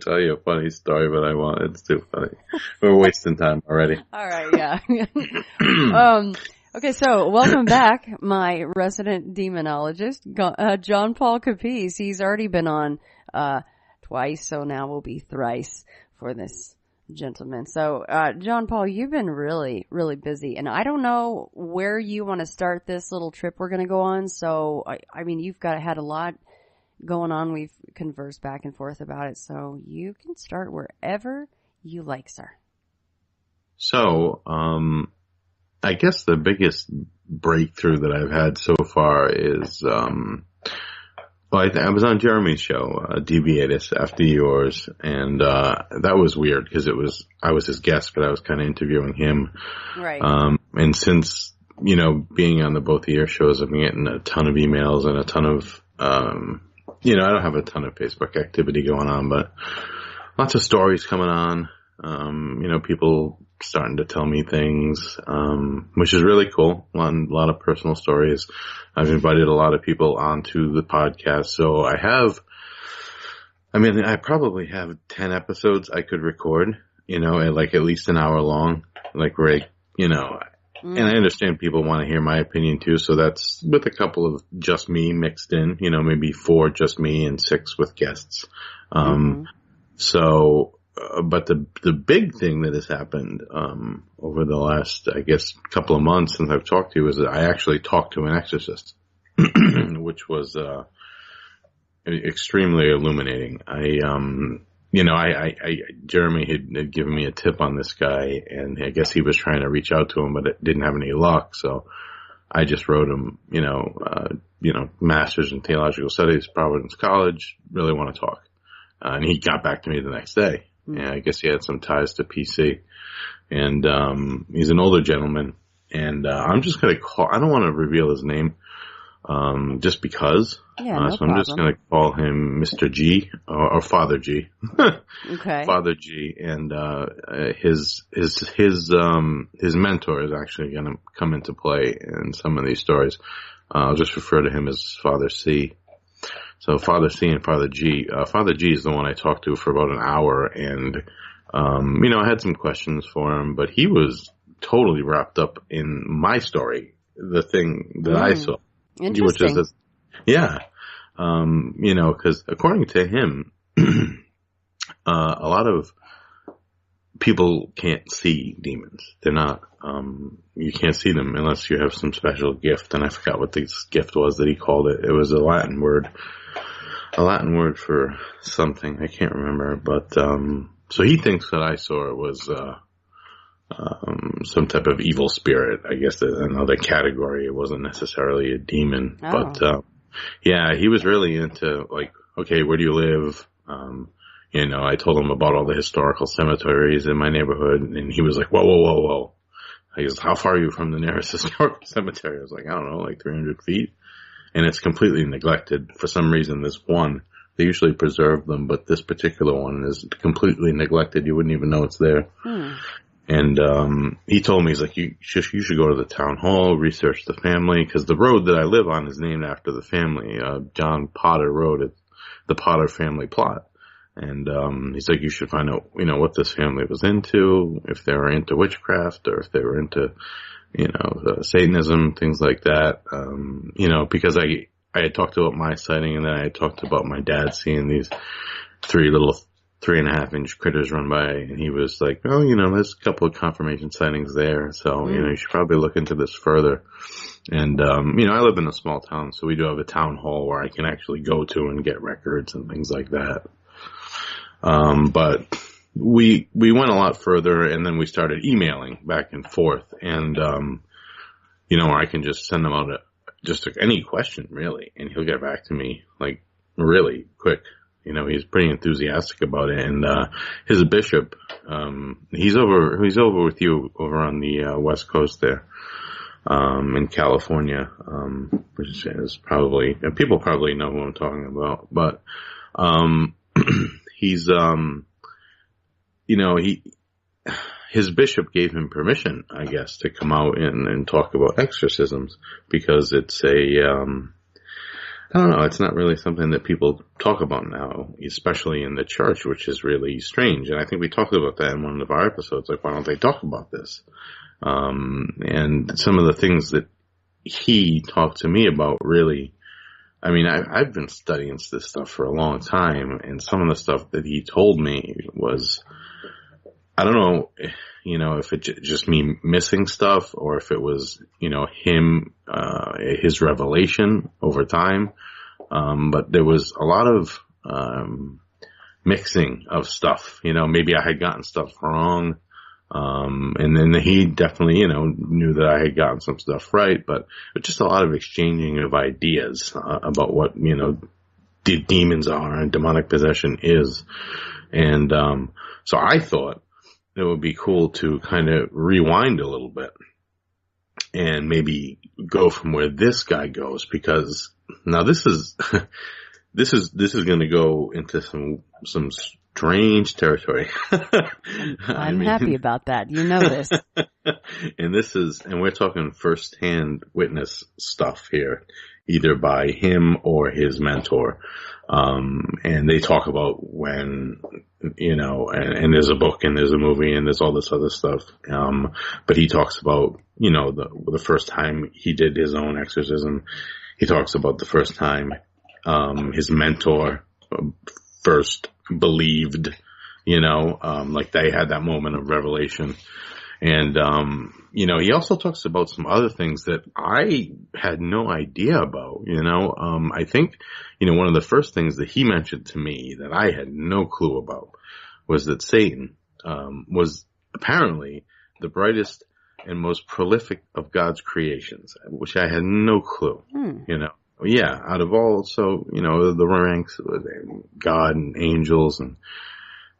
tell you a funny story, but I won't. It's too funny. We're wasting time already. All right, yeah. Okay, so welcome back, my resident demonologist, Jon-Paul Capece. He's already been on twice, so now will be thrice for this gentleman. So, Jon-Paul, you've been really, really busy, and I don't know where you want to start this little trip we're going to go on. So, I mean, you've had a lot going on. We've conversed back and forth about it, so you can start wherever you like, sir. So, I guess the biggest breakthrough that I've had so far is, I was on Jeremy's show, Deviatus, after yours, and that was weird because I was his guest, but I was kind of interviewing him. Right. And since, being on the both of your shows, I've been getting a ton of emails and a ton of, I don't have a ton of Facebook activity going on, but lots of stories coming on. People starting to tell me things, which is really cool. A lot of personal stories. I've invited a lot of people onto the podcast. So I probably have 10 episodes I could record, at least an hour long, and I understand people want to hear my opinion too. So that's with a couple of just me mixed in, maybe 4 just me and 6 with guests. But the big thing that has happened, over the last, I guess, couple of months since I've talked to you is that I actually talked to an exorcist, which was, extremely illuminating. Jeremy had given me a tip on this guy, and I guess he was trying to reach out to him, but it didn't have any luck. So I just wrote him, master's in theological studies, Providence College, really want to talk. And he got back to me the next day. And I guess he had some ties to PC. And he's an older gentleman. And I'm just going to I don't want to reveal his name, just because. Yeah, no so problem. I'm just going to call him Mr. G, or Father G. Okay. Father G. And his mentor is actually going to come into play in some of these stories. I'll just refer to him as Father C. So Father C and Father G. Father G is the one I talked to for about an hour, and I had some questions for him, but he was totally wrapped up in my story, the thing that I saw. Interesting. Which is because according to him, a lot of people can't see demons. They're not, you can't see them unless you have some special gift, and I forgot what this gift was that he called it. It was a Latin word for something. I can't remember, but, so he thinks that I saw it was, some type of evil spirit. I guess another category. It wasn't necessarily a demon, but, he was really into okay, where do you live? I told him about all the historical cemeteries in my neighborhood, and he was like, whoa. He goes, how far are you from the nearest historical cemetery? I was like, I don't know, 300 feet. And it's completely neglected. For some reason, this one, they usually preserve them, but this particular one is completely neglected. You wouldn't even know it's there. And he told me, he's like, you should go to the town hall, research the family, because the road that I live on is named after the family, John Potter Road. It's the Potter family plot. And he's like, you should find out, what this family was into, if they were into witchcraft, or if they were into, Satanism, things like that. Because I had talked about my sighting, and then I had talked about my dad seeing these 3.5-inch critters run by, and he was like, oh, there's a couple of confirmation sightings there, so, you should probably look into this further. And, I live in a small town, so we do have a town hall where I can actually go to and get records and things like that. But we went a lot further, and then we started emailing back and forth, and, I can just send him out any question, really, and he'll get back to me, really quick. He's pretty enthusiastic about it, and, his bishop, he's over with you over on the, West Coast there, in California, which is probably, people probably know who I'm talking about, but, he's, his bishop gave him permission, I guess, to come out and talk about exorcisms, because it's I don't know. It's not really something that people talk about now, especially in the church, which is really strange. And I think we talked about that in one of our episodes. Like, why don't they talk about this? And some of the things that he talked to me about really, I mean, I've been studying this stuff for a long time, and some of the stuff that he told me was, I don't know, if it just me missing stuff or if it was, him, his revelation over time. But there was a lot of, mixing of stuff, maybe I had gotten stuff wrong. And then he definitely, knew that I had gotten some stuff right, but just a lot of exchanging of ideas, about what, the demons are and demonic possession is. And, so I thought it would be cool to kind of rewind a little bit and maybe go from where this guy goes, because now this is, this is going to go into some strange territory. I'm happy about that. You know this. And we're talking first-hand witness stuff here, either by him or his mentor. And they talk about when, and there's a book and there's a movie and there's all this other stuff. But he talks about, the first time he did his own exorcism. He talks about the first time, his mentor first believed, like they had that moment of revelation. And, he also talks about some other things that I had no idea about, I think, one of the first things that he mentioned to me that I had no clue about was that Satan, was apparently the brightest and most prolific of God's creations, which I had no clue, Yeah, out of all, so, the ranks, God and angels, and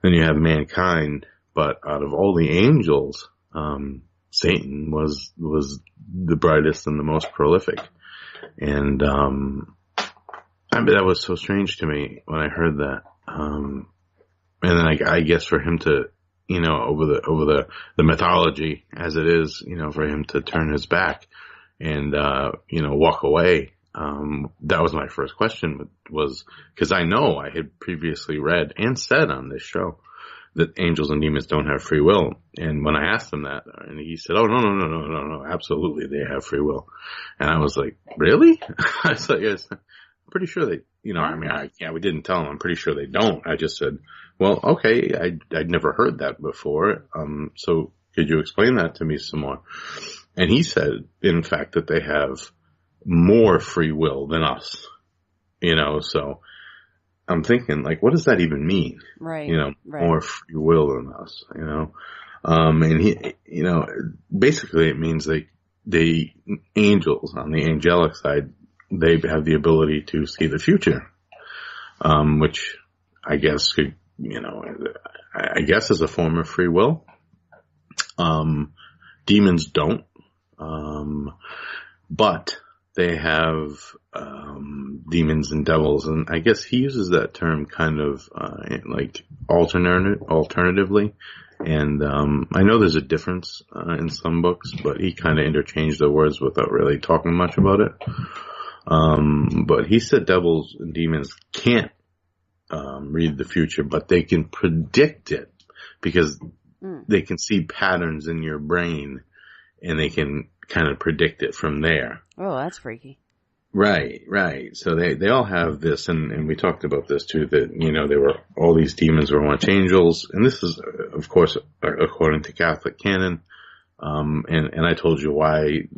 then you have mankind, but out of all the angels, Satan was the brightest and the most prolific. And, that was so strange to me when I heard that. And then I guess for him to, over the mythology as it is, for him to turn his back and, walk away. That was my first question, was because I know I had previously read and said on this show that angels and demons don't have free will. And when I asked him that, and he said, "Oh, no, absolutely they have free will." And I was like, "Really?" I was like, "Yes, I'm pretty sure they, we didn't tell him. I'm pretty sure they don't." I just said, "Well, okay, I'd never heard that before. So could you explain that to me some more?" And he said, in fact, that they have more free will than us, so I'm thinking, like, what does that even mean? Right. Right. More free will than us, and he, basically it means like the angels on the angelic side, they have the ability to see the future, which I guess could, I guess is a form of free will. Demons don't, but they have, demons and devils, and I guess he uses that term kind of, like alternatively. And, I know there's a difference, in some books, but he kind of interchanged the words without really talking much about it. But he said devils and demons can't, read the future, but they can predict it because they can see patterns in your brain and they can kind of predict it from there. Oh, that's freaky. Right. So they all have this, and we talked about this too, that, all these demons were once angels, and this is, of course, according to Catholic canon, and I told you why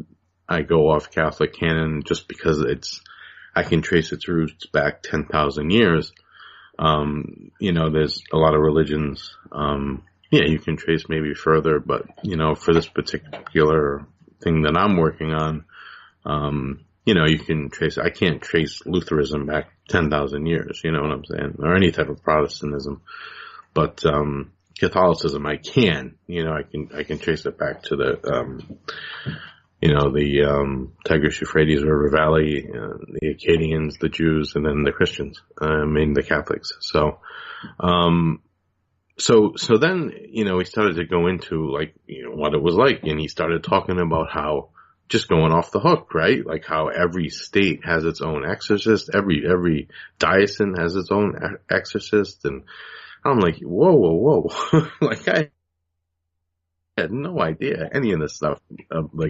I go off Catholic canon, just because I can trace its roots back 10,000 years. There's a lot of religions, you can trace maybe further, but, for this particular thing that I'm working on, you can trace, I can't trace Lutheranism back 10,000 years, you know what I'm saying? Or any type of Protestantism. But, Catholicism, I can, I can trace it back to the, the Tigris Euphrates River Valley, the Akkadians, the Jews, and then the Christians, the Catholics. So then, he started to go into, like, what it was like, and he started talking about how just going off the hook, right? Like how every state has its own exorcist, every diocese has its own exorcist, and I'm like, whoa. Like I had no idea any of this stuff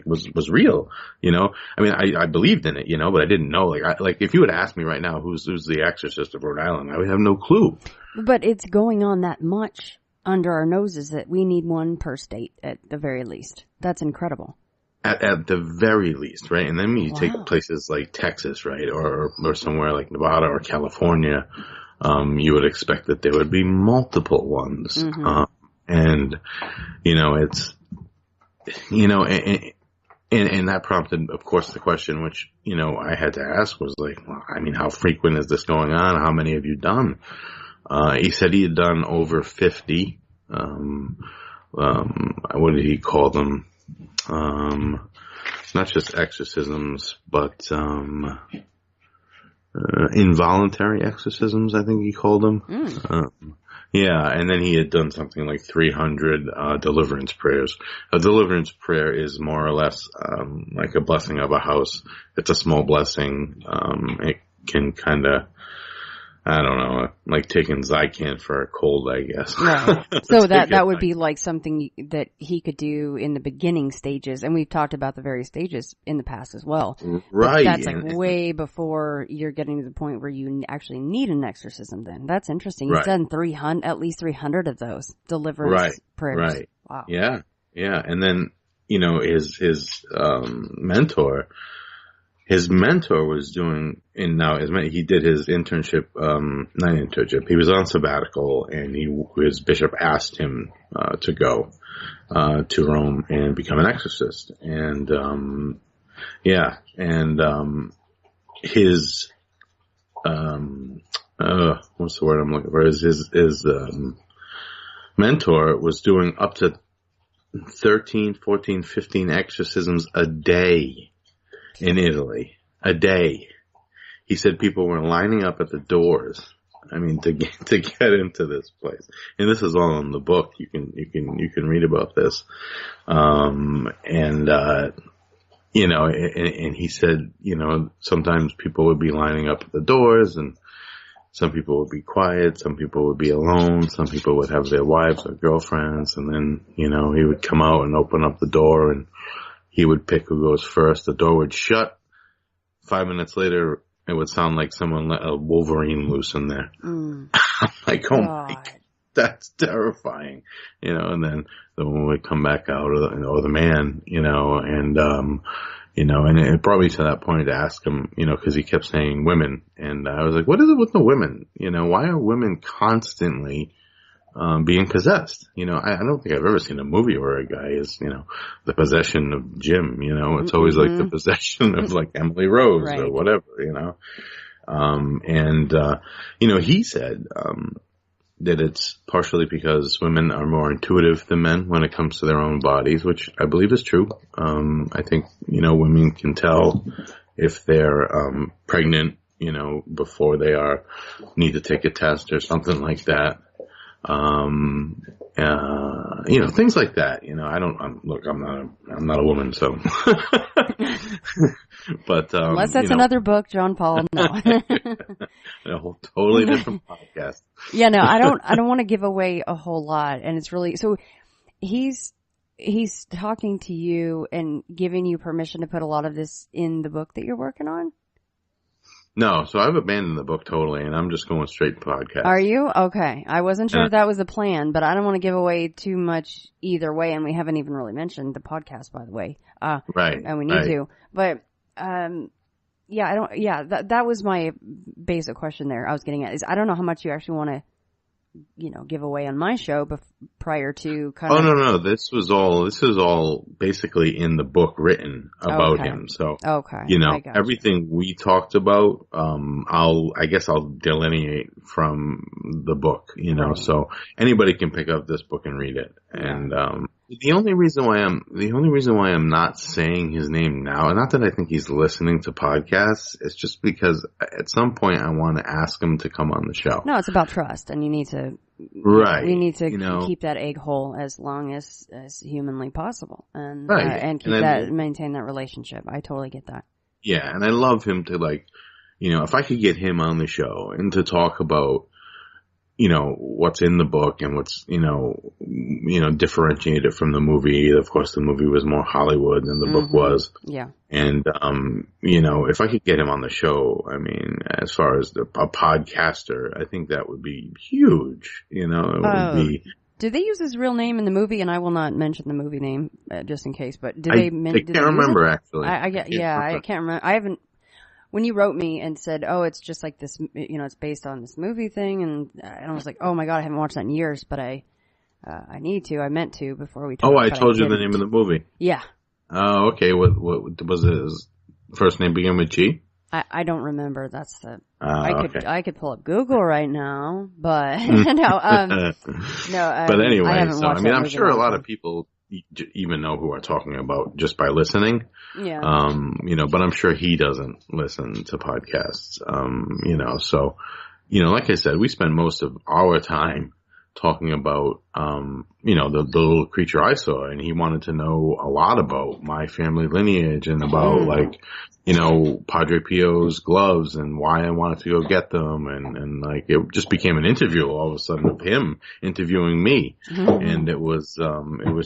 was real, you know. I mean, I believed in it, you know, but I didn't know. Like if you would ask me right now who's the exorcist of Rhode Island, I would have no clue. But it's going on that much under our noses that we need one per state at the very least. That's incredible. At the very least, right? And then when you take places like Texas, right, or somewhere like Nevada or California, you would expect that there would be multiple ones. Mm-hmm. And, you know, it's, you know, and that prompted, of course, the question, which, you know, I had to ask was like, well, I mean, how frequent is this going on? How many have you done? He said he had done over 50. What did he call them? Not just exorcisms, but, involuntary exorcisms, I think he called them. Yeah, and then he had done something like 300 deliverance prayers. A deliverance prayer is more or less like a blessing of a house. It's a small blessing. It can kind of, I don't know, like taking Zycan for a cold, I guess. Right. So that would be like something that he could do in the beginning stages, and we've talked about the various stages in the past as well. Right. But that's like way before you're getting to the point where you actually need an exorcism then. That's interesting. He's done at least 300 of those deliverance prayers. Right. Wow. Yeah. Yeah. And then, you know, his mentor was doing, he did his internship, not internship, he was on sabbatical, and his bishop asked him, to go, to Rome and become an exorcist. And, his, what's the word I'm looking for? His mentor was doing up to 13, 14, 15 exorcisms a day. In Italy, a day. He said people were lining up at the doors. I mean, to get into this place. And this is all in the book. You can read about this. You know, and he said, you know, sometimes people would be lining up at the doors, and some people would be quiet, some people would be alone, some people would have their wives or girlfriends, and then, you know, he would come out and open up the door, and he would pick who goes first. The door would shut. 5 minutes later, it would sound like someone let a Wolverine loose in there. I'm like, oh my God, that's terrifying. You know, and then the woman would come back out, or the man, you know, and, you know, and it brought me to that point to ask him, you know, cause he kept saying women. And I was like, what is it with the women? You know, why are women constantly being possessed? You know, I don't think I've ever seen a movie where a guy is, you know, the possession of Jim, you know, it's always like the possession of like Emily Rose or whatever, you know. You know, he said, that it's partially because women are more intuitive than men when it comes to their own bodies, which I believe is true. I think, you know, women can tell if they're, pregnant, you know, before they need to take a test or something like that. You know, things like that, you know, I'm not a woman, so, but, unless that's another book, Jon-Paul, no. A whole totally different podcast. Yeah, no, I don't want to give away a whole lot, and it's really, so he's talking to you and giving you permission to put a lot of this in the book that you're working on? No, so I've abandoned the book totally, and I'm just going straight podcast. Are you? Okay. I wasn't sure if that was the plan, but I don't want to give away too much either way, and we haven't even really mentioned the podcast, by the way. Right. And we need to. But, that was my basic question there I was getting at, is I don't know how much you actually want to, you know, give away on my show prior to kind of... Oh, no. This is all basically in the book written about him. So, you know, everything we talked about, I guess I'll delineate from the book, you know, so anybody can pick up this book and read it. And, the only reason why I'm not saying his name now, and not that I think he's listening to podcasts, it's just because at some point I want to ask him to come on the show. No, it's about trust, and you need to Right. We need to keep that egg whole as long as humanly possible, and right. and maintain that relationship. I totally get that. Yeah, and I love him to if I could get him on the show and to talk about, what's in the book and what's, differentiated from the movie. Of course, the movie was more Hollywood than the book was. Yeah. And, if I could get him on the show, I mean, as far as a podcaster, I think that would be huge. It would be. Did they use his real name in the movie? And I will not mention the movie name just in case. But I can't remember actually. I can't remember. I haven't. When you wrote me and said, "Oh, it's just like this," it's based on this movie thing, and I was like, "Oh my god, I haven't watched that in years," but I need to. I meant to before we talked. Oh, I told you the name of the movie. Yeah. Oh, okay. What was his first name? Begin with G? I don't remember. That's the. Okay. I could pull up Google right now, but no. But anyway, I'm sure a lot of people even know who we're talking about just by listening. Yeah. But I'm sure he doesn't listen to podcasts. So, like I said, we spend most of our time talking about, the little creature I saw, and he wanted to know a lot about my family lineage and about Padre Pio's gloves and why I wanted to go get them. And it just became an interview all of a sudden of him interviewing me. Mm-hmm. And it was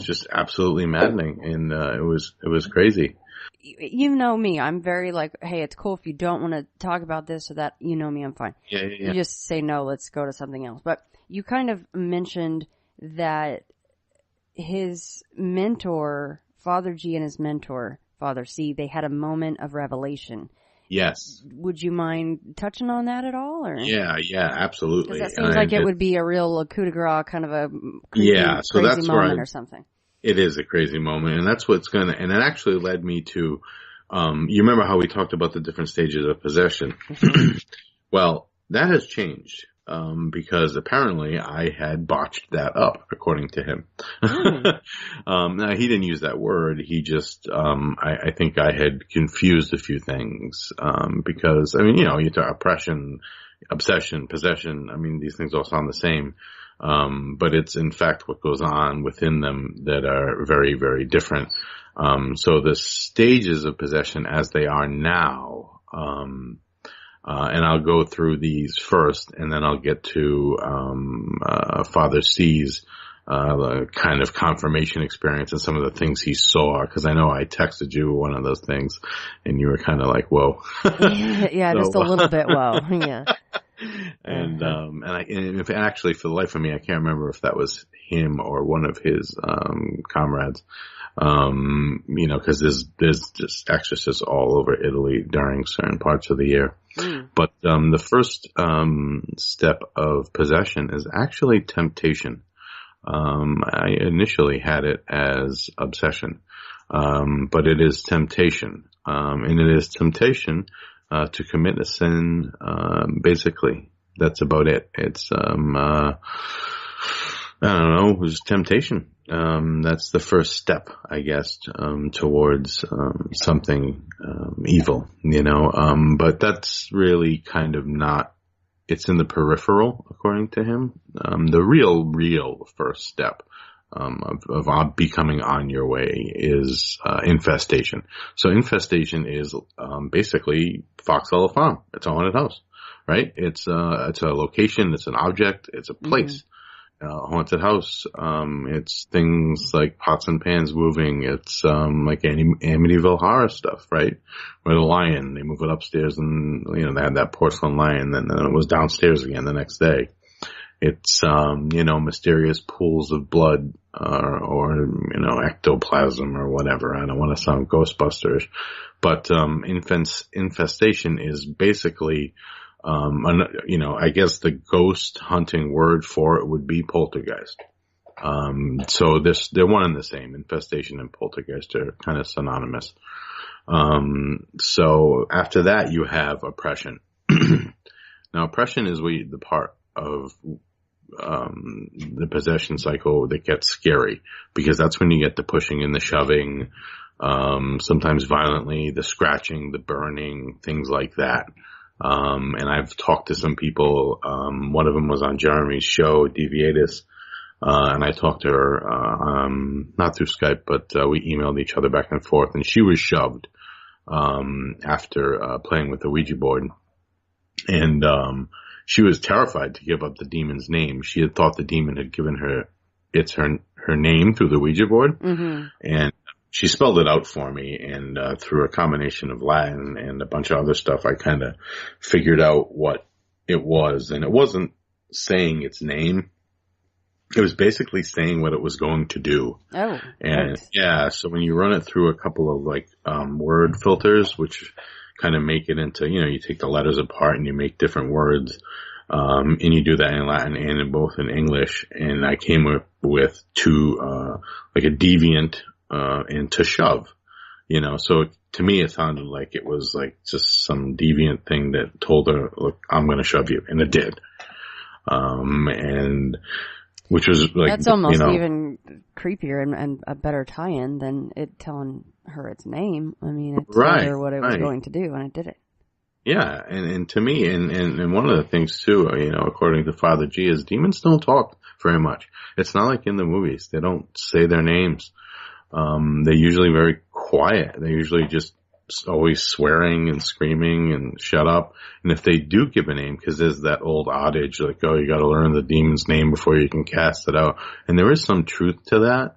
just absolutely maddening. And, it was crazy. You know me. I'm very hey, it's cool if you don't want to talk about this or that. You know me. I'm fine. Yeah. You just say no, let's go to something else. But you kind of mentioned that his mentor, Father G, and his mentor, Father C, they had a moment of revelation. Yes. Would you mind touching on that at all? Or? Yeah, absolutely. Because that seems like it would be a real coup de grace, kind of a crazy that's moment or something. It is a crazy moment, and that's what's and it actually led me to, you remember how we talked about the different stages of possession? Well, that has changed. Because apparently I had botched that up, according to him. Now he didn't use that word. He just, I think I had confused a few things. Because, you talk oppression, obsession, possession. These things all sound the same. But it's in fact what goes on within them that are very, very different. So the stages of possession as they are now, and I'll go through these first, and then I'll get to Father C's kind of confirmation experience and some of the things he saw. Because I know I texted you one of those things, and you were kind of like, "Whoa!" Yeah, just a little bit. Whoa, yeah. And if actually, for the life of me, I can't remember if that was him or one of his comrades. Because there's just exorcists all over Italy during certain parts of the year. But the first step of possession is actually temptation. I initially had it as obsession, but it is temptation, and it is temptation to commit a sin. Basically, that's about it. It's I don't know. It was temptation. That's the first step, I guess, towards, something, evil, but that's really kind of not, it's in the peripheral, according to him. The real first step, of becoming on your way is, infestation. So infestation is, basically Foxhole Farm. It's a haunted house, right? It's a location, it's an object, it's a place. Mm-hmm. Haunted house. It's things like pots and pans moving. It's, like Amityville horror stuff, right? Where the lion, they move it upstairs and, they had that porcelain lion and then it was downstairs again the next day. It's, mysterious pools of blood, or ectoplasm or whatever. I don't want to sound Ghostbusters, but, infestation is basically, I guess the ghost hunting word for it would be poltergeist. So they're one and the same. Infestation and poltergeist are kind of synonymous. So after that you have oppression. Now oppression is the part of, the possession cycle that gets scary, because that's when you get the pushing and the shoving, sometimes violently, the scratching, the burning, things like that. And I've talked to some people. One of them was on Jeremy's show, Deviatus. And I talked to her, not through Skype, but, we emailed each other back and forth, and she was shoved, after, playing with the Ouija board. And, she was terrified to give up the demon's name. She had thought the demon had given her, her name through the Ouija board. Mm-hmm. And she spelled it out for me, and, through a combination of Latin and a bunch of other stuff, I kind of figured out what it was. And it wasn't saying its name. It was basically saying what it was going to do. Oh, and nice. Yeah, so when you run it through a couple of word filters, which kind of make it into, you take the letters apart and you make different words, and you do that in Latin and in both in English. And I came up with two, a deviant, and to shove, so to me it sounded like it was just some deviant thing that told her, look, I'm going to shove you. And it did. And which was that's almost even creepier and a better tie-in than it telling her its name. I mean, it told her what it was going to do, and it did it. Yeah, and to me, and one of the things too, according to Father G, is demons don't talk very much. It's not like in the movies; they don't say their names. They're usually very quiet. They're usually just always swearing and screaming and shut up. And if they do give a name, because there's that old adage, you got to learn the demon's name before you can cast it out. And there is some truth to that.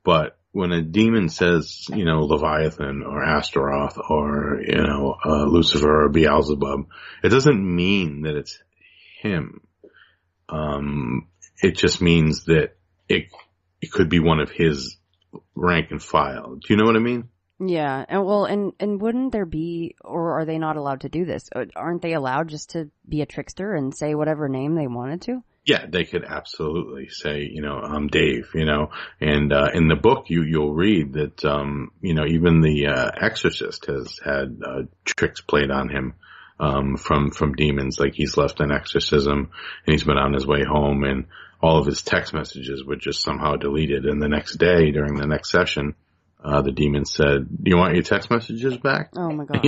But when a demon says, Leviathan or Astaroth or, Lucifer or Beelzebub, it doesn't mean that it's him. It just means that it could be one of his rank and file. Do you know what I mean? Yeah, and wouldn't there be, or are they not allowed to do this? Aren't they allowed just to be a trickster and say whatever name they wanted to? Yeah, they could absolutely say, I'm Dave, and in the book you'll read that, even the Exorcist has had tricks played on him from demons. Like he's left an exorcism and he's been on his way home, and all of his text messages were just somehow deleted. And the next day, during the next session, the demon said, "Do you want your text messages back?" Oh my god!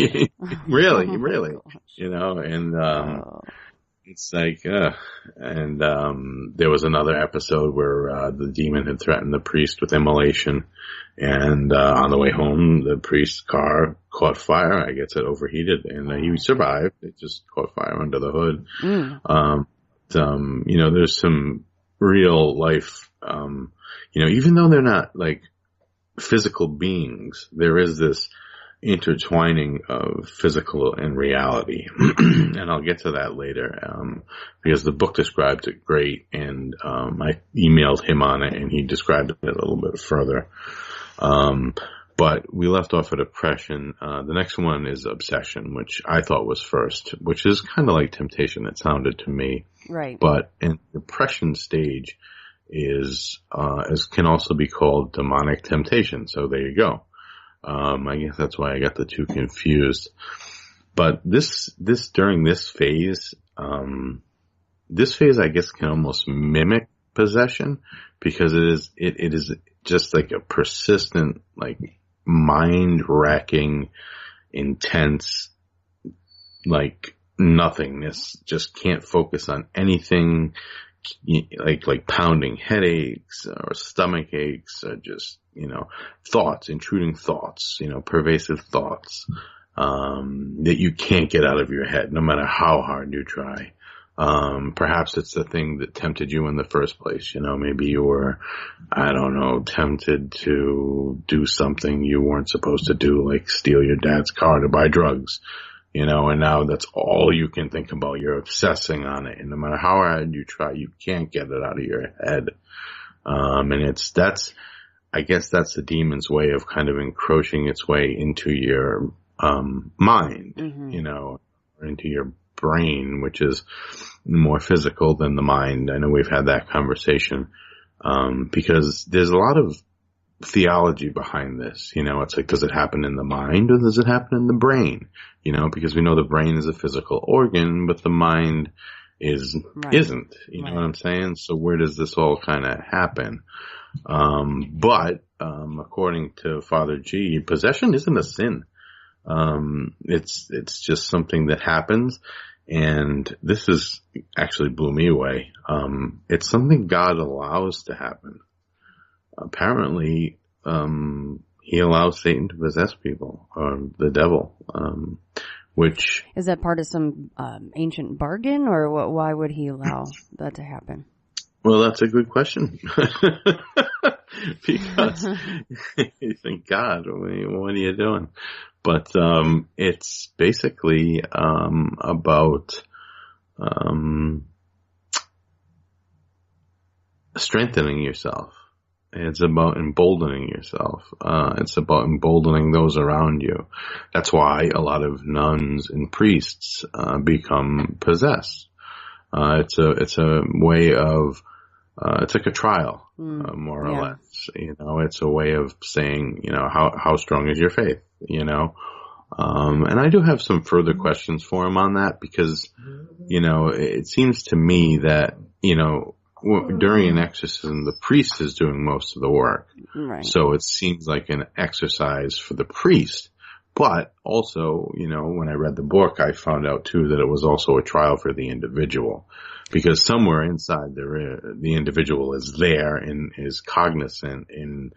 Really, and it's like, and there was another episode where the demon had threatened the priest with immolation, and on the way home, the priest's car caught fire. I guess it overheated, and he survived. It just caught fire under the hood. There's some real life, even though they're not physical beings, there is this intertwining of physical and reality. And I'll get to that later, because the book describes it great, and I emailed him on it and he described it a little bit further. But we left off at oppression. The next one is obsession, which I thought was first, which is kind of like temptation, it sounded to me. Right. But in the oppression stage can also be called demonic temptation. So there you go. I guess that's why I got the two confused. But during this phase, I guess can almost mimic possession, because it is just like a persistent, mind-racking, intense, nothingness. Just can't focus on anything, like pounding headaches or stomach aches, or just, thoughts, intruding thoughts, pervasive thoughts, that you can't get out of your head no matter how hard you try. Perhaps it's the thing that tempted you in the first place. Maybe you were, tempted to do something you weren't supposed to do, like steal your dad's car to buy drugs, and now that's all you can think about. You're obsessing on it, and no matter how hard you try, you can't get it out of your head. I guess that's the demon's way of kind of encroaching its way into your, mind, or into your brain, which is more physical than the mind. I know we've had that conversation, because there's a lot of theology behind this. It's like, does it happen in the mind or does it happen in the brain? Because we know the brain is a physical organ, but the mind isn't. You know what I'm saying? So where does this all kind of happen? But according to Father G, possession isn't a sin. It's just something that happens. And this is actually blew me away. It's something God allows to happen. Apparently, he allows Satan to possess people, or the devil, which... Is that part of some ancient bargain, or why would he allow that to happen? Well, that's a good question. Because you think, God, what are you doing? But it's basically about strengthening yourself. It's about emboldening yourself. It's about emboldening those around you. That's why a lot of nuns and priests become possessed. It's a way of it's like a trial, more or less. It's a way of saying, how strong is your faith? And I do have some further questions for him on that because, it seems to me that, during an exorcism, the priest is doing most of the work. Right. So it seems like an exercise for the priest. But also, when I read the book, I found out too that it was also a trial for the individual, because somewhere inside the individual is there and is cognizant in,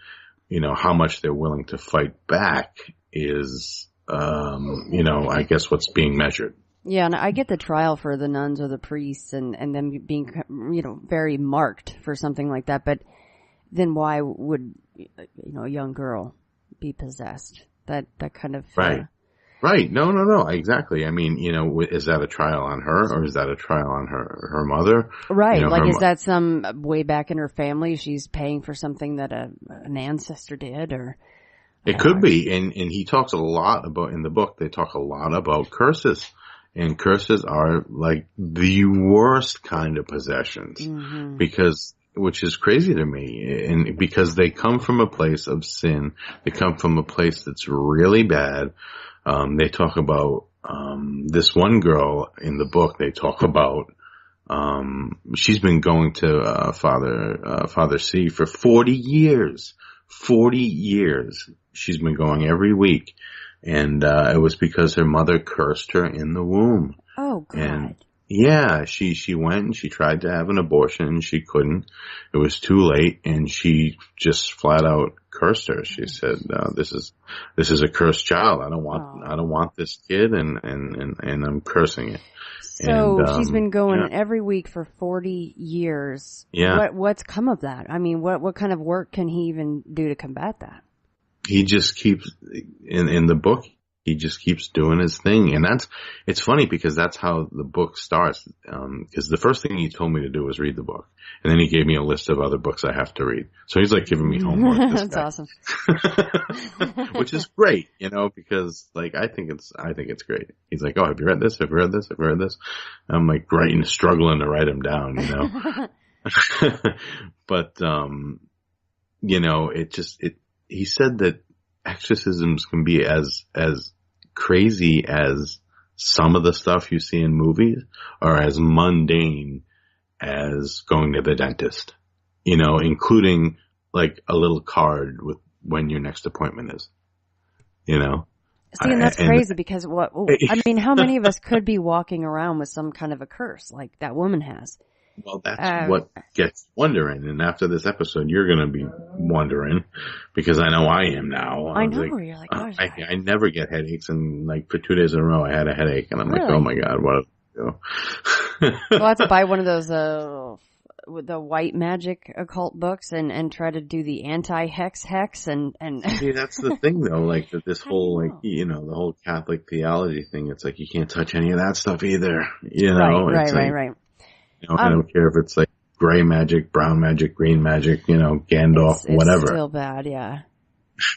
how much they're willing to fight back is, I guess what's being measured. Yeah, and I get the trial for the nuns or the priests and them being, very marked for something like that. But then why would, a young girl be possessed? That kind of... Right. Right. No. Exactly. I mean, is that a trial on her or is that a trial on her mother? Right. Is that some way back in her family? She's paying for something that an ancestor did, or... It could be. And he talks a lot about, in the book, they talk a lot about curses. And curses are like the worst kind of possessions which is crazy to me. And because they come from a place of sin, they come from a place that's really bad. They talk about, this one girl in the book, they talk about, she's been going to, Father C for 40 years. 40 years. She's been going every week. And, it was because her mother cursed her in the womb. Oh, God. And yeah, she went and she tried to have an abortion and she couldn't. It was too late and she just flat out cursed her. She said, this is a cursed child. I don't want this kid and I'm cursing it. So she's been going every week for 40 years. Yeah. What's come of that? I mean, what kind of work can he even do to combat that? He just keeps, in the book, he just keeps doing his thing. And it's funny because that's how the book starts. Cause the first thing he told me to do was read the book. And then he gave me a list of other books I have to read. So he's like giving me homework. That's awesome. Which is great, because like, I think it's great. He's like, oh, have you read this? Have you read this? Have you read this? And I'm like struggling to write them down, But, he said that exorcisms can be as crazy as some of the stuff you see in movies or as mundane as going to the dentist, including like a little card with when your next appointment is, See, and that's crazy because how many of us could be walking around with some kind of a curse like that woman has? Well, that's what gets wondering. And after this episode, you're going to be wondering because I know I am now. I know. You're like, gosh, I never get headaches. And like for 2 days in a row, I had a headache and I'm really? like, oh my God, what do I do? Well, I have to buy one of those, with the white magic occult books and try to do the anti-hex and. See, that's the thing though, like this whole, the whole Catholic theology thing. It's like, you can't touch any of that stuff either. Right. I don't care if it's like gray magic, brown magic, green magic, Gandalf, whatever. It's still bad, yeah.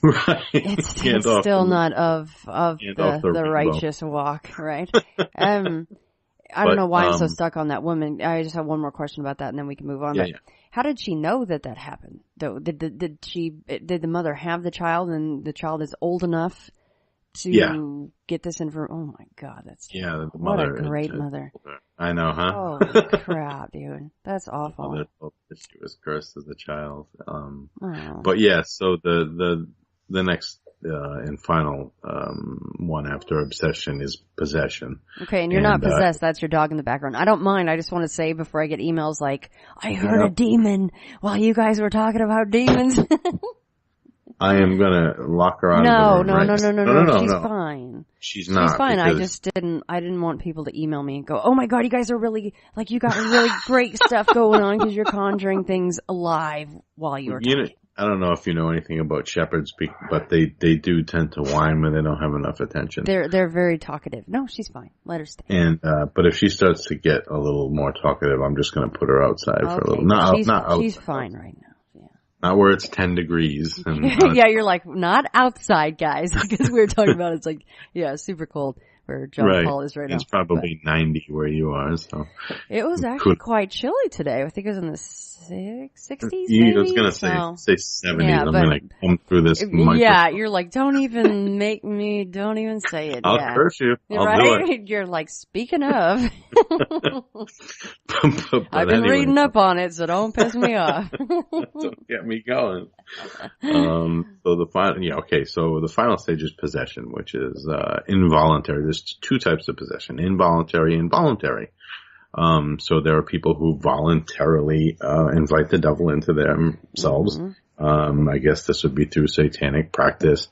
Right. It's still not of the righteous walk, right? I don't know why I'm so stuck on that woman. I just have one more question about that and then we can move on. Yeah. How did she know that happened? Though, did the mother have the child and the child is old enough to get this information? Oh my God, what a great mother. I know, huh? Holy crap, dude. That's awful. She was cursed as a child. But yeah, so the next and final one after obsession is possession. Okay, and you're not possessed. That's your dog in the background. I don't mind. I just want to say before I get emails like, I heard a demon while you guys were talking about demons. I am gonna lock her out of the room. No. She's fine. She's not. She's fine. I didn't want people to email me and go, oh my God, you guys are really, like, you got really great stuff going on because you're conjuring things alive while you're talking. I don't know if you know anything about shepherds, but they do tend to whine when they don't have enough attention. They're very talkative. No, she's fine. Let her stay. And but if she starts to get a little more talkative, I'm just going to put her outside for a little. She's fine right now. Not where it's 10 degrees. And, yeah, you're like, not outside, guys, because we were talking about it's like, yeah, super cold where Jon-Paul is right now. It's probably 90 where you are, so. It was actually quite chilly today. I think it was in the 60s, maybe? I was going to say 70s. Yeah, I'm going to come through this microphone. Yeah, you're like, don't even say it. I'll curse you. I'll do it. You're like, speaking of. I've been reading up on it, so don't piss me off. Don't get me going. So the final stage is possession, which is involuntary. There's two types of possession: involuntary and voluntary. So there are people who voluntarily invite the devil into themselves. Mm-hmm. I guess this would be through satanic practice,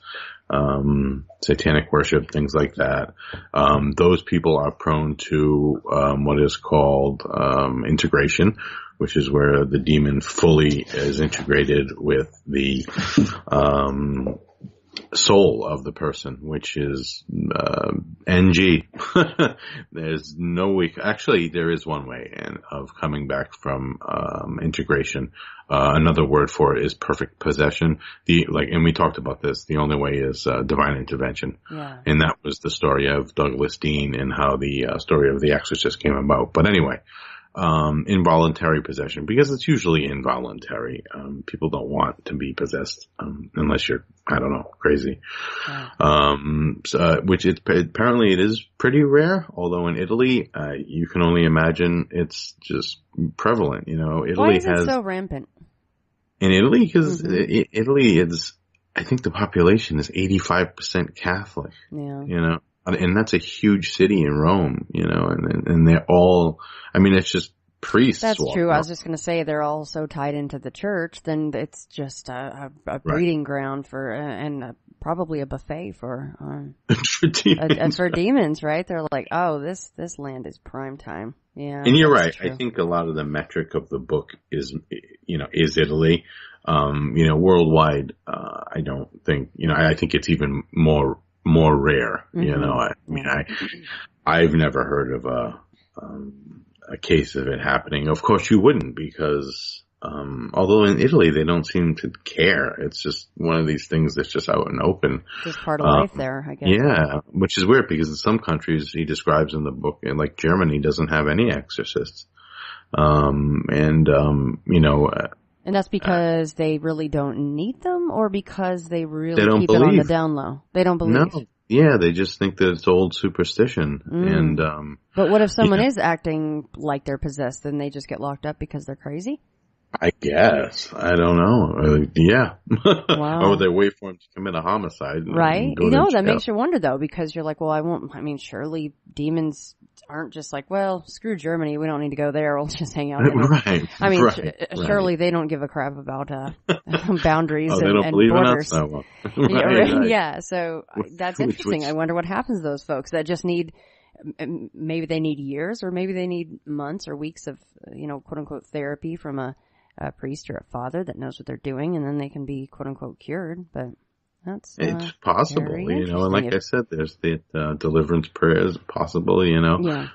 satanic worship, things like that. Those people are prone to what is called integration, which is where the demon fully is integrated with the soul of the person, which is NG. There's no way. Actually, there is one way of coming back from integration. Another word for it is perfect possession. And we talked about this. The only way is divine intervention. Yeah. And that was the story of Douglas Dean and how the story of the Exorcist came about. But anyway. Involuntary possession, because it's usually involuntary. People don't want to be possessed, unless you're, I don't know, crazy. Yeah. Apparently it is pretty rare, although in Italy, you can only imagine it's just prevalent, Italy Why is it so rampant? In Italy? Because Italy is, I think the population is 85% Catholic. Yeah. And that's a huge city in Rome, and they're all, it's just priests. That's true. I was just going to say they're all so tied into the church, then it's just a breeding ground for, and probably a buffet for demons. For demons, right? They're like, oh, this land is prime time. Yeah. And you're right. True. I think a lot of the metric of the book is Italy. Worldwide, I don't think, I think it's even more rare, I've never heard of a case of it happening. Of course you wouldn't, because, although in Italy they don't seem to care. It's just one of these things that's just out and open. Just part of life there, I guess. Yeah, which is weird because in some countries he describes in the book, like Germany doesn't have any exorcists. And that's because they really don't need them, or because they really keep it on the down low? They don't believe. No. Yeah, they just think that it's old superstition. And but what if someone is acting like they're possessed, then they just get locked up because they're crazy? I guess. I don't know. Yeah. Wow. Or they wait for him to commit a homicide. Right. That makes you wonder, though, because you're like, well, surely demons aren't just like, well, screw Germany. We don't need to go there. We'll just hang out. Right. Surely they don't give a crap about boundaries they don't and believe borders. In us? Right. Yeah. So that's interesting. I wonder what happens to those folks that just need, maybe they need years, or maybe they need months or weeks of, quote unquote therapy from a priest or a father that knows what they're doing, and then they can be quote unquote cured. But it's possible, and like I said, there's the deliverance prayers possible, Yeah.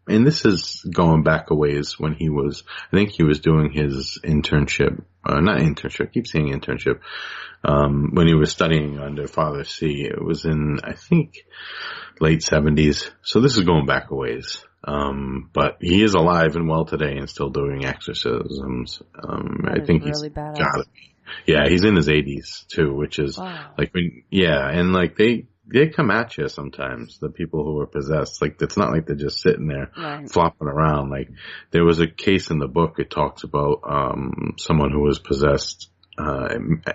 And this is going back a ways when I think he was doing his internship, not internship, I keep saying internship, when he was studying under Father C. It was in, I think, late 70s. So this is going back a ways. But he is alive and well today and still doing exorcisms. I think he's really badass. Got it. Yeah, he's in his 80s too, which is and like they come at you sometimes, the people who are possessed. Like, it's not like they're just sitting there flopping around. Like, there was a case in the book, it talks about, someone who was possessed,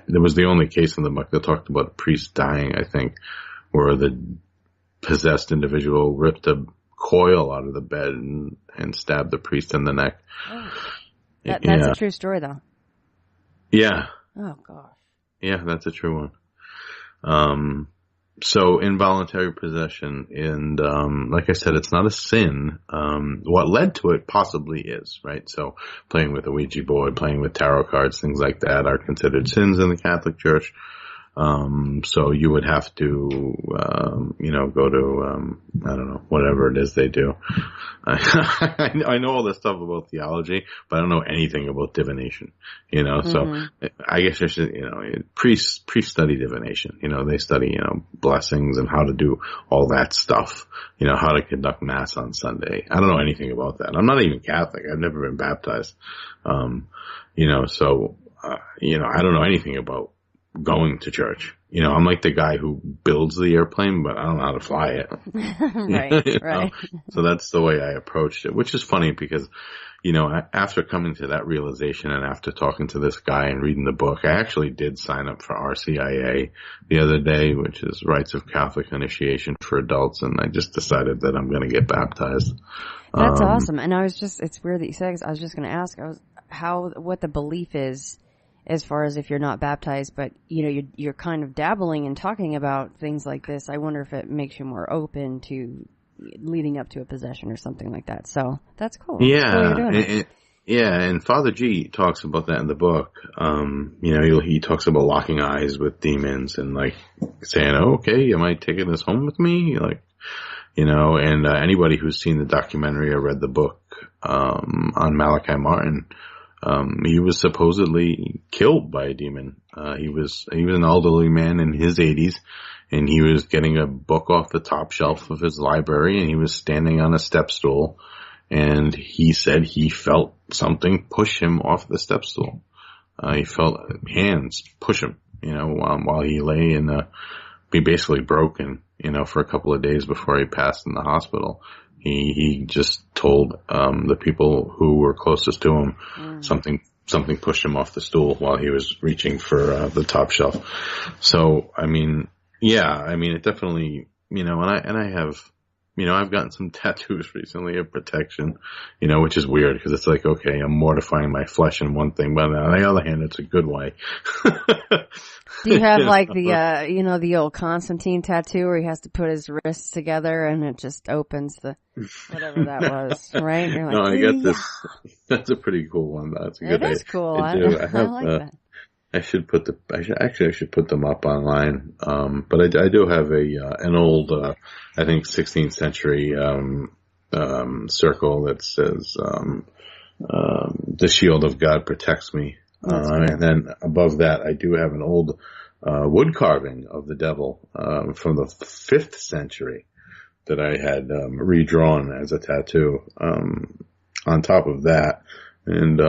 there was the only case in the book that talked about a priest dying, I think, where the possessed individual ripped a coil out of the bed and stabbed the priest in the neck. Oh. That's a true story, though. Yeah. Oh, gosh. Yeah, that's a true one. So involuntary possession, and like I said, it's not a sin. What led to it possibly is, right? So playing with a Ouija board, playing with tarot cards, things like that are considered sins in the Catholic Church. So you would have to, go to, I don't know, whatever it is they do. I know all this stuff about theology, but I don't know anything about divination, so I guess I should, priests study divination, they study, blessings and how to do all that stuff, how to conduct mass on Sunday. I don't know anything about that. I'm not even Catholic. I've never been baptized. I don't know anything about going to church. I'm like the guy who builds the airplane, but I don't know how to fly it. Right. So that's the way I approached it, which is funny because, after coming to that realization and after talking to this guy and reading the book, I actually did sign up for RCIA the other day, which is Rites of Catholic Initiation for Adults. And I just decided that I'm going to get baptized. That's awesome. And it's weird that you said, 'cause I was just going to ask what the belief is, as far as if you're not baptized, but you're kind of dabbling and talking about things like this. I wonder if it makes you more open to leading up to a possession or something like that. So that's cool. Yeah, that's cool you're doing and Father G talks about that in the book. He talks about locking eyes with demons and like saying, "Oh, okay, am I taking this home with me?" And anybody who's seen the documentary or read the book on Malachi Martin. He was supposedly killed by a demon. He was an elderly man in his 80s, and he was getting a book off the top shelf of his library, and he was standing on a step stool, and he said he felt something push him off the step stool. He felt hands push him, while he lay be basically broken, for a couple of days before he passed in the hospital. He just told the people who were closest to him something pushed him off the stool while he was reaching for the top shelf. So it definitely, and I have, I've gotten some tattoos recently of protection, which is weird because it's like, okay, I'm mortifying my flesh in one thing, but on the other hand, it's a good way. Do you have like the old Constantine tattoo where he has to put his wrists together and it just opens whatever that was, right? You're like, no, I got this. That's a pretty cool one. That's a good idea. It is cool. I like that. I should put them up online. But I do have an old, I think 16th century, circle that says, the shield of God protects me. And then above that, I do have an old, wood carving of the devil, from the 5th century that I had, redrawn as a tattoo, on top of that. And,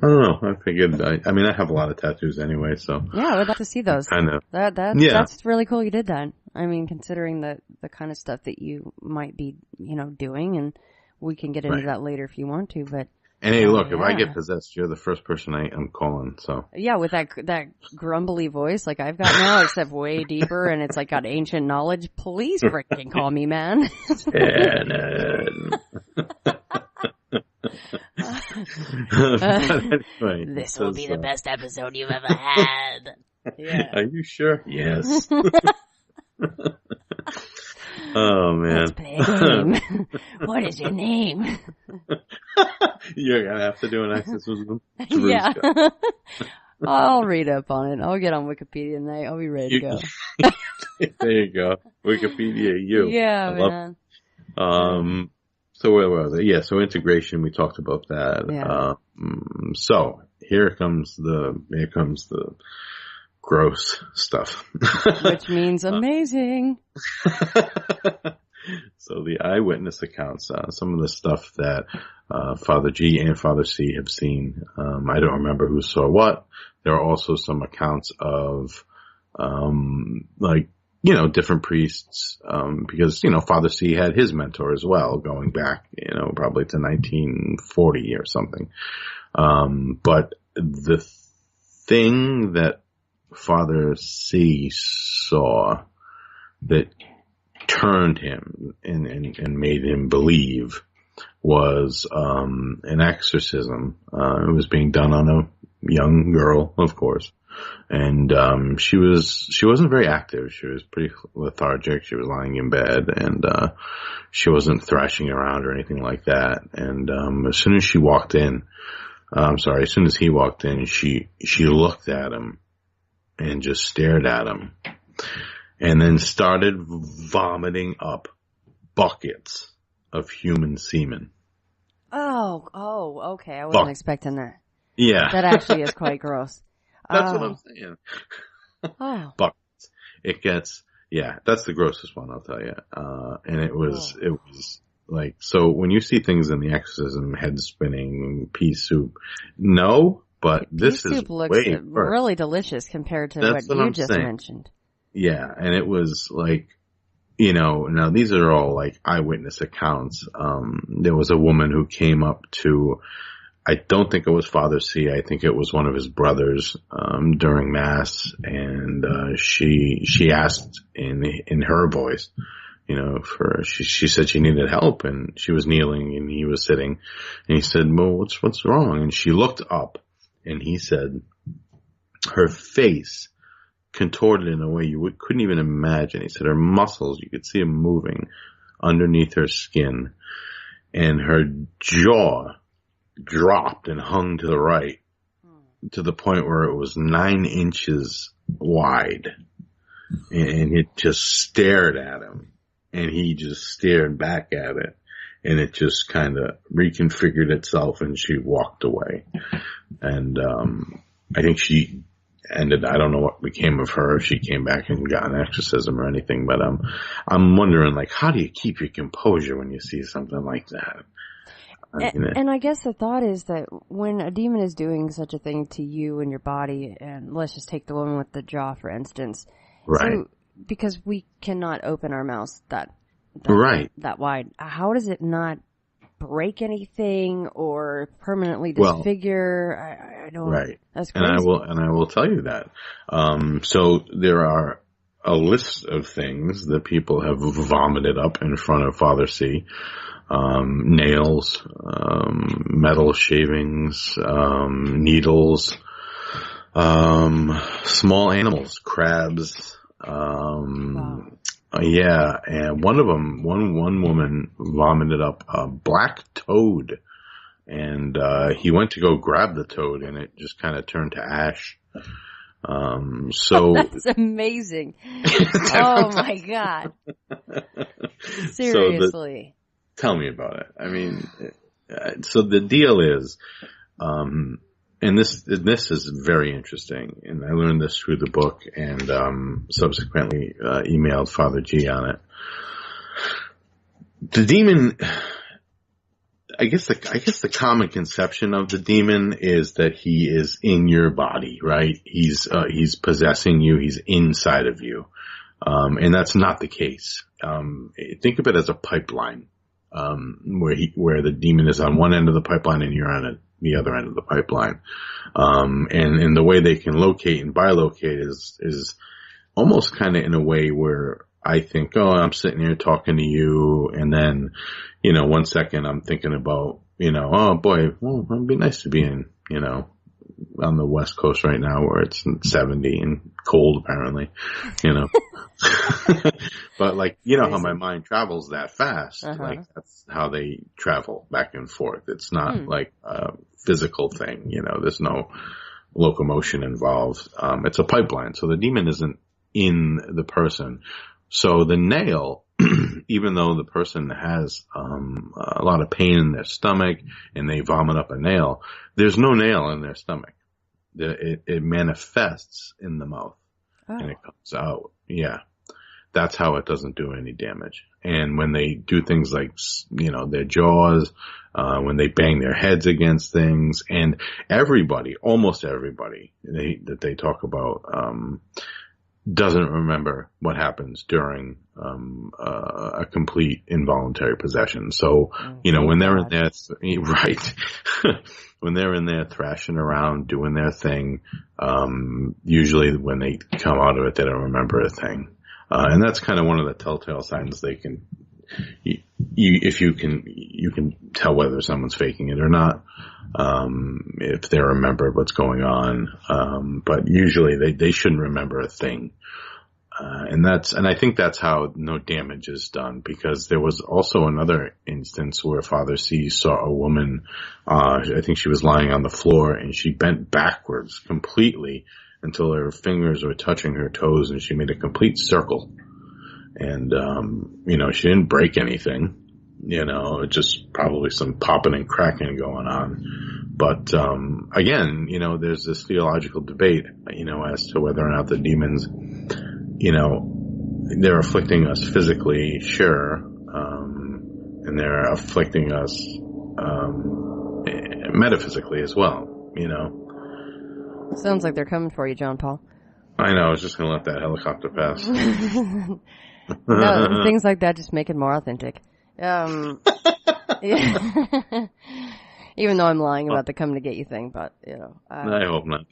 I don't know. I figured, I have a lot of tattoos anyway, so. Yeah, I would like to see those. Kind of. That's really cool you did that. I mean, considering the kind of stuff that you might be, doing, and we can get into that later if you want to, but. And hey, look, if I get possessed, you're the first person I'm calling, so. Yeah, with that grumbly voice like I've got now, except way deeper, and it's like got ancient knowledge. Please freaking call me, man. Anyway, this will be the best episode you've ever had. Yeah. Are you sure? Yes. Oh, man. Let's play a game. What is your name? You're going to have to do an exorcism. Yeah. I'll read up on it. I'll get on Wikipedia tonight. I'll be ready to go. There you go. Wikipedia, you. Yeah, man. So where was it? Yeah, so integration, we talked about that. Yeah. So here comes the gross stuff. Which means amazing. So the eyewitness accounts, some of the stuff that Father G and Father C have seen. I don't remember who saw what. There are also some accounts of different priests, because, Father C had his mentor as well, going back, probably to 1940 or something. But the thing that Father C saw that turned him and made him believe was an exorcism. It was being done on a young girl, of course. And she wasn't very active. She was pretty lethargic. She was lying in bed, and she wasn't thrashing around or anything like that. And as soon as he walked in, she looked at him and just stared at him, and then started vomiting up buckets of human semen. Oh, okay. I wasn't expecting that. Yeah. That actually is quite gross. That's what I'm saying. Buckets. It gets, that's the grossest one, I'll tell you. And it was like, so when you see things in the exorcism, head spinning, pea soup, no, but this soup is looks way really delicious compared to what you just mentioned. Yeah, and it was like, now these are all like eyewitness accounts. There was a woman who came up to, I don't think it was Father C. I think it was one of his brothers, during Mass. And, she asked in her voice, she said she needed help, and she was kneeling and he was sitting, and he said, well, what's wrong? And she looked up, and he said her face contorted in a way you couldn't even imagine. He said her muscles, you could see them moving underneath her skin, and her jaw dropped and hung to the right to the point where it was 9 inches wide, and it just stared at him, and he just stared back at it, and it just kind of reconfigured itself, and she walked away. And I think she ended, I don't know what became of her, if she came back and got an exorcism or anything, but I'm wondering, like, how do you keep your composure when you see something like that? And I guess the thought is that when a demon is doing such a thing to you and your body, and let's just take the woman with the jaw, for instance. Right. So, because we cannot open our mouths that wide, how does it not break anything or permanently disfigure? I don't. Right. That's crazy. And I will tell you that. So there are a list of things that people have vomited up in front of Father C. Nails, metal shavings, needles, small animals, crabs, and one woman vomited up a black toad, and he went to go grab the toad, and it just kind of turned to ash. So that's amazing. Oh my God. Seriously. Tell me about it. I mean, so the deal is, and this is very interesting, and I learned this through the book, and subsequently emailed Father G on it. The demon, I guess the common conception of the demon is that he is in your body, right? He's possessing you, he's inside of you, and that's not the case. Think of it as a pipeline. Where the demon is on one end of the pipeline and you're on the other end of the pipeline. And the way they can locate and bilocate is almost kind of in a way where I think, I'm sitting here talking to you, and then, 1 second I'm thinking about, oh boy, it'd be nice to be in, on the West Coast right now where it's 70 and cold apparently, But like, how my mind travels that fast. Uh-huh. Like that's how they travel back and forth. It's not like a physical thing, there's no locomotion involved. It's a pipeline. So the demon isn't in the person. So the nail, even though the person has a lot of pain in their stomach and they vomit up a nail, there's no nail in their stomach. It manifests in the mouth and it comes out. Yeah. That's how it doesn't do any damage. And when they do things like, their jaws, when they bang their heads against things, and almost everybody that they talk about, doesn't remember what happens during a complete involuntary possession. So, when they're in there, right, when they're in there thrashing around, doing their thing, usually when they come out of it, they don't remember a thing. And that's kind of one of the telltale signs they can, you can tell whether someone's faking it or not, if they remember what's going on. But usually they shouldn't remember a thing. And I think that's how no damage is done, because there was also another instance where Father C saw a woman, I think she was lying on the floor, and she bent backwards completely until her fingers were touching her toes, and she made a complete circle. And, she didn't break anything, just probably some popping and cracking going on. But, again, there's this theological debate, as to whether or not the demons, they're afflicting us physically, sure, and they're afflicting us metaphysically as well, Sounds like they're coming for you, Jon-Paul. I know, I was just going to let that helicopter pass. No, things like that just make it more authentic. Yeah. Even though I'm lying about the come to get you thing, but, I hope not.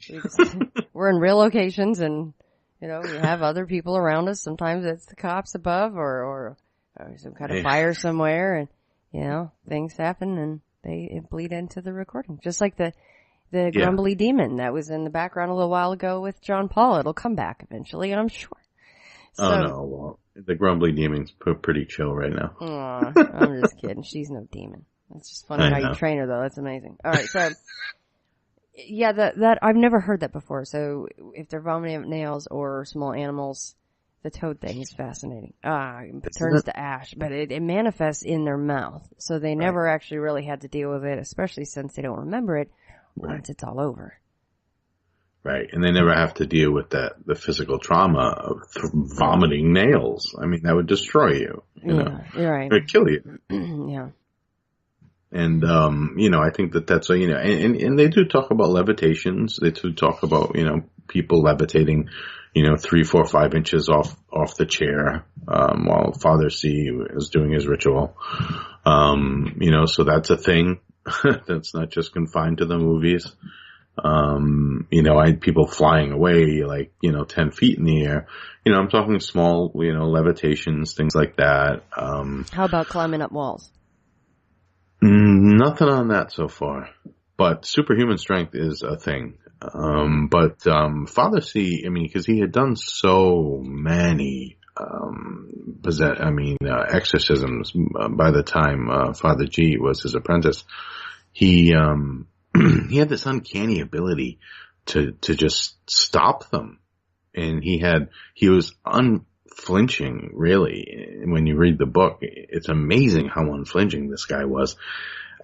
We're in real locations, and we have other people around us. Sometimes it's the cops above or some kind of fire somewhere, and, things happen and they bleed into the recording. Just like the grumbly demon that was in the background a little while ago with Jon-Paul. It'll come back eventually, I'm sure. So, oh no, well, the grumbly demon's pretty chill right now. I'm just kidding. She's no demon. It's just funny how you train her, though. That's amazing. All right, so... Yeah, that I've never heard that before. So if they're vomiting up nails or small animals, the toad thing is fascinating. It turns to ash, but it manifests in their mouth. So they never actually really had to deal with it, especially since they don't remember it once it's all over. Right, and they never have to deal with the physical trauma of vomiting nails. I mean, that would destroy you. You're right. It would kill you. Yeah. And, I think that's, and they do talk about levitations. They do talk about, people levitating, 3, 4, 5 inches off the chair, while Father C is doing his ritual. So that's a thing. That's not just confined to the movies. I had people flying away 10 feet in the air. I'm talking small, levitations, things like that. How about climbing up walls? Nothing on that so far, but superhuman strength is a thing. But Father C, because he had done so many exorcisms by the time Father G was his apprentice, he had this uncanny ability to just stop them, and he was unflinching, really. When you read the book, it's amazing how unflinching this guy was.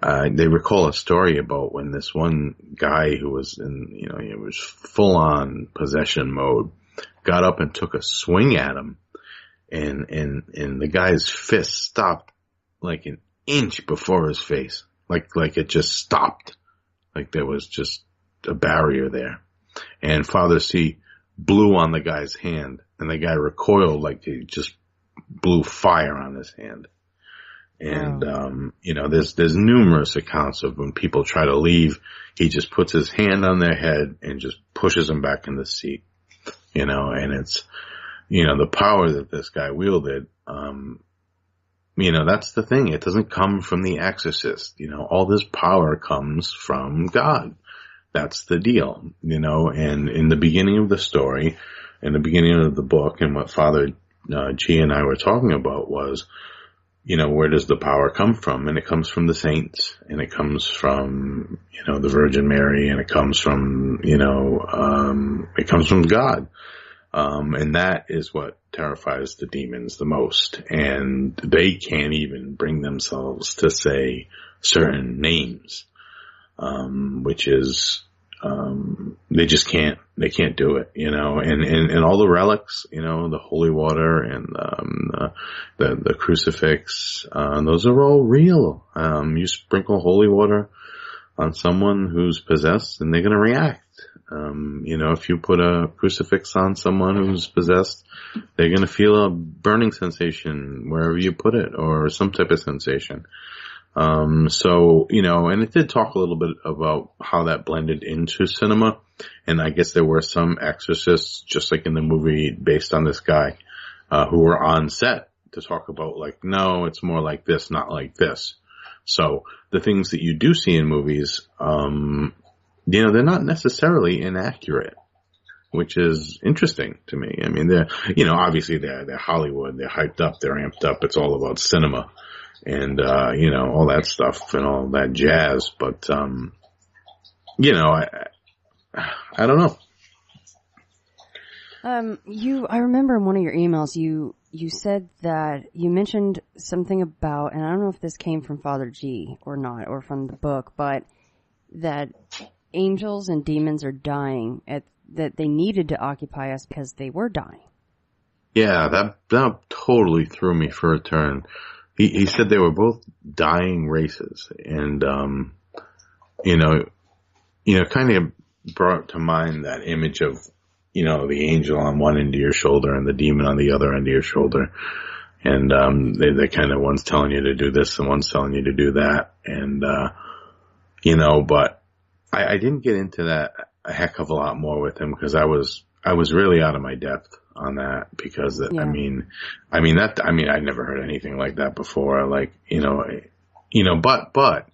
They recall a story about when this one guy who was he was full on possession mode, got up and took a swing at him, and the guy's fist stopped like an inch before his face, like it just stopped, like there was just a barrier there, and Father C blew on the guy's hand, and the guy recoiled like he just blew fire on his hand. And, there's numerous accounts of when people try to leave, he just puts his hand on their head and just pushes them back in the seat, and it's, the power that this guy wielded, that's the thing. It doesn't come from the exorcist. All this power comes from God. That's the deal, and in the beginning of the story, in the beginning of the book, and what Father G and I were talking about was, where does the power come from? And it comes from the saints, and it comes from, the Virgin Mary, and it comes from, it comes from God. And that is what terrifies the demons the most. And they can't even bring themselves to say certain names, which is, they just can't do it, and all the relics, the holy water and, the crucifix, those are all real. You sprinkle holy water on someone who's possessed and they're going to react. If you put a crucifix on someone who's possessed, they're going to feel a burning sensation wherever you put it, or some type of sensation. And it did talk a little bit about how that blended into cinema. And I guess there were some exorcists, just like in the movie, based on this guy, who were on set to talk about, like, no, it's more like this, not like this. So the things that you do see in movies, they're not necessarily inaccurate, which is interesting to me. I mean, obviously they're Hollywood, they're hyped up, they're amped up. It's all about cinema and, all that stuff and all that jazz. But, I don't know. I remember in one of your emails, you said that you mentioned something about, and I don't know if this came from Father G or not, or from the book, but that angels and demons are dying, that they needed to occupy us because they were dying. Yeah, that totally threw me for a turn. He said they were both dying races, and kind of brought to mind that image of the angel on one end of your shoulder and the demon on the other end of your shoulder, and they kind of, one's telling you to do this and one's telling you to do that, and but I didn't get into that a heck of a lot more with him, because I was really out of my depth on that, because I never heard anything like that before. Like,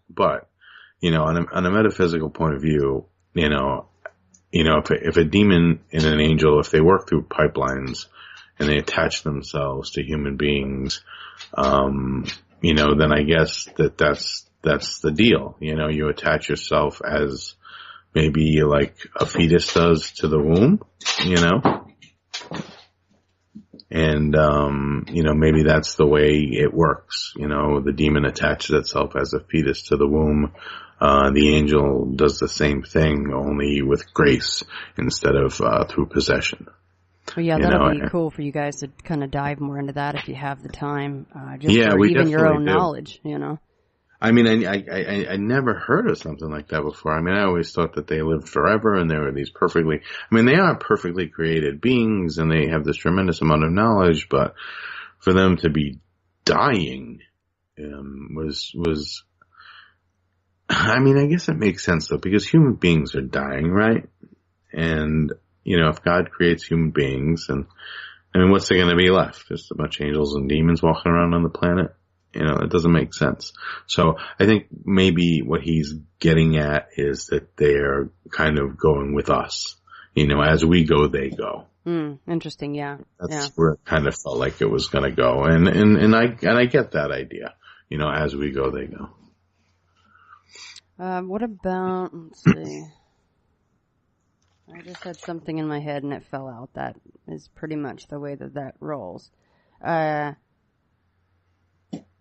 but on a metaphysical point of view, if a demon and an angel, if they work through pipelines and they attach themselves to human beings, then I guess that's the deal. You attach yourself as maybe like a fetus does to the womb, and, maybe that's the way it works. The demon attaches itself as a fetus to the womb. The angel does the same thing, only with grace instead of, through possession. Well, yeah, that'll be cool for you guys to kind of dive more into that if you have the time, for even your own knowledge, I mean, I never heard of something like that before. I mean, I always thought that they lived forever and they were these they are perfectly created beings and they have this tremendous amount of knowledge, but for them to be dying, was, I mean, I guess it makes sense though, because human beings are dying, right? And, if God creates human beings, and, I mean, what's there going to be left? Just a bunch of angels and demons walking around on the planet? It doesn't make sense. So I think maybe what he's getting at is that they're kind of going with us. As we go, they go. Interesting. Yeah. That's where it kind of felt like it was going to go. And I get that idea. As we go, they go. What about, let's see. I just had something in my head and it fell out. That is pretty much the way that rolls. Oh, I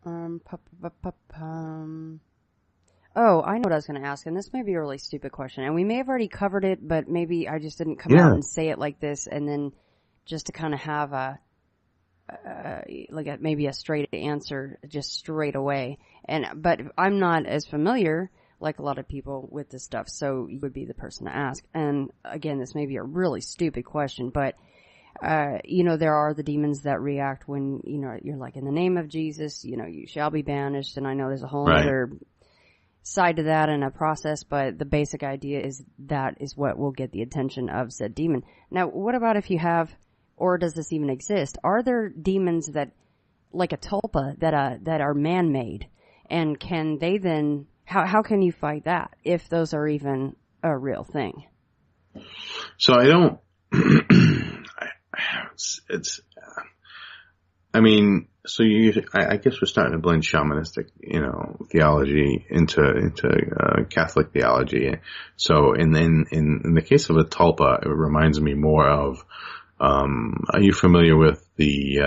know what I was going to ask, and this may be a really stupid question, and we may have already covered it, but maybe I just didn't come out and say it like this, and then just to kind of have maybe a straight answer just straight away. But I'm not as familiar, like a lot of people, with this stuff, so you would be the person to ask. And again, this may be a really stupid question, but there are the demons that react when, you're like, in the name of Jesus, you shall be banished. And I know there's a whole other side to that and a process, but the basic idea is that is what will get the attention of said demon. Now, what about if you have, or does this even exist? Are there demons that, like a tulpa, that are man-made? And can they then, how can you fight that if those are even a real thing? So I don't, I guess we're starting to blend shamanistic, theology into Catholic theology. So in the case of a tulpa, it reminds me more of, are you familiar with the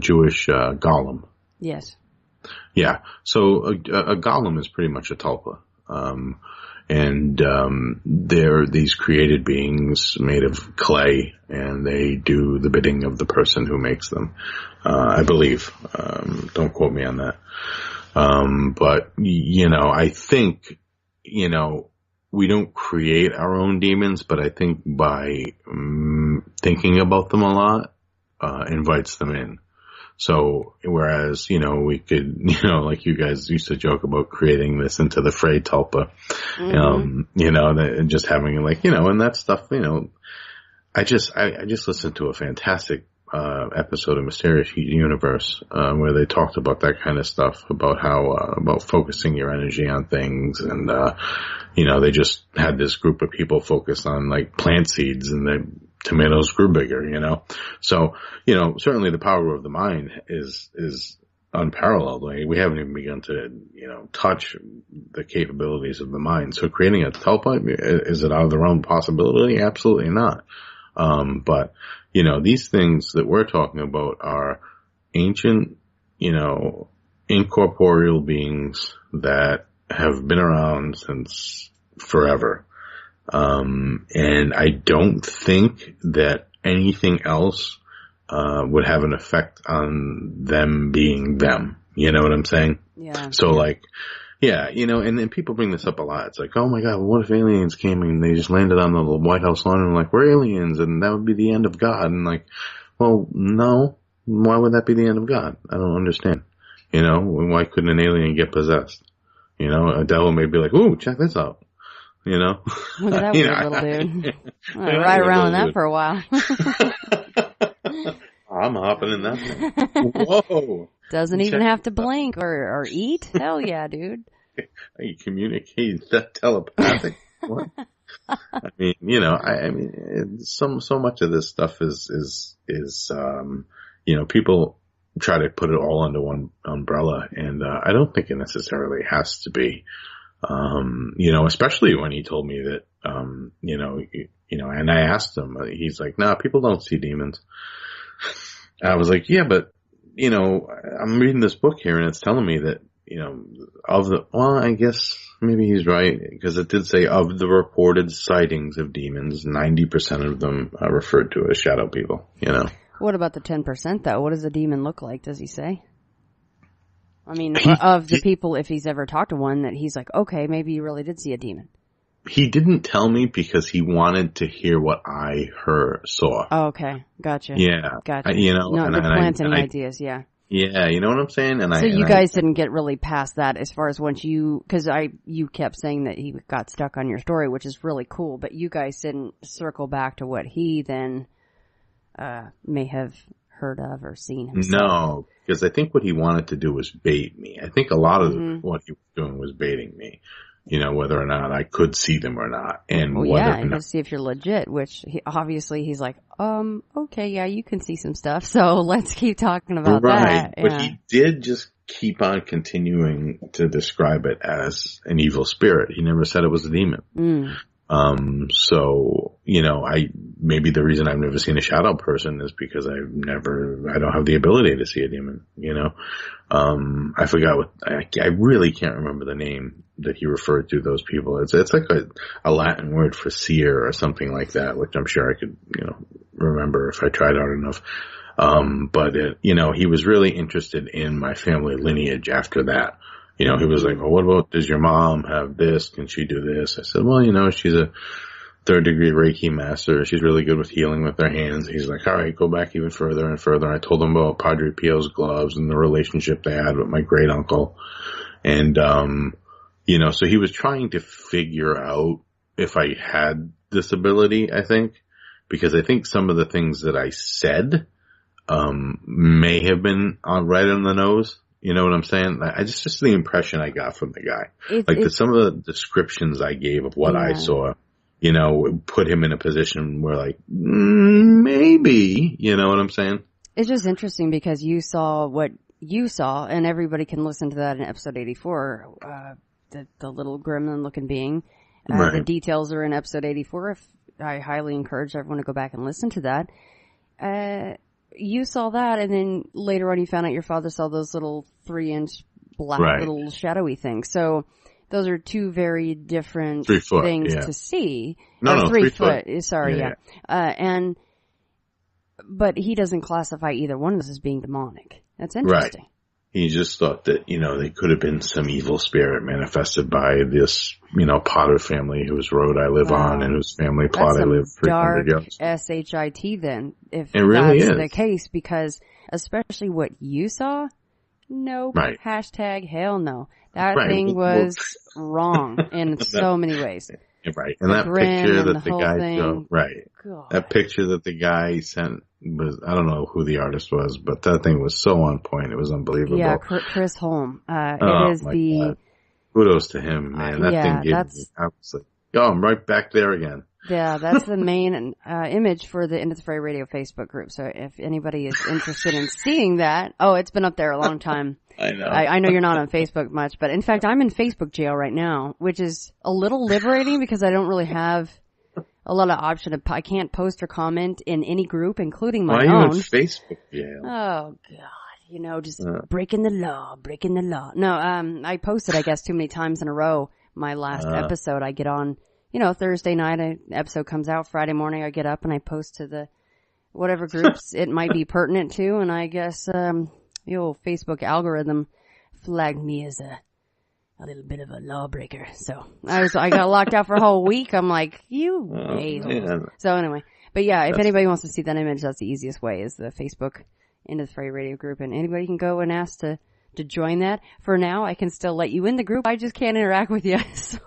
Jewish golem? Yes. Yeah. So a golem is pretty much a tulpa. They're these created beings made of clay, and they do the bidding of the person who makes them, I believe. Don't quote me on that. But, I think, we don't create our own demons, but I think by thinking about them a lot, invites them in. So, whereas, we could, like you guys used to joke about creating this into the Frey Tulpa, and just having and that stuff, I just listened to a fantastic episode of Mysterious Universe, where they talked about that kind of stuff, about how, about focusing your energy on things. And, they just had this group of people focused on plant seeds, and the tomatoes grew bigger, So, certainly the power of the mind is unparalleled. We haven't even begun to, touch the capabilities of the mind. So creating a tulpa, is it out of the realm of possibility? Absolutely not. But, these things that we're talking about are ancient, incorporeal beings that have been around since forever. And I don't think that anything else, would have an effect on them being them. You know what I'm saying? Yeah. So and then people bring this up a lot. It's oh my God, what if aliens came and they just landed on the White House lawn and we're aliens and that would be the end of God? And well, no. Why would that be the end of God? I don't understand. Why couldn't an alien get possessed? A devil may be ooh, check this out. Look at that weird little dude. I'm gonna ride around with that for a while. I'm hopping in that thing. Whoa. Doesn't even have to blink or eat. Hell yeah, dude. You communicate telepathic. What? I mean, so much of this stuff is people try to put it all under one umbrella, and I don't think it necessarily has to be. Especially when he told me that, and I asked him, he's nah, people don't see demons. I was yeah, but, I'm reading this book here and it's telling me that, I guess maybe he's right, because it did say of the reported sightings of demons, 90% of them are referred to as shadow people, What about the 10% though? What does a demon look like? Does he say? I mean, of the people, if he's ever talked to one, that he's okay, maybe you really did see a demon. He didn't tell me because he wanted to hear what I saw. Oh, okay. Gotcha. Yeah. Gotcha. No, they're planting ideas, yeah. Yeah, you know what I'm saying? So you guys didn't get really past that as far as once you kept saying that he got stuck on your story, which is really cool, but you guys didn't circle back to what he then, may have heard of or seen himself. No, because I think what he wanted to do was bait me. I think a lot of what he was doing was baiting me, whether or not I could see them or not. And to see if you're legit, which he's okay, yeah, you can see some stuff. So let's keep talking about that. Right. But he did just keep on continuing to describe it as an evil spirit. He never said it was a demon. So, maybe the reason I've never seen a shadow person is because I don't have the ability to see a demon, I forgot I really can't remember the name that he referred to those people. It's a Latin word for seer or something like that, which I'm sure I could, remember if I tried hard enough. But he was really interested in my family lineage after that. He was well, what about, does your mom have this? Can she do this? I said, well, she's a 3rd degree Reiki master. She's really good with healing with her hands. He's all right, go back even further and further. I told him about Padre Pio's gloves and the relationship they had with my great uncle. And, so he was trying to figure out if I had this ability, I think, because I think some of the things that I said, may have been right on the nose. You know what I'm saying? I just the impression I got from the guy. Some of the descriptions I gave of what I saw, put him in a position where maybe, you know what I'm saying? It's just interesting because you saw what you saw, and everybody can listen to that in episode 84, the little gremlin looking being. Right. The details are in episode 84. I highly encourage everyone to go back and listen to that. You saw that, and then later on you found out your father saw those little 3-inch black little shadowy things. So those are two very different things to see. No, 3 foot. Sorry, yeah. But he doesn't classify either one of us as being demonic. That's interesting. he just thought that, they could have been some evil spirit manifested by this, Potter family whose road I live on and whose family plot I live 300 yards. SHIT then, if it really that's is the case, because especially what you saw, nope. Right. Hashtag hell no. That thing was wrong in so many ways. Right. And that picture that the guy showed, right. God. That picture that the guy sent was, I don't know who the artist was, but that thing was so on point. It was unbelievable. Yeah, Chris Holm. It is the... God. Kudos to him, man. That thing gave me, I was like, I'm right back there again. Yeah, that's the main image for the Into the Fray Radio Facebook group. So if anybody is interested in seeing that, it's been up there a long time. I know. I know you're not on Facebook much, but in fact, I'm in Facebook jail right now, which is a little liberating because I don't really have a lot of option. I can't post or comment in any group, including my own. Why are you in Facebook jail? Oh, God. Just breaking the law. No, I posted, I guess, too many times in a row. My last episode, I get on, Thursday night, an episode comes out. Friday morning, I get up and I post to the whatever groups it might be pertinent to. And I guess, the old Facebook algorithm flagged me as a little bit of a lawbreaker. So I got locked out for a whole week. I'm like, you a-holes. So anyway, but yeah, if anybody wants to see that image, that's the easiest way is the Facebook Into the Fray Radio group, and anybody can go and ask to join that. For now, I can still let you in the group. I just can't interact with you. So,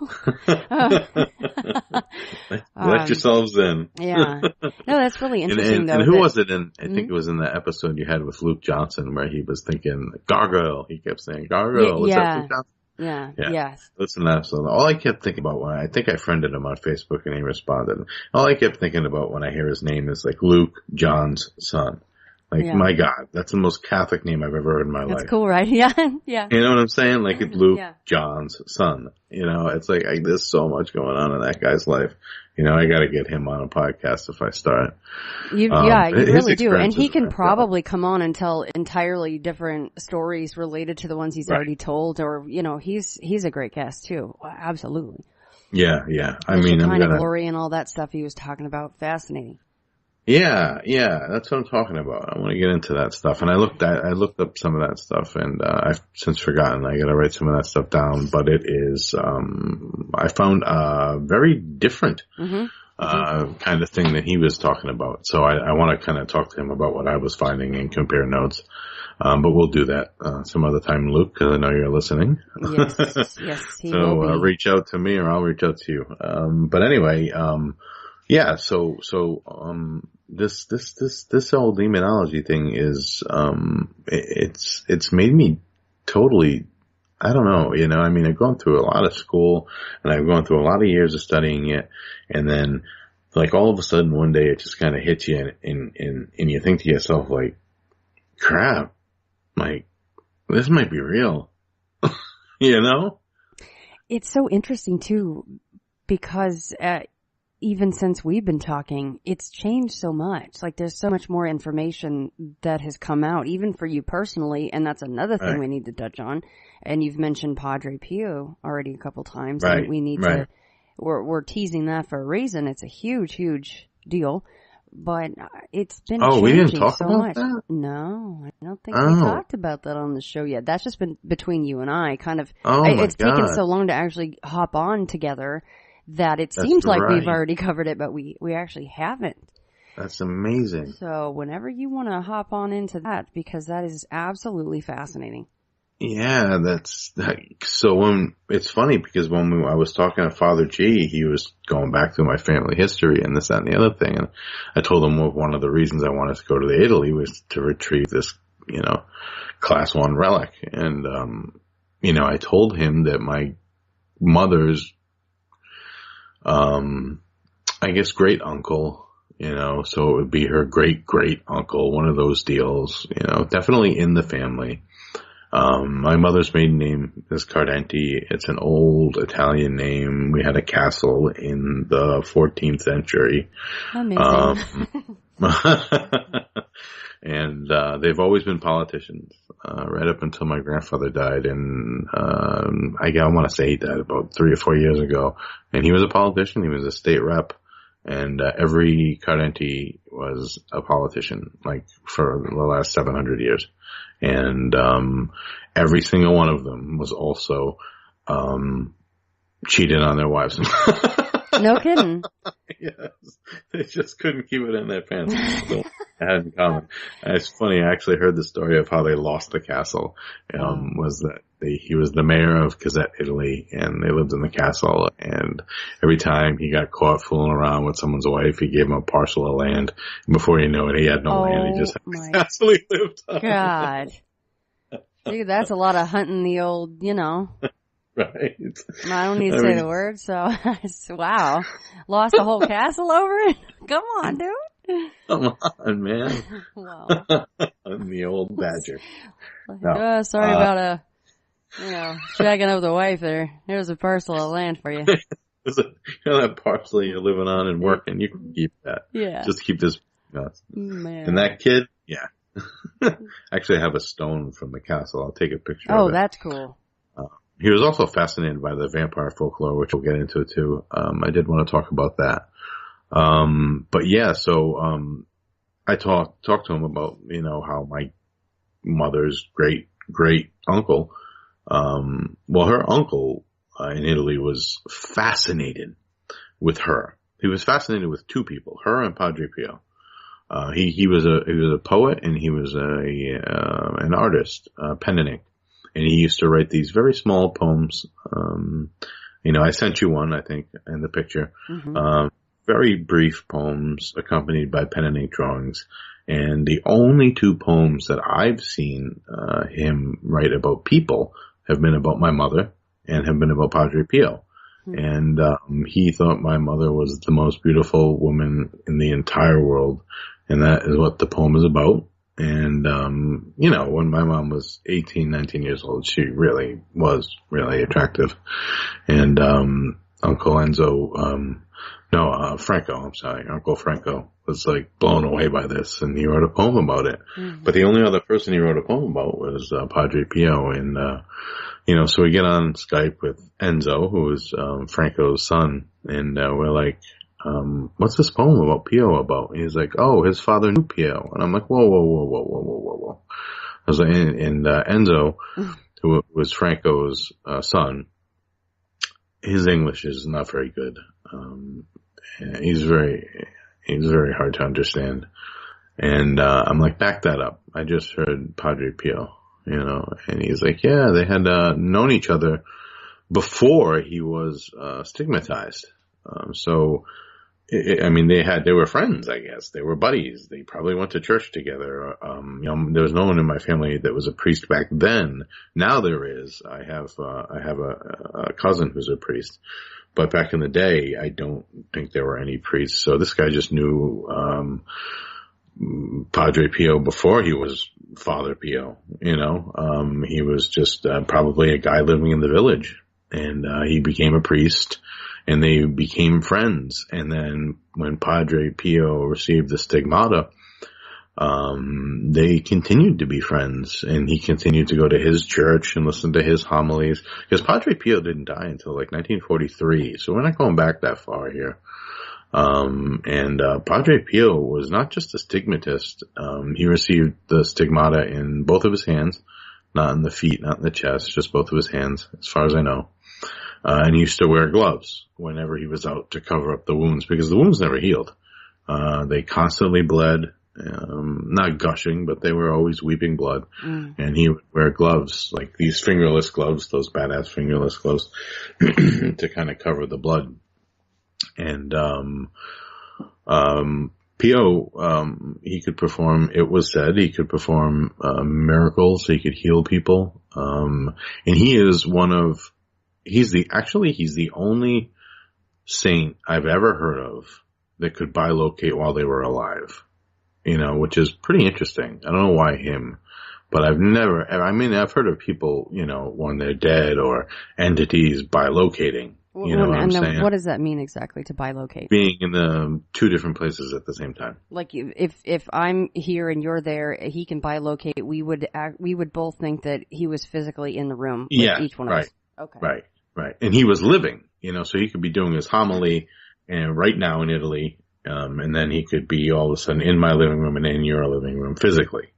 let yourselves in. Yeah. No, that's really interesting, though. And who was it in? I think it was in the episode you had with Luke Johnson where he was thinking, gargoyle. He kept saying, gargoyle. What's up, Luke Johnson? Yeah. Yes. Listen to that episode. All I kept thinking about I think I friended him on Facebook and he responded. All I kept thinking about when I hear his name is like Luke, John's son. Like, my God, that's the most Catholic name I've ever heard in my life. That's cool, right? Yeah, yeah. You know what I'm saying? Like, it's Luke, John's son. It's like, there's so much going on in that guy's life. I gotta get him on a podcast if I start. You really do. And he can probably come on and tell entirely different stories related to the ones he's already told, or, he's a great guest too. Absolutely. Yeah. I mean, I'm gonna... glory and all that stuff he was talking about. Fascinating. Yeah, that's what I'm talking about. I want to get into that stuff. And I looked up some of that stuff and, I've since forgotten. I gotta write some of that stuff down, but it is, I found a very different, kind of thing that he was talking about. So I want to kind of talk to him about what I was finding and compare notes. But we'll do that, some other time, Luke, cause I know you're listening. Yes, he will be. Reach out to me or I'll reach out to you. But anyway, yeah, so, this whole demonology thing is, it's made me totally, I don't know, I mean, I've gone through a lot of school and I've gone through a lot of years of studying it. And then like all of a sudden one day it just kind of hits you and you think to yourself like, crap, like this might be real, It's so interesting too, because, even since we've been talking, it's changed so much. Like there's so much more information that has come out, even for you personally. And that's another thing we need to touch on. And you've mentioned Padre Pio already a couple times. Right. And we need to, we're teasing that for a reason. It's a huge, huge deal. But it's been changing we didn't talk so about much. That? No, I don't think we talked about that on the show yet. That's just been between you and I. Kind of, it's taken so long to actually hop on together that it seems like we've already covered it, but we actually haven't. That's amazing. So whenever you want to hop on into that, because that is absolutely fascinating. Yeah, it's funny because when I was talking to Father G, he was going back through my family history and this, that, and the other thing. And I told him one of the reasons I wanted to go to Italy was to retrieve this, class 1 relic. And, I told him that my mother's, I guess great uncle, so it would be her great great uncle, one of those deals, definitely in the family. My mother's maiden name is Cardenti. It's an old Italian name. We had a castle in the 14th century. Amazing. And they've always been politicians, right up until my grandfather died. And I want to say he died about 3 or 4 years ago. And he was a politician. He was a state rep. And every Cardenti was a politician, like for the last 700 years. And every single one of them was also cheated on their wives. No kidding. Yes. They just couldn't keep it in their pants. So they had in common. And it's funny, I actually heard the story of how they lost the castle. Was that he was the mayor of Cassette, Italy, and they lived in the castle, and every time he got caught fooling around with someone's wife, he gave him a parcel of land. And before you know it, he had no land. He just had the castle he lived on. God. Dude, that's a lot of hunting the old, Right. I don't need to say the word, so wow. Lost the whole castle over it? Come on, dude. Come on, man. Wow. I'm the old badger. No. Sorry about shagging up the wife there. Here's a parcel of land for you. That parcel you're living on and working, you can keep that. Yeah. Just keep this. Man. And that kid, yeah. Actually, I have a stone from the castle. I'll take a picture of it. Oh, that's cool. He was also fascinated by the vampire folklore, which we'll get into too. I did want to talk about that. But yeah, so, I talked to him about, how my mother's great uncle, her uncle, in Italy was fascinated with her. He was fascinated with two people, her and Padre Pio. He was a poet and he was an artist, pen and ink. And he used to write these very small poems. I sent you one, I think, in the picture. Mm-hmm. Very brief poems accompanied by pen and ink drawings. And the only two poems that I've seen him write about people have been about my mother and have been about Padre Pio. Mm-hmm. And he thought my mother was the most beautiful woman in the entire world. And that is what the poem is about. And, when my mom was 18, 19 years old, she really was really attractive. And, Uncle Franco was like blown away by this, and he wrote a poem about it. Mm-hmm. But the only other person he wrote a poem about was, Padre Pio. And, so we get on Skype with Enzo, who is, Franco's son, and, we're like, what's this poem about Pio about? And he's like, oh, his father knew Pio. And I'm like, whoa. I was like, and Enzo, who was Franco's, son, his English is not very good. He's very hard to understand. And, I'm like, back that up. I just heard Padre Pio, and he's like, yeah, they had, known each other before he was, stigmatized. They were friends, I guess. They were buddies. They probably went to church together. There was no one in my family that was a priest back then. Now there is. I have a cousin who's a priest. But back in the day, I don't think there were any priests. So this guy just knew, Padre Pio before he was Father Pio, he was just, probably a guy living in the village. And, he became a priest. And they became friends. And then when Padre Pio received the Stigmata, they continued to be friends. And he continued to go to his church and listen to his homilies. Because Padre Pio didn't die until like 1943. So we're not going back that far here. Padre Pio was not just a stigmatist. He received the Stigmata in both of his hands. Not in the feet, not in the chest, just both of his hands, as far as I know. And he used to wear gloves whenever he was out to cover up the wounds because the wounds never healed. They constantly bled, not gushing, but they were always weeping blood. Mm. And he would wear gloves, like these fingerless gloves, those badass fingerless gloves, to kind of cover the blood. And, Pio, he could perform, it was said, he could perform, miracles, he could heal people. And he is he's the only saint I've ever heard of that could bilocate while they were alive, which is pretty interesting. I don't know why him, but I've heard of people, when they're dead or entities bilocating. You know what I'm saying? What does that mean exactly, to bilocate? Being in the two different places at the same time. Like if I'm here and you're there, he can bilocate. We would both think that he was physically in the room with each one of us. Okay. Right. And he was living, so he could be doing his homily right now in Italy, and then he could be all of a sudden in my living room and in your living room physically.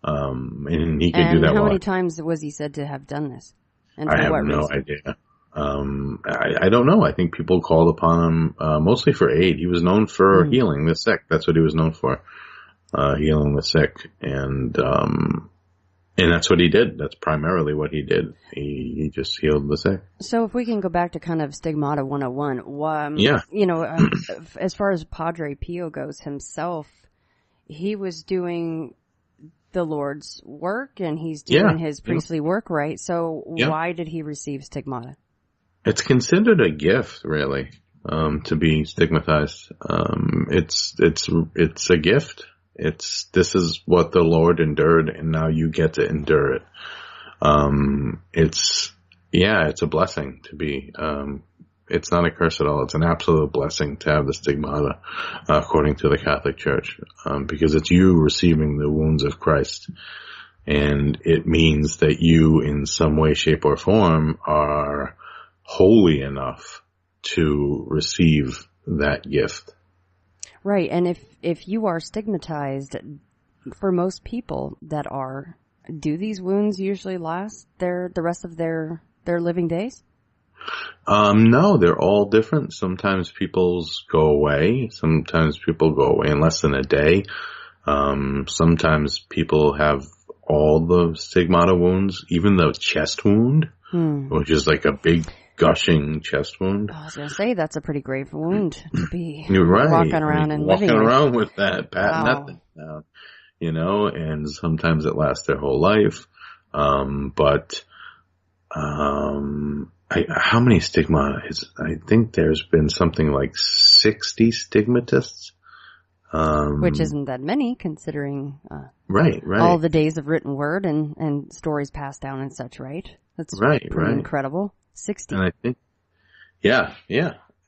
And he could do that. And how many times was he said to have done this? And for I have what no reason? idea. I don't know. I think people called upon him, mostly for aid. He was known for healing the sick. That's what he was known for. Healing the sick. And that's what he did. That's primarily what he did. He just healed the sick. So if we can go back to kind of Stigmata 101, Yeah. As far as Padre Pio goes himself, he was doing the Lord's work and he's doing his priestly work, right? So why did he receive Stigmata? It's considered a gift, really, to be stigmatized. It's a gift. This is what the Lord endured, and now you get to endure it. It's a blessing to be, it's not a curse at all. It's an absolute blessing to have the stigmata, according to the Catholic Church, because it's you receiving the wounds of Christ. And it means that you, in some way, shape, or form, are holy enough to receive that gift. Right. And if you are stigmatized, for most people that are, do these wounds usually last the rest of their living days? No, they're all different. Sometimes people's go away. Sometimes people go away in less than a day. Sometimes people have all the stigmata wounds, even the chest wound, which is like a big gushing chest wound. I was going to say, that's a pretty grave wound to be right. walking around and living around with that, patting nothing down, and sometimes it lasts their whole life. How many stigmata I think there's been something like 60 stigmatists. Which isn't that many, considering right. all the days of written word and stories passed down and such, right? That's pretty incredible. 60. And I think, yeah.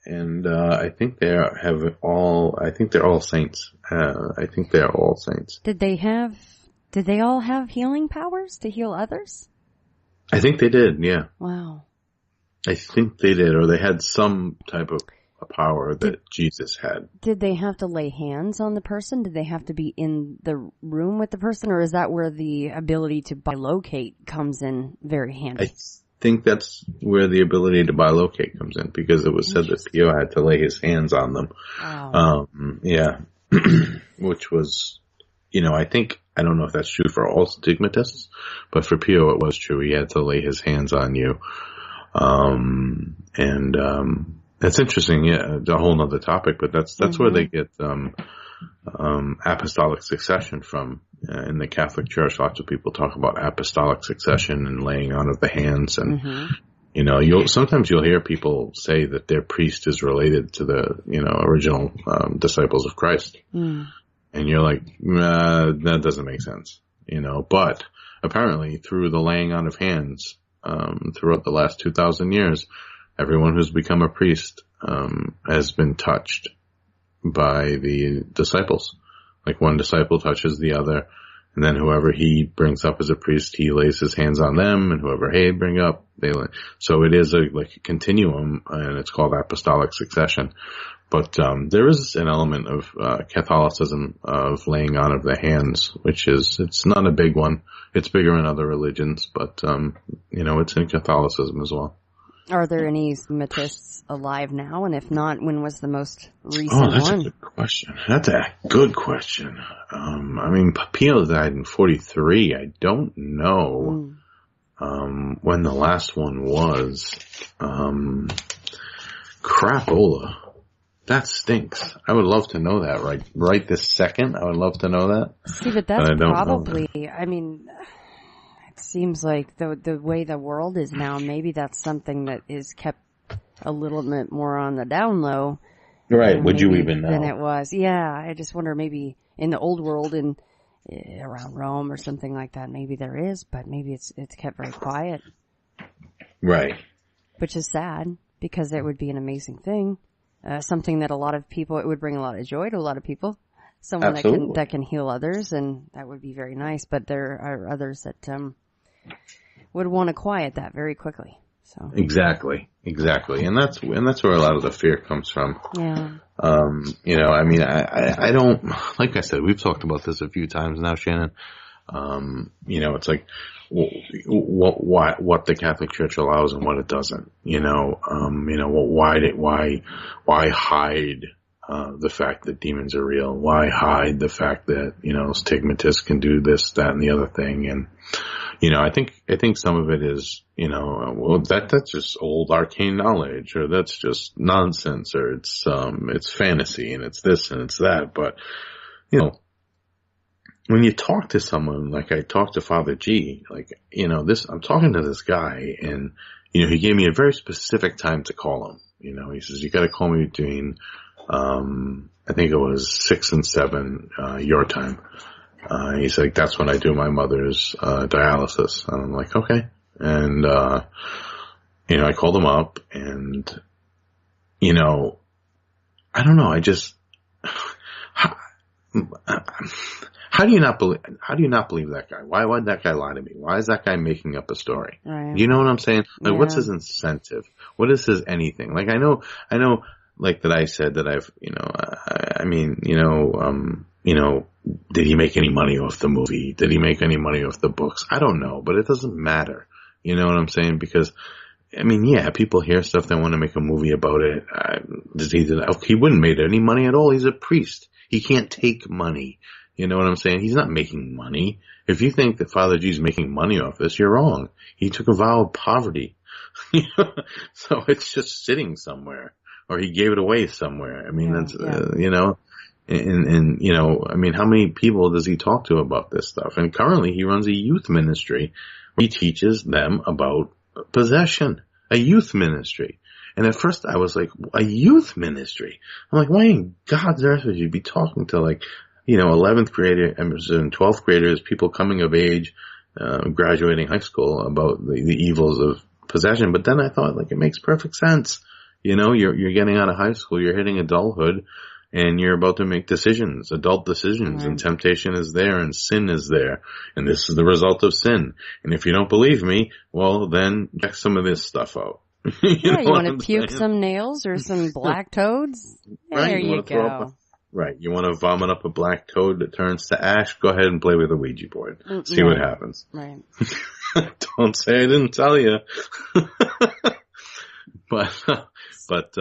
And I think they're all saints. I think they're all saints. Did they all have healing powers to heal others? I think they did, yeah. Wow. I think they did, or they had some type of a power that Jesus had. Did they have to lay hands on the person? Did they have to be in the room with the person? Or is that where the ability to bilocate comes in very handy? I think that's where the ability to bilocate comes in, because it was said that Pio had to lay his hands on them. Wow. Which was, I don't know if that's true for all stigmatists, but for Pio it was true. He had to lay his hands on you. That's interesting. Yeah, a whole nother topic, but that's where they get, apostolic succession from. In the Catholic Church, lots of people talk about apostolic succession and laying on of the hands. And, sometimes you'll hear people say that their priest is related to the, original, disciples of Christ. And you're like, that doesn't make sense, but apparently through the laying on of hands, throughout the last 2,000 years, everyone who's become a priest, has been touched by the disciples. Like one disciple touches the other, and then whoever he brings up as a priest, he lays his hands on them, and whoever they bring up, so it is a continuum, and it's called apostolic succession. But, there is an element of, Catholicism of laying on of the hands, it's not a big one. It's bigger in other religions, but, it's in Catholicism as well. Are there any stigmatists alive now? And if not, when was the most recent one? Oh, that's a good question. That's a good question. Pio died in 43. I don't know, when the last one was. Crapola. That stinks. I would love to know that right this second. I would love to know that. See, but that's probably, it seems like the way the world is now, maybe that's something that is kept a little bit more on the down low. Right. Would you even know? Than it was. Yeah. I just wonder, maybe in the old world around Rome or something like that, maybe there is, but maybe it's kept very quiet. Right. Which is sad, because it would be an amazing thing. Something that it would bring a lot of joy to a lot of people. Someone that can heal others, and that would be very nice. But there are others that would want to quiet that very quickly. So exactly, and that's where a lot of the fear comes from. Yeah. I don't, like I said, we've talked about this a few times now, Shannon. It's like what the Catholic Church allows and what it doesn't. Why hide the fact that demons are real? Why hide the fact that stigmatists can do this, that, and the other thing? And I think some of it is that's just old arcane knowledge, or that's just nonsense, or it's fantasy and it's this and it's that. But when you talk to someone, like I talked to Father G, I'm talking to this guy, and, he gave me a very specific time to call him. He says, you got to call me between, I think it was 6 and 7, your time. He's like, that's when I do my mother's, dialysis. And I'm like, okay. And, I called him up, and, I don't know. How do you not believe that guy? Why would that guy lie to me? Why is that guy making up a story? Right. You know what I'm saying? Like, yeah. What's his incentive? What is his anything? Like, I know, like that I said that I've, did he make any money off the movie? Did he make any money off the books? I don't know, but it doesn't matter. You know what I'm saying? Because, people hear stuff, they want to make a movie about it. He wouldn't have made any money at all. He's a priest. He can't take money. You know what I'm saying? He's not making money. If you think that Father G's making money off this, you're wrong. He took a vow of poverty. So it's just sitting somewhere, or he gave it away somewhere. I mean, how many people does he talk to about this stuff? And currently he runs a youth ministry. He teaches them about possession, a youth ministry. And at first I was like, a youth ministry? I'm like, why in God's earth would you be talking to 11th grader and 12th graders, people coming of age, graduating high school, about the evils of possession? But then I thought, it makes perfect sense. You're getting out of high school, you're hitting adulthood, and you're about to make decisions, adult decisions, and temptation is there, and sin is there, and this is the result of sin. And if you don't believe me, well, then check some of this stuff out. you want to puke some nails or some black toads? Right, There you go. Right. You want to vomit up a black toad that turns to ash? Go ahead and play with a Ouija board. See what happens. Right. Don't say I didn't tell you. But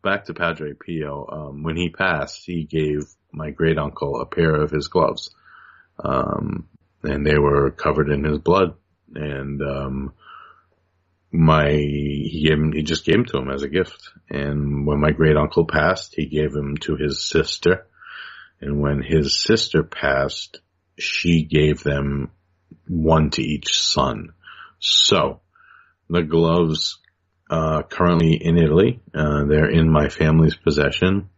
back to Padre Pio. When he passed, he gave my great uncle a pair of his gloves. And they were covered in his blood. And, he just gave them to him as a gift. And when my great uncle passed, he gave them to his sister. And when his sister passed, she gave them one to each son. So the gloves, currently in Italy, they're in my family's possession.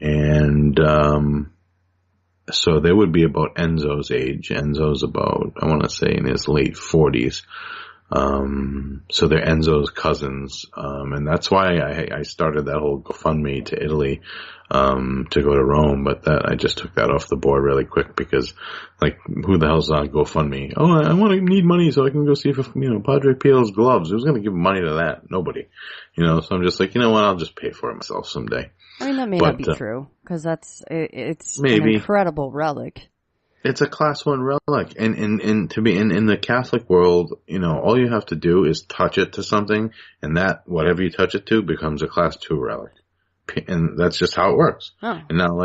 And, so they would be about Enzo's age. Enzo's about, I want to say, in his late 40s. So they're Enzo's cousins. And that's why I started that whole GoFundMe to Italy, to go to Rome, but I just took that off the board really quick because, who the hell's on GoFundMe? Oh, I need money so I can go see if, Padre Pio's gloves. Who's going to give money to that? Nobody. So I'm just like, you know what? I'll just pay for it myself someday. I mean, that may not be true because it's maybe an incredible relic. It's a class 1 relic, and to be in the Catholic world, all you have to do is touch it to something, and that whatever you touch it to becomes a class 2 relic, and that's just how it works. Oh. And now,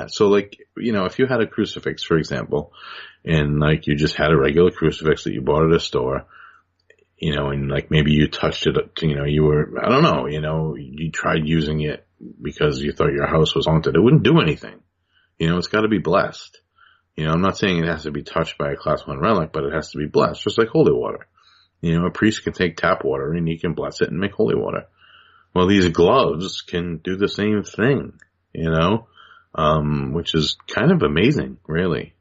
so if you had a crucifix, for example, and you just had a regular crucifix that you bought at a store, and maybe you touched it, you were, I don't know, you tried using it because you thought your house was haunted, it wouldn't do anything. It's got to be blessed. I'm not saying it has to be touched by a class 1 relic, but it has to be blessed, just like holy water. A priest can take tap water and he can bless it and make holy water. Well, these gloves can do the same thing, which is kind of amazing, really.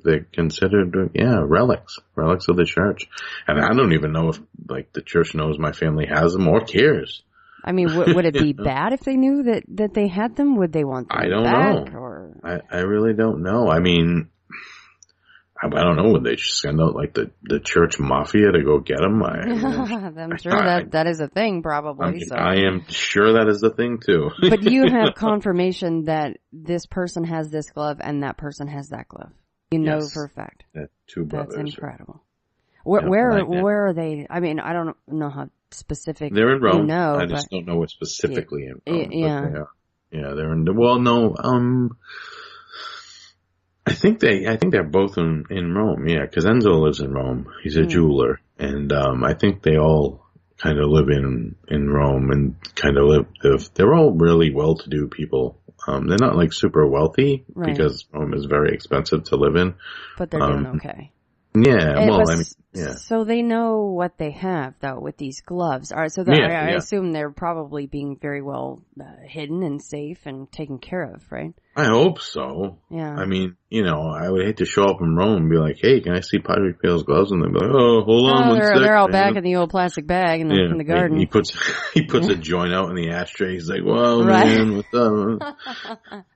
They're considered, relics of the church. And I don't even know if, the church knows my family has them or cares. I mean, would it be bad if they knew that they had them? Would they want them back? I don't know. Or? I really don't know. I mean, I don't know. Would they just send out the church mafia to go get them? I'm sure that is a thing, probably. I am sure that is the thing too. But you have confirmation that this person has this glove and that person has that glove. You know for a fact. That two brothers. That's incredible. Where are they? I mean, I don't know how specific. They're in Rome. You know, I just don't know what specifically in Rome. Yeah. Yeah, they're in. Well, no. I think they're both in Rome. Yeah, because Enzo lives in Rome. He's a jeweler, and I think they all kind of live in Rome and kind of live. They're all really well-to-do people. They're not like super wealthy because Rome is very expensive to live in. But they're doing okay. Yeah, So they know what they have, though, with these gloves. All right, so I assume they're probably being very well hidden and safe and taken care of, right? I hope so. Yeah. I mean, I would hate to show up in Rome and be like, hey, can I see Padre Pio's gloves? And they'll be like, oh, hold on one second. They're all back in the old plastic bag in the garden. He puts a joint out in the ashtray. He's like, well, man, what's up?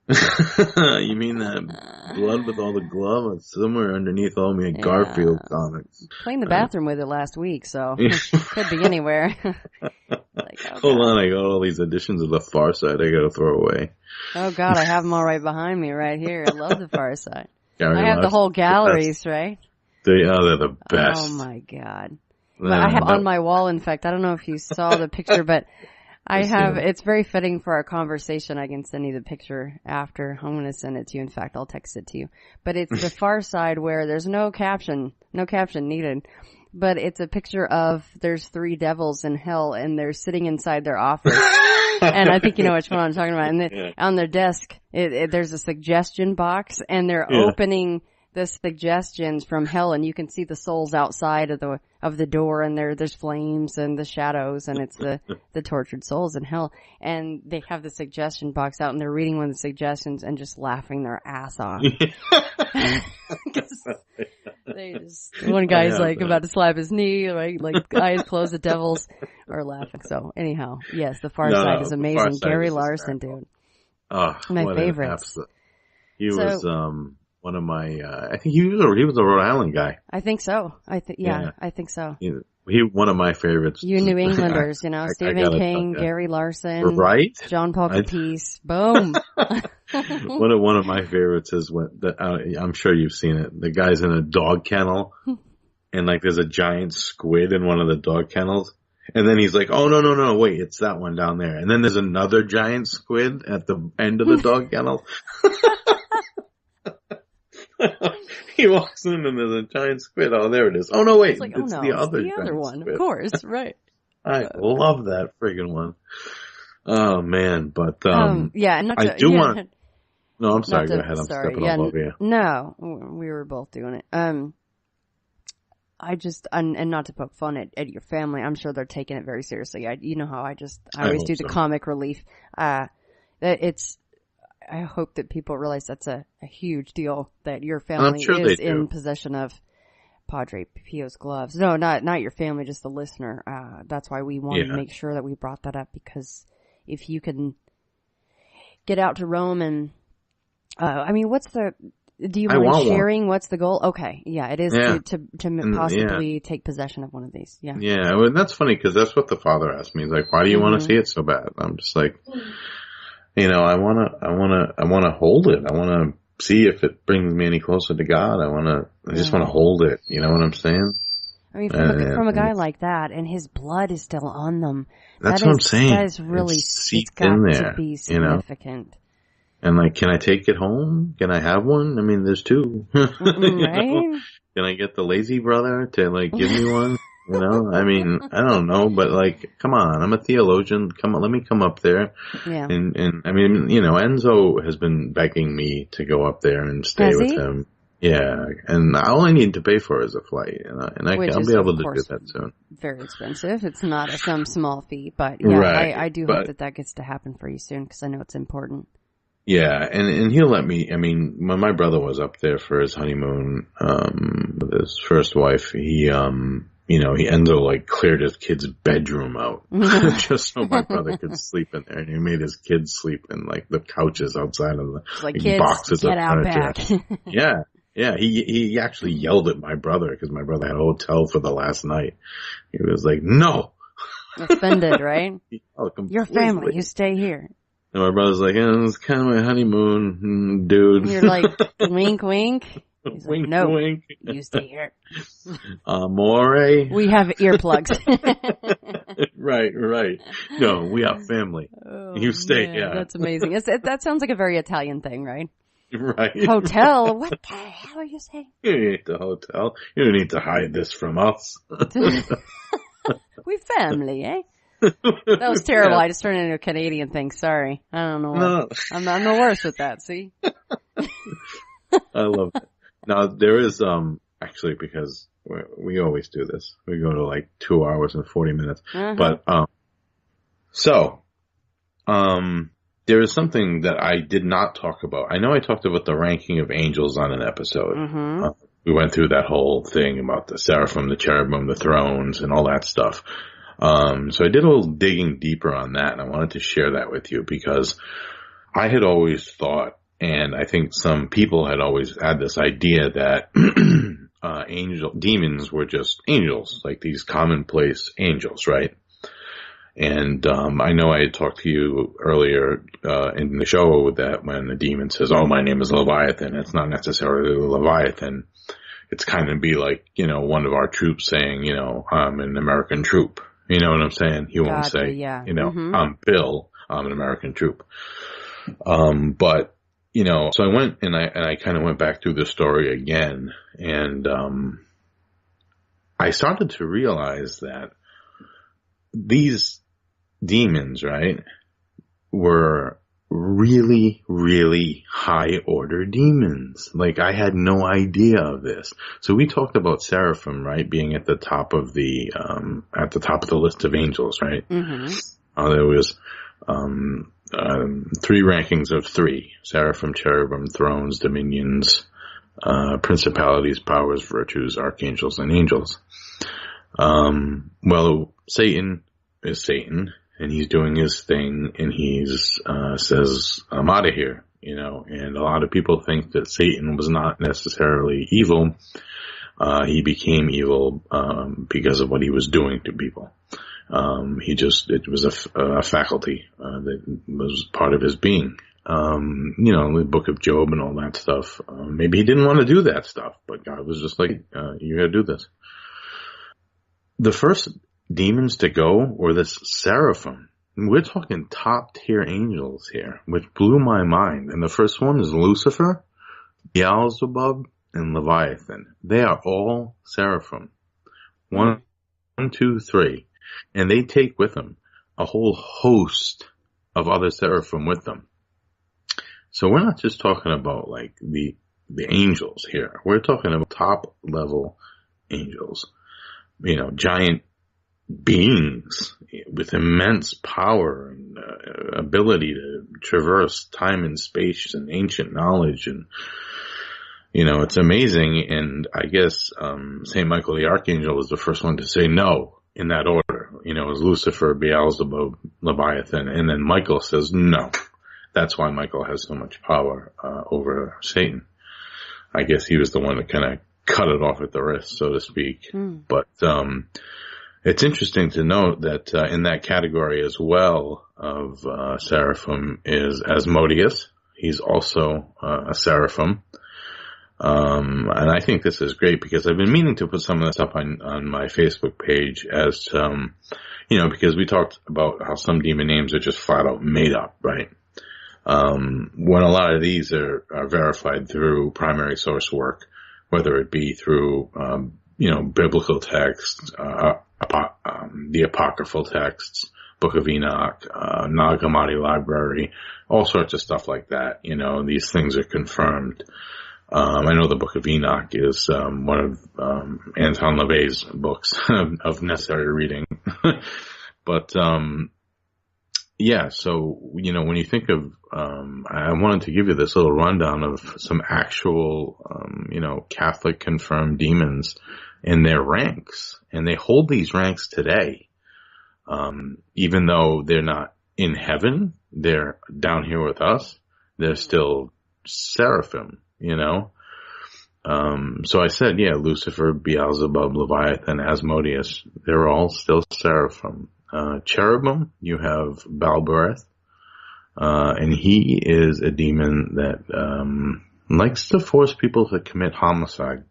You mean that blood with all the glove? It's somewhere underneath all my Garfield comics. Cleaned the bathroom with it last week, so it could be anywhere. Hold on, I got all these editions of The Far Side I gotta throw away. Oh God, I have them all right behind me right here. I love The Far Side. I have the whole galleries, right? They're the best. Oh my God. But I have on my wall, in fact, I don't know if you saw the picture, but it's very fitting for our conversation. I can send you the picture after. I'm going to send it to you. In fact, I'll text it to you. But it's The Far Side where there's no caption needed. But it's a picture of there's 3 devils in hell and they're sitting inside their office. And I think you know which one I'm talking about. And on their desk, there's a suggestion box and they're opening the suggestions from hell, and you can see the souls outside of the door, and there's flames and the shadows, and it's the tortured souls in hell. And they have the suggestion box out, and they're reading one of the suggestions and just laughing their ass off. One guy's like about to slap his knee, right? Like eyes closed, the devils are laughing. So anyhow, yes, The Far Side is amazing. Gary Larson, dude. My favorite. He was one of my, I think he was a Rhode Island guy. I think so. I think so. One of my favorites. You New Englanders, Stephen King, Gary Larson, right? Jon-Paul Capece, boom. One of my favorites is I'm sure you've seen it. The guy's in a dog kennel, and like there's a giant squid in one of the dog kennels. And then he's like, oh, no, wait, it's that one down there. And then there's another giant squid at the end of the dog kennel. He walks in and there's a giant squid. Oh, there it is. Oh, no, wait. It's the other one. Squid. Of course, right. I love that friggin' one. Oh, man. But, No, I'm sorry. Go ahead. I'm stepping all over you. No, we were both doing it. And not to poke fun at your family, I'm sure they're taking it very seriously. You know how I always do the comic relief. I hope that people realize that's a huge deal that your family is in possession of Padre Pio's gloves. No, not your family, just the listener. That's why we wanted to make sure that we brought that up, because if you can get out to Rome and, do you mind sharing what's the goal? Okay. Yeah, it is to possibly take possession of one of these. Yeah. Yeah. Well, that's funny because that's what the father asked me. He's like, why do you want to see it so bad? I'm just like, I want to hold it. I want to see if it brings me any closer to God. I just want to hold it. You know what I'm saying? I mean, from a guy like that, and his blood is still on them. That's what I'm saying. That is really, it's got to be significant. And like, can I take it home? Can I have one? I mean, there's 2. Right? Can I get the lazy brother to like give me one? I mean, I don't know, but like, come on, I'm a theologian. Come on, let me come up there. Yeah. And I mean, Enzo has been begging me to go up there and stay with him. Yeah. And all I need to pay for is a flight. And I'll be able to do that soon. Very expensive. It's not some small fee, but yeah, right. I do hope that gets to happen for you soon, because I know it's important. Yeah, and he'll let me. I mean, when my brother was up there for his honeymoon, with his first wife, Enzo like cleared his kid's bedroom out just so my brother could sleep in there, and he made his kids sleep in like the couches outside of the boxes of furniture. Yeah. He actually yelled at my brother because my brother had a hotel for the last night. He was like, "No." Offended, right? Your family, you stay here. And my brother's like, it's kind of my honeymoon, dude. You're like, wink, wink. He's like, Wink, no, wink. you stay here. Amore. We have earplugs. Right. No, we are family. Oh, You stay, man, yeah. That's amazing. That sounds like a very Italian thing, right? Right. Hotel? What the hell are you saying? You need the hotel. You don't need to hide this from us. We family, eh? That was terrible. Yeah. I just turned it into a Canadian thing. Sorry. I don't know why. No. I'm the worst with that, see? I love it. Now, there is, actually, because we always do this. We go to like 2 hours and 40 minutes. Uh-huh. But, there is something that I did not talk about. I know I talked about the ranking of angels on an episode. Mm-hmm. We went through that whole thing about the seraphim, the cherubim, the thrones, and all that stuff. So I did a little digging deeper on that, and I wanted to share that with you because I had always thought, and I think some people had always had this idea that demons were just angels, like these commonplace angels, right? And I know I had talked to you earlier in the show that when the demon says, "Oh, my name is Leviathan," it's not necessarily Leviathan. It's kind of be like, one of our troops saying, I'm an American troop. You know what I'm saying? He won't say, yeah. I'm Bill, I'm an American troop. But, so I went and I kind of went back through the story again, and I started to realize that these demons, right, were really, really high order demons. Like, I had no idea of this. So we talked about seraphim, right, being at the top of the list of angels, right? Mm-hmm. There was, 3 rankings of 3: seraphim, cherubim, thrones, dominions, principalities, powers, virtues, archangels, and angels. Well, Satan is Satan, and he's doing his thing, and he's says, "I'm out of here," and a lot of people think that Satan was not necessarily evil. He became evil because of what he was doing to people. It was a faculty that was part of his being. The book of Job and all that stuff. Maybe he didn't want to do that stuff, but God was just like, you gotta do this. The first demons to go were this seraphim. We're talking top tier angels here, which blew my mind. And the first one is Lucifer, Beelzebub, and Leviathan. They are all seraphim. 1, 2, 3. And they take with them a whole host of other seraphim with them. So we're not just talking about like the angels here. We're talking about top level angels. Giant beings with immense power and ability to traverse time and space and ancient knowledge. And, it's amazing. And I guess St. Michael the Archangel was the first one to say no in that order. It was Lucifer, Beelzebub, Leviathan, and then Michael says no. That's why Michael has so much power over Satan. I guess he was the one that kind of cut it off at the wrist, so to speak. But it's interesting to note that in that category as well of seraphim is Asmodeus. He's also a seraphim. And I think this is great because I've been meaning to put some of this up on my Facebook page as, because we talked about how some demon names are just flat out made up, right? When a lot of these are verified through primary source work, whether it be through, biblical texts, the apocryphal texts, Book of Enoch, Nag Hammadi Library, all sorts of stuff like that. These things are confirmed. I know the Book of Enoch is one of Anton LaVey's books of necessary reading. But so when you think of I wanted to give you this little rundown of some actual Catholic confirmed demons and their ranks, and they hold these ranks today. Even though they're not in heaven, they're down here with us, they're still seraphim. So I said, Lucifer, Beelzebub, Leviathan, Asmodeus, they're all still seraphim. Cherubim, you have Balbereth, and he is a demon that, likes to force people to commit homicide.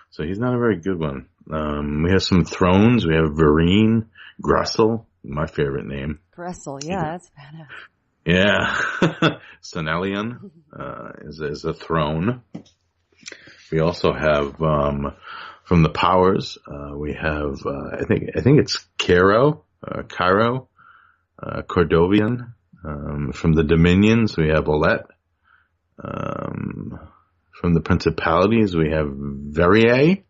So he's not a very good one. We have some thrones. We have Vereen, Gressel, my favorite name. Gressel, yeah, that's badass. Yeah. Sonalion is a throne. We also have from the powers, we have I think it's Cairo, Cordovian. From the dominions, we have Olet. From the principalities, we have Verrier.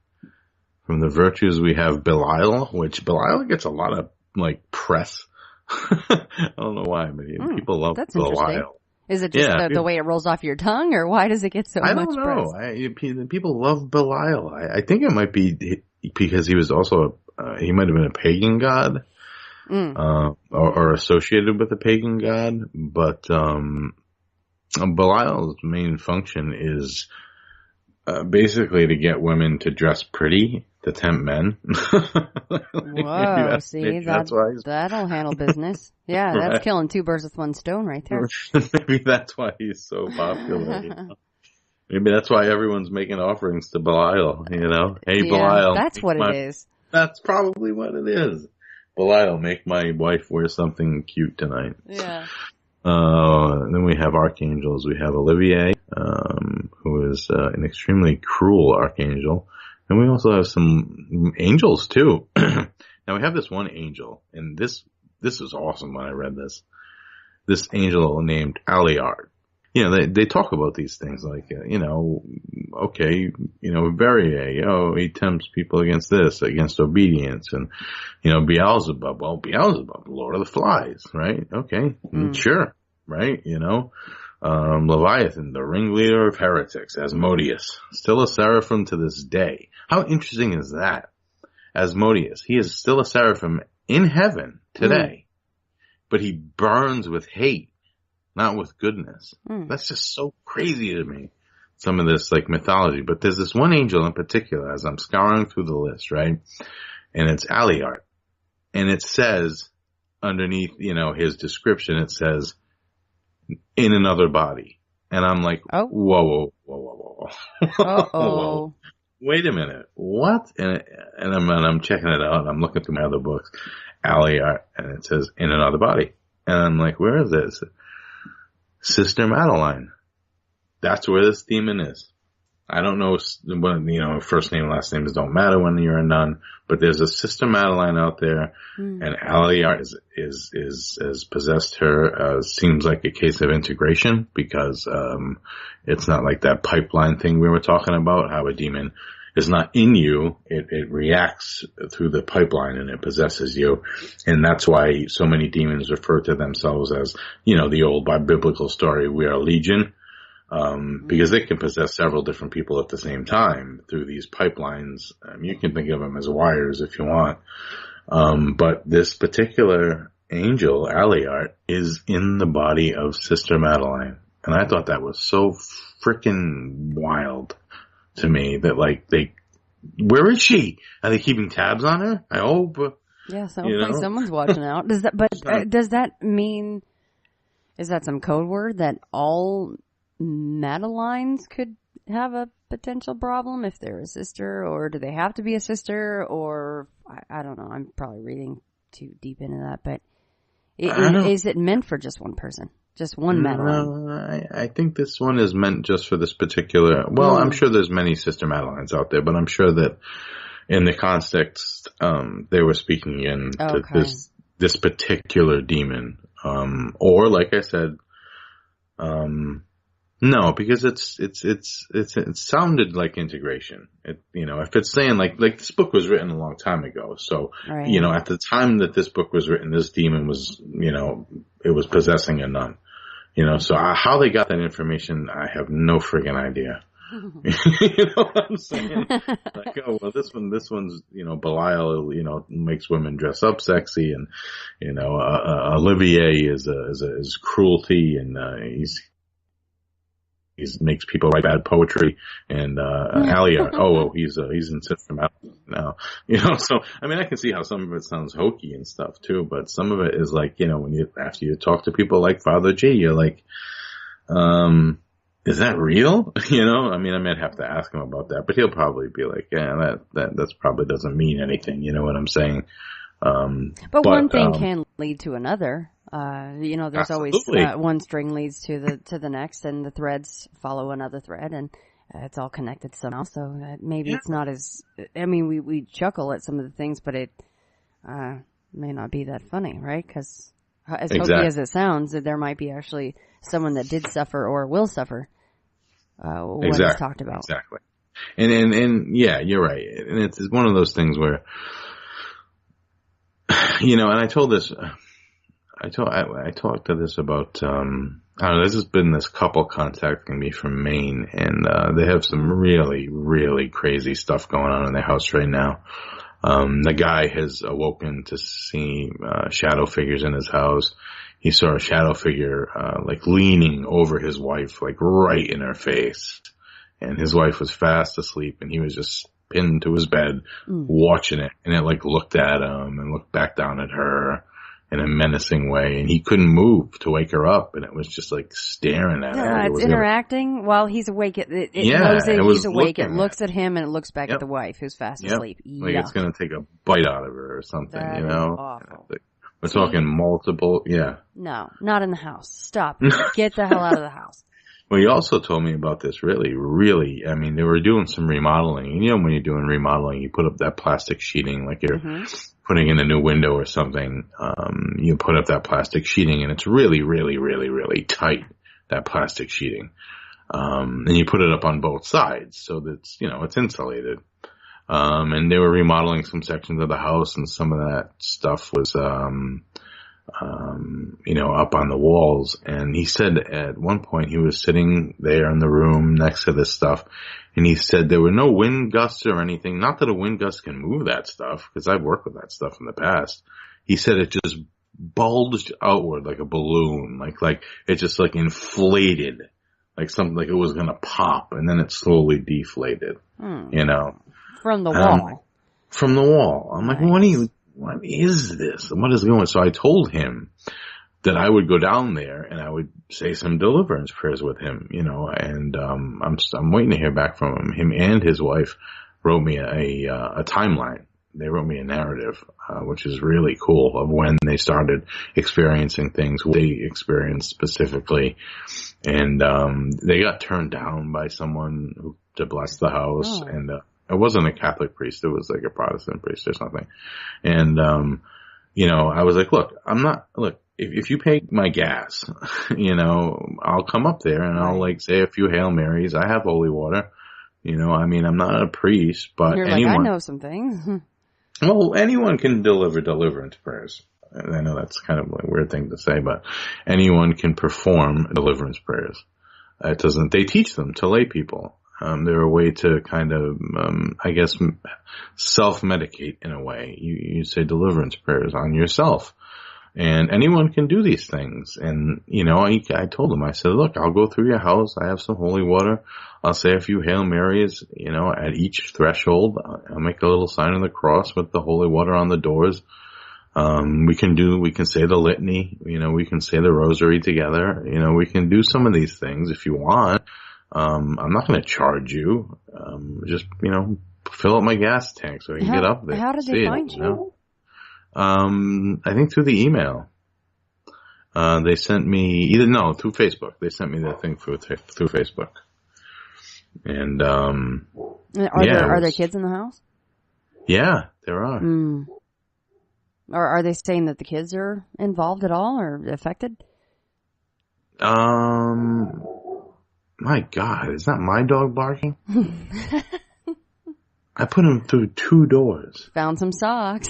From the virtues, we have Belial, which Belial gets a lot of, like, press. I don't know why, but people love Belial. Is it just the way it rolls off your tongue, or why does it get so much press? I don't know. People love Belial. I think it might be because he was also, he might have been a pagan god, or associated with a pagan god, but Belial's main function is basically to get women to dress pretty to tempt men. Whoa, see, that'll handle business. Yeah, right. That's killing two birds with one stone right there. Maybe that's why he's so popular. You know? Maybe that's why everyone's making offerings to Belial, you know? Hey, Belial. That's what it is. That's probably what it is. Belial, make my wife wear something cute tonight. Yeah. Then we have archangels. We have Olivier, who is an extremely cruel archangel. And we also have some angels too. Now we have this one angel, and this is awesome when I read this. This angel named Aliard. You know, they talk about these things like, Verrier, he tempts people against this, against obedience, and, Beelzebub, Lord of the Flies, right? Okay, sure, right? Leviathan, the ringleader of heretics, Asmodeus, still a seraphim to this day. How interesting is that? Asmodeus, he is still a seraphim in heaven today, but he burns with hate, not with goodness. That's just so crazy to me, some of this like mythology. But there's this one angel in particular, as I'm scouring through the list, right? And it's Aliard. And it says underneath, his description, it says, in another body. And I'm like, whoa. Whoa. Wait a minute. What? And I'm checking it out, and I'm looking through my other books, Aliard, and it says, in another body. And I'm like, where is this? Sister Madeline. That's where this demon is. I don't know what, first name, last names don't matter when you're a nun, but there's a Sister Madeline out there, and Aliard is possessed her. Seems like a case of integration because, it's not like that pipeline thing we were talking about, how a demon is not in you. It reacts through the pipeline and it possesses you. And that's why so many demons refer to themselves as, the old biblical story, we are legion. Because they can possess several different people at the same time through these pipelines. You can think of them as wires if you want. But this particular angel, Aliard, is in the body of Sister Madeline. And I thought that was so freaking wild to me that where is she? Are they keeping tabs on her? I hope. Yeah, hopefully someone's watching out. Does that mean, is that some code word that all Madelines could have a potential problem if they're a sister, or do they have to be a sister, or I don't know. I'm probably reading too deep into that, but is it meant for just one person, just one Madeline? No, I think this one is meant just for this particular. Well, I'm sure there's many Sister Madelines out there, but I'm sure that in the context they were speaking in to this particular demon, or like I said, no, because it sounded like integration. If it's saying like this book was written a long time ago, so right. At the time that this book was written, this demon was it was possessing a nun. So how they got that information, I have no friggin' idea. You know what I'm saying? Like, this one's Belial, makes women dress up sexy, and Olivier is cruelty, and he makes people write bad poetry, and Aliard, he's in Sister Madeline now. So I mean, I can see how some of it sounds hokey and stuff too, but some of it is like, when after you talk to people like Father G, you're like, is that real? You know, I mean, I might have to ask him about that, but he'll probably be like, yeah, that's probably doesn't mean anything. You know what I'm saying? But one thing can lead to another. You know, there's absolutely. always one string leads to the next, and the threads follow another thread, and it's all connected somehow. So maybe it's not as. I mean, we chuckle at some of the things, but it may not be that funny, right? Because as hokey as it sounds, there might be actually someone that did suffer or will suffer. What is talked about. Exactly. And yeah, you're right. And it's one of those things where, you know, and I talked to this about, I don't know, this has been this couple contacting me from Maine, and they have some really, really crazy stuff going on in their house right now. The guy has awoken to see shadow figures in his house. He saw a shadow figure like leaning over his wife, like right in her face. And his wife was fast asleep, and he was just pinned to his bed watching it. And it like looked at him and looked back down at her in a menacing way. And he couldn't move to wake her up. And it was just like staring at her. It's interacting while he's awake. It knows that he's awake. It looks at him and it looks back at the wife who's fast asleep. Like it's going to take a bite out of her or something, that you know? Awful. We're talking multiple, No, not in the house. Stop. Get the hell out of the house. Well, you also told me about this really, I mean, they were doing some remodeling. You know, when you're doing remodeling, you put up that plastic sheeting like you're putting in a new window or something. You put up that plastic sheeting and it's really, really, really, really tight, that plastic sheeting. And you put it up on both sides so that it's, you know, it's insulated. And they were remodeling some sections of the house, and some of that stuff was, you know, up on the walls. And he said at one point he was sitting there in the room next to this stuff, and he said there were no wind gusts or anything. Not that a wind gust can move that stuff, because I've worked with that stuff in the past. He said it just bulged outward like a balloon, like it just like inflated, like something like it was gonna pop, and then it slowly deflated. You know. From the wall. From the wall. I'm like, what is this? What is going on? So I told him that I would go down there and I would say some deliverance prayers with him, you know, and, I'm waiting to hear back from him. Him and his wife wrote me a timeline. They wrote me a narrative, which is really cool, of when they started experiencing things, what they experienced specifically. And, they got turned down by someone to bless the house. And, it wasn't a Catholic priest. It was like a Protestant priest or something. And, you know, I was like, look, if you pay my gas, you know, I'll come up there and I'll like say a few Hail Marys. I have holy water. You know, I mean, I'm not a priest, but You're anyone. I know some things. Well, anyone can deliver deliverance prayers. I know that's kind of a weird thing to say, but anyone can perform deliverance prayers. It doesn't, they teach them to lay people. They're a way to kind of, I guess, self-medicate in a way. You say deliverance prayers on yourself. And anyone can do these things. And, you know, I told him, I said, look, I'll go through your house. I have some holy water. I'll say a few Hail Marys, you know, at each threshold. I'll make a little sign of the cross with the holy water on the doors. We can say the litany, you know, we can say the rosary together. You know, we can do some of these things if you want. I'm not going to charge you. Just, you know, fill up my gas tank so I can get up there. How did they find you? I think through the email. They sent me through Facebook. They sent me that thing through Facebook. And, are there kids in the house? Yeah, there are. Or are they saying that the kids are involved at all or affected? My God, is that my dog barking? I put him through 2 doors. Found some socks.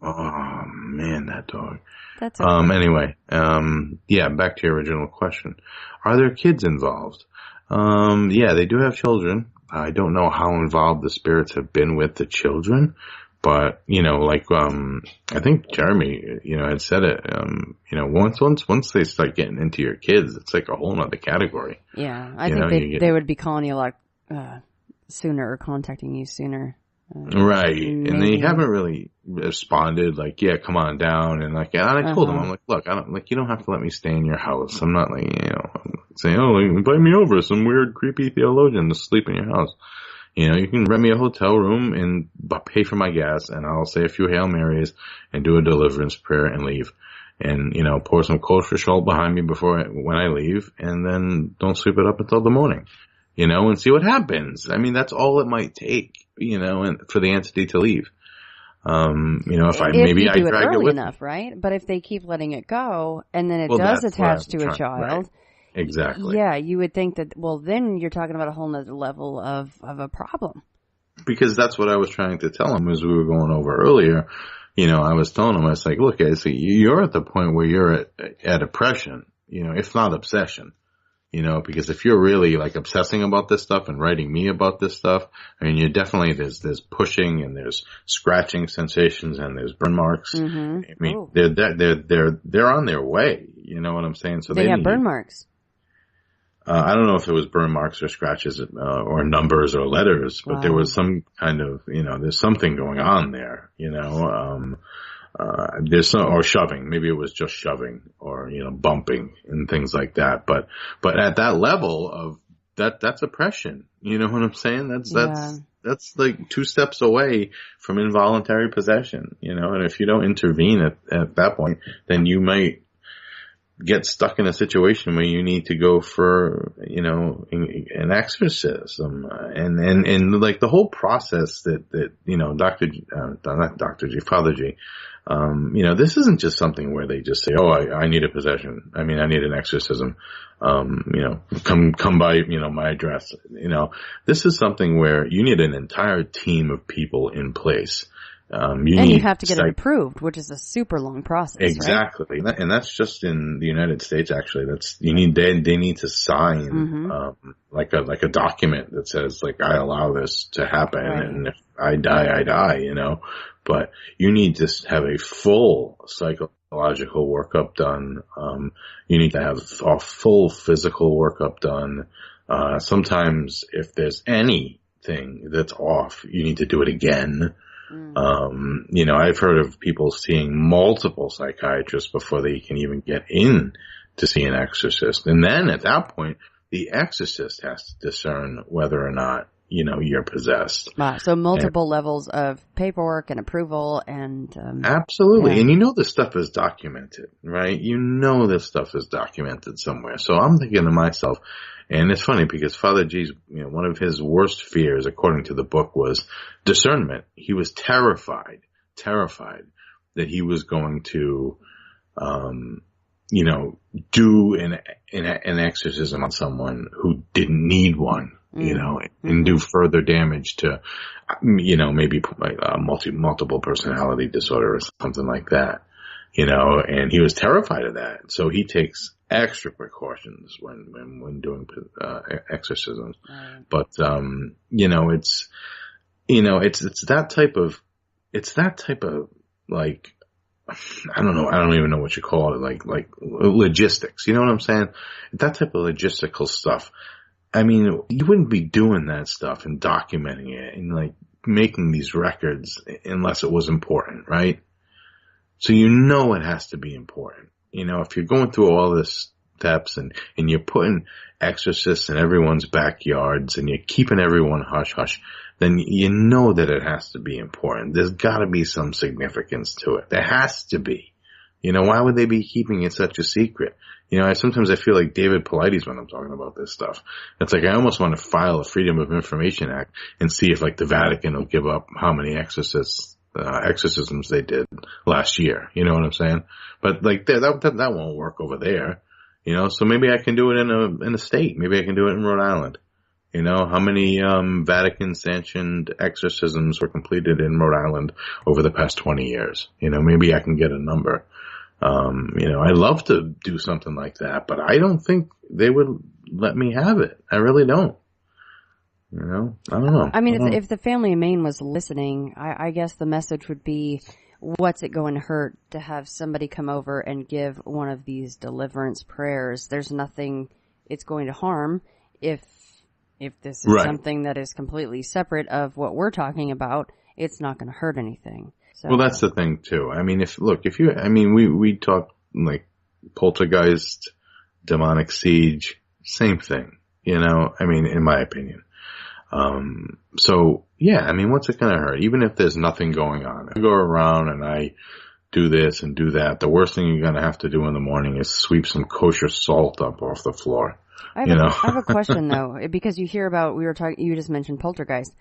Oh man, that dog. That's okay. Anyway, yeah, back to your original question. Are there kids involved? Yeah, they do have children. I don't know how involved the spirits have been with the children, but, you know, like, I think Jeremy, you know, had said it, you know, once they start getting into your kids, it's like a whole nother category. Yeah, I think they would be calling you like, sooner or contacting you sooner. Right. Maybe. And they haven't really responded like, yeah, come on down. And like, and I told them, I'm like, look, you don't have to let me stay in your house. I'm not like, you know, say, oh, invite me over, some weird, creepy theologian to sleep in your house. You know, you can rent me a hotel room and pay for my gas, and I'll say a few Hail Marys and do a deliverance prayer and leave. And, you know, pour some kosher salt behind me when I leave, and then don't sweep it up until the morning, you know, and see what happens. I mean, that's all it might take, you know, and for the entity to leave. You know, if I drag it with enough, right? But if they keep letting it go, and then it does attach to a child, right. Exactly. Yeah, you would think that. Well, then you're talking about a whole nother level of a problem. Because that's what I was trying to tell him as we were going over earlier. You know, I was telling him, I was like, look, I see you're at the point where you're at oppression, you know, if not obsession, you know, because if you're really like obsessing about this stuff and writing me about this stuff, I mean, there's pushing and there's scratching sensations and there's burn marks. Mm-hmm. I mean, they're on their way. You know what I'm saying? So they have burn marks. I don't know if it was burn marks or scratches, or numbers or letters, but there was some kind of, you know, there's something going on there, you know, there's some, or shoving, maybe it was just shoving or, you know, bumping and things like that. But at that level of that's oppression. You know what I'm saying? That's like 2 steps away from involuntary possession, you know, and if you don't intervene at that point, then you might get stuck in a situation where you need to go for, you know, an exorcism, and like the whole process that, you know, Father G, you know, this isn't just something where they just say, oh, I need a possession. I mean, I need an exorcism. You know, come by, you know, my address. You know, this is something where you need an entire team of people in place. You have to get it approved, which is a super long process. Exactly. Right? And that's just in the United States, actually. They need to sign, like a document that says, like, I allow this to happen. Right. And if I die, I die, you know, but you need to have a full psychological workup done. You need to have a full physical workup done. Sometimes if there's anything that's off, you need to do it again. You know, I've heard of people seeing multiple psychiatrists before they can even get in to see an exorcist. And then at that point, the exorcist has to discern whether or not, you know, you're possessed. Wow. So multiple levels of paperwork and approval and... absolutely. Yeah. And you know this stuff is documented, right? You know this stuff is documented somewhere. So I'm thinking to myself, and it's funny because Father G's, you know, one of his worst fears, according to the book, was discernment. He was terrified that he was going to, you know, do an exorcism on someone who didn't need one, you know, and do further damage to, you know, maybe multiple personality disorder or something like that, you know, and he was terrified of that. So he takes extra precautions when doing exorcisms. Right. But you know, it's that type of like, I don't even know what you call it, like logistics. You know what I'm saying? That type of logistical stuff. I mean, you wouldn't be doing that stuff and documenting it and like making these records unless it was important, right? So you know it has to be important. You know, if you're going through all this steps and you're putting exorcists in everyone's backyards and you're keeping everyone hush hush, then you know that it has to be important. There's got to be some significance to it. There has to be. You know, why would they be keeping it such a secret? You know, sometimes I feel like David Paulides when I'm talking about this stuff. It's like I almost want to file a Freedom of Information Act and see if like the Vatican will give up how many exorcisms they did last year. You know what I'm saying? But like that won't work over there. You know, so maybe I can do it in a state. Maybe I can do it in Rhode Island. You know, how many Vatican sanctioned exorcisms were completed in Rhode Island over the past 20 years? You know, maybe I can get a number. You know, I'd love to do something like that, but I don't think they would let me have it. I really don't. You know, I don't know. I mean, if the family in Maine was listening, I guess the message would be, what's it going to hurt to have somebody come over and give one of these deliverance prayers? There's nothing it's going to harm if this is something that is completely separate of what we're talking about. It's not going to hurt anything. So. Well, that's the thing too. I mean, we talk like poltergeist, demonic siege, same thing, you know, I mean, in my opinion. So yeah, I mean, what's it going to hurt? Even if there's nothing going on, I go around and I do this and do that. The worst thing you're going to have to do in the morning is sweep some kosher salt up off the floor. I have a question though, because you hear about, you just mentioned poltergeist.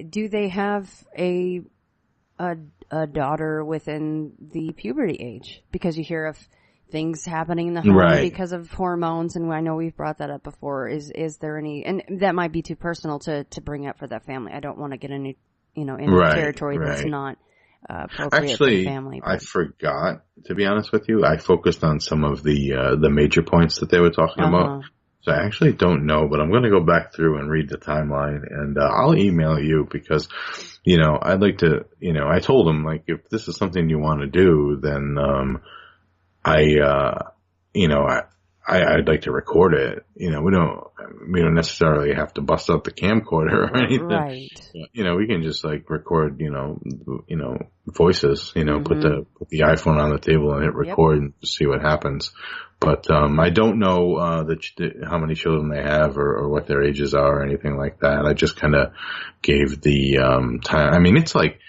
Do they have a daughter within the puberty age? Because you hear of things happening in the home because of hormones, and I know we've brought that up before. Is there any, and that might be too personal to bring up for that family. I don't want to get any, in territory that's not appropriate for the family. I forgot, to be honest with you. I focused on some of the major points that they were talking about. So I actually don't know, but I'm going to go back through and read the timeline, and I'll email you because, I'd like to, I told them, like, if this is something you want to do, then I'd like to record it. We don't necessarily have to bust out the camcorder or anything. Right. We can just like record, voices, put the iPhone on the table and hit record and see what happens. But, I don't know, how many children they have or what their ages are or anything like that. I just kind of gave the, time. I mean, it's like,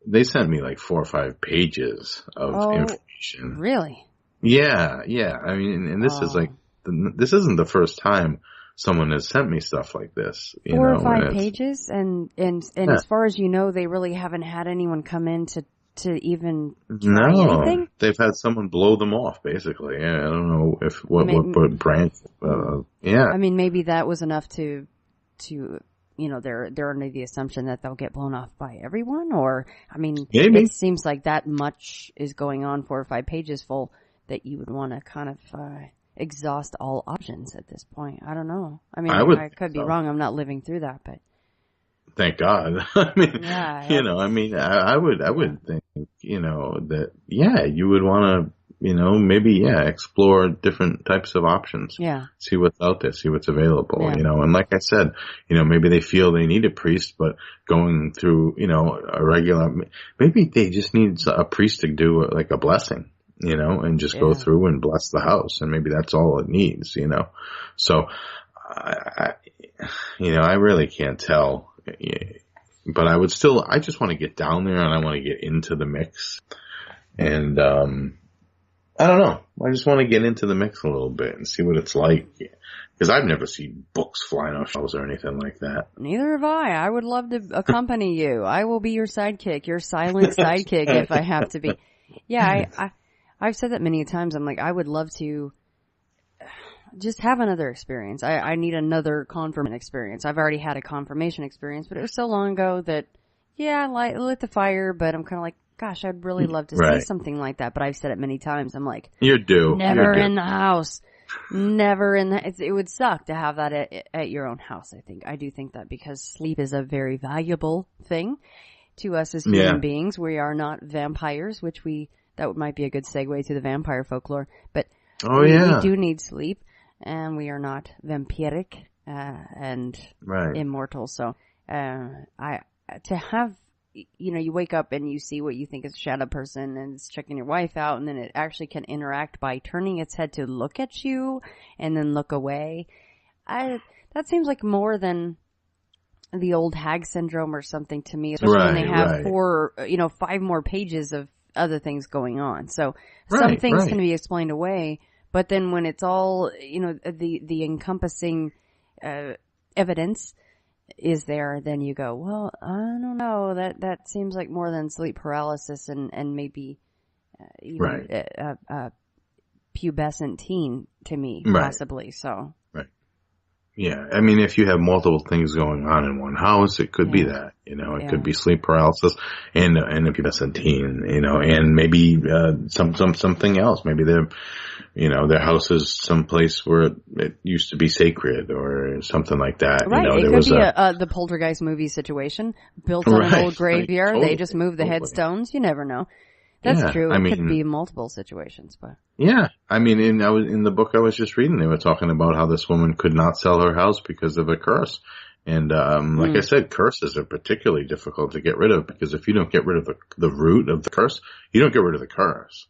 they sent me like 4 or 5 pages of information. Really? Yeah. I mean, and this is like, this isn't the first time someone has sent me stuff like this. 4 or 5 pages? And as far as you know, they really haven't had anyone come in to even try anything? They've had someone blow them off, basically. Yeah, I don't know what branch, I mean, maybe that was enough to they're under the assumption that they'll get blown off by everyone, or, I mean, maybe. It seems like that much is going on, 4 or 5 pages full, that you would want to kind of exhaust all options at this point. I don't know. I mean, I could be wrong. I'm not living through that, but. Thank God. I mean, I would think, that, you would want to, maybe, explore different types of options. Yeah. See what's out there, see what's available, and like I said, maybe they feel they need a priest, but going through, a regular, maybe they just need a priest to do like a blessing, and just go through and bless the house. And maybe that's all it needs, So, I really can't tell. But I just want to get down there and I want to get into the mix. And, I don't know. I just want to get into the mix a little bit and see what it's like. Because I've never seen books flying off shelves or anything like that. Neither have I. I would love to accompany you. I will be your sidekick, your silent sidekick if I have to be. Yeah, I've said that many times. I'm like, I would love to just have another experience. I need another confirmation experience. I've already had a confirmation experience, but it was so long ago that, I lit the fire, but I'm kind of like, gosh, I'd really love to see something like that. But I've said it many times. I'm like, you're due. Never in the house. Never in the, it would suck to have that at your own house, I think. I do think that, because sleep is a very valuable thing to us as human beings. We are not vampires, that might be a good segue to the vampire folklore, but we do need sleep. And we are not vampiric and immortal. So to have, you wake up and you see what you think is a shadow person and it's checking your wife out, and then it actually can interact by turning its head to look at you and then look away. That seems like more than the old hag syndrome or something to me, especially when they have 5 more pages of other things going on. So some things can be explained away. But then when it's all, the encompassing evidence is there, then you go, well, I don't know. That seems like more than sleep paralysis and maybe even a pubescent teen to me, possibly. So. Right. Yeah. I mean, if you have multiple things going on in one house, it could be that, it could be sleep paralysis and a pubescent teen, and maybe, something else. Maybe their house is someplace where it used to be sacred or something like that. Right. It could be the Poltergeist movie situation, built on an old graveyard. Totally. They just move the headstones. You never know. That's true. It could be multiple situations, but. Yeah. I mean, in the book I was just reading, they were talking about how this woman could not sell her house because of a curse. And, like I said, curses are particularly difficult to get rid of, because if you don't get rid of the root of the curse, you don't get rid of the curse.